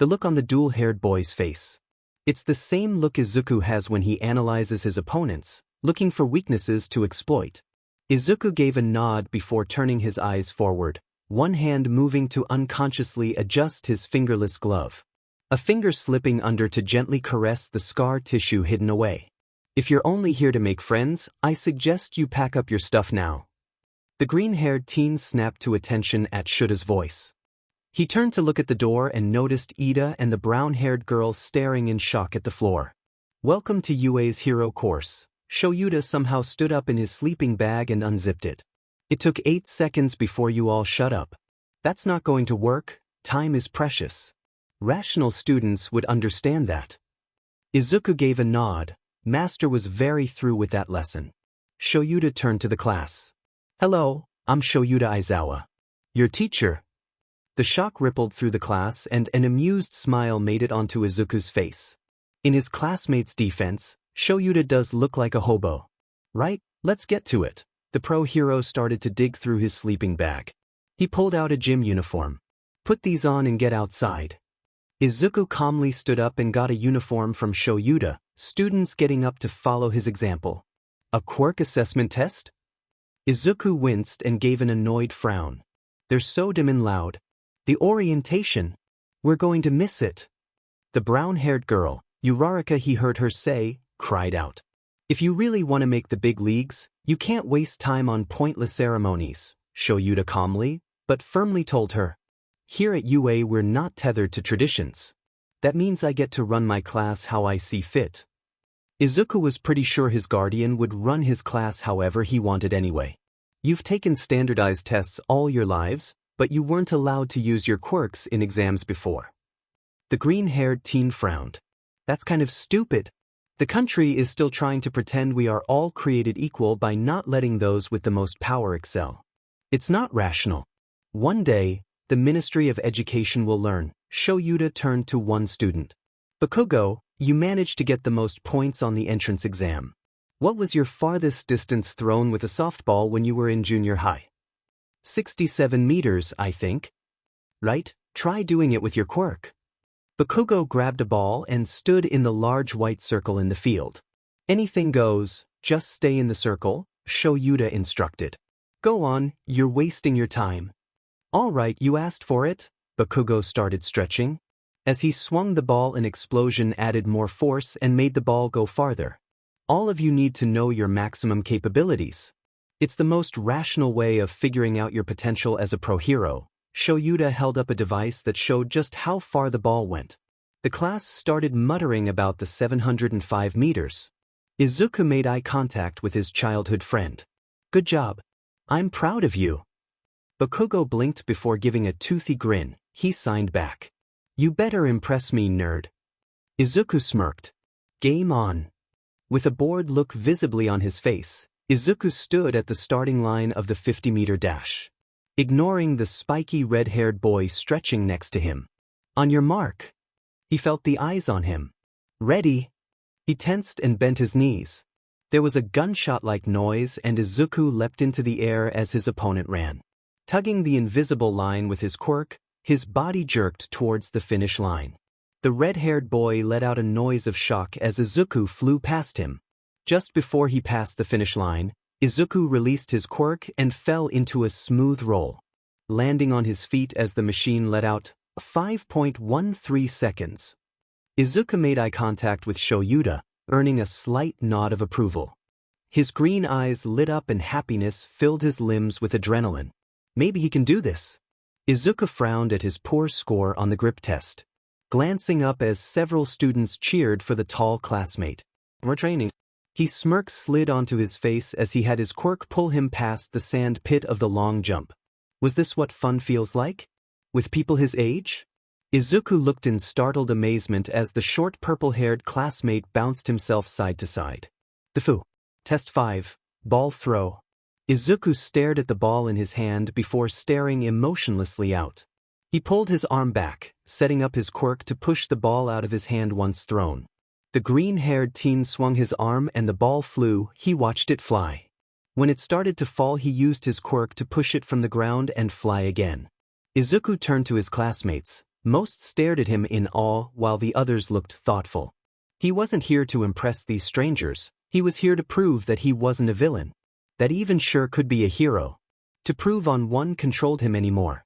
look on the dual-haired boy's face. It's the same look Izuku has when he analyzes his opponents, looking for weaknesses to exploit. Izuku gave a nod before turning his eyes forward, one hand moving to unconsciously adjust his fingerless glove. A finger slipping under to gently caress the scar tissue hidden away. If you're only here to make friends, I suggest you pack up your stuff now. The green-haired teen snapped to attention at Shuta's voice. He turned to look at the door and noticed Ida and the brown-haired girl staring in shock at the floor. Welcome to UA's hero course. Shoyuta somehow stood up in his sleeping bag and unzipped it. It took 8 seconds before you all shut up. That's not going to work, time is precious. Rational students would understand that. Izuku gave a nod. Master was very through with that lesson. Shoyuta turned to the class. Hello, I'm Shoyuta Aizawa. Your teacher. The shock rippled through the class and an amused smile made it onto Izuku's face. In his classmates' defense, Shoyuta does look like a hobo. Right, let's get to it. The pro hero started to dig through his sleeping bag. He pulled out a gym uniform. Put these on and get outside. Izuku calmly stood up and got a uniform from Shoyuta, students getting up to follow his example. A quirk assessment test? Izuku winced and gave an annoyed frown. They're so dim and loud. The orientation. We're going to miss it. The brown-haired girl, Uraraka, he heard her say, cried out. If you really want to make the big leagues, you can't waste time on pointless ceremonies, Shoyuta calmly, but firmly told her. Here at UA we're not tethered to traditions. That means I get to run my class how I see fit. Izuku was pretty sure his guardian would run his class however he wanted anyway. You've taken standardized tests all your lives, but you weren't allowed to use your quirks in exams before. The green-haired teen frowned. That's kind of stupid. The country is still trying to pretend we are all created equal by not letting those with the most power excel. It's not rational. One day, the Ministry of Education will learn. Shoyuta turned to one student. Bakugo, you managed to get the most points on the entrance exam. What was your farthest distance thrown with a softball when you were in junior high? 67 meters, I think. Right? Try doing it with your quirk. Bakugo grabbed a ball and stood in the large white circle in the field. Anything goes, just stay in the circle, Shoyuta instructed. Go on, you're wasting your time. All right, you asked for it, Bakugo started stretching. As he swung the ball, an explosion added more force and made the ball go farther. All of you need to know your maximum capabilities. It's the most rational way of figuring out your potential as a pro hero. Shoyuta held up a device that showed just how far the ball went. The class started muttering about the 705 meters. Izuku made eye contact with his childhood friend. Good job. I'm proud of you. Bakugo blinked before giving a toothy grin. He signed back. You better impress me, nerd. Izuku smirked. Game on. With a bored look visibly on his face, Izuku stood at the starting line of the 50-meter dash, ignoring the spiky red-haired boy stretching next to him. On your mark. He felt the eyes on him. Ready. He tensed and bent his knees. There was a gunshot-like noise and Izuku leapt into the air as his opponent ran. Tugging the invisible line with his quirk, his body jerked towards the finish line. The red-haired boy let out a noise of shock as Izuku flew past him. Just before he passed the finish line, Izuku released his quirk and fell into a smooth roll, landing on his feet as the machine let out 5.13 seconds. Izuku made eye contact with Shoyuta, earning a slight nod of approval. His green eyes lit up and happiness filled his limbs with adrenaline. Maybe he can do this. Izuku frowned at his poor score on the grip test, glancing up as several students cheered for the tall classmate. More training. His smirk slid onto his face as he had his quirk pull him past the sand pit of the long jump. Was this what fun feels like? With people his age? Izuku looked in startled amazement as the short purple-haired classmate bounced himself side to side. The Fu. Test 5. Ball throw. Izuku stared at the ball in his hand before staring emotionlessly out. He pulled his arm back, setting up his quirk to push the ball out of his hand once thrown. The green-haired teen swung his arm and the ball flew. He watched it fly. When it started to fall, he used his quirk to push it from the ground and fly again. Izuku turned to his classmates. Most stared at him in awe while the others looked thoughtful. He wasn't here to impress these strangers. He was here to prove that he wasn't a villain. That even sure could be a hero. To prove on one controlled him anymore.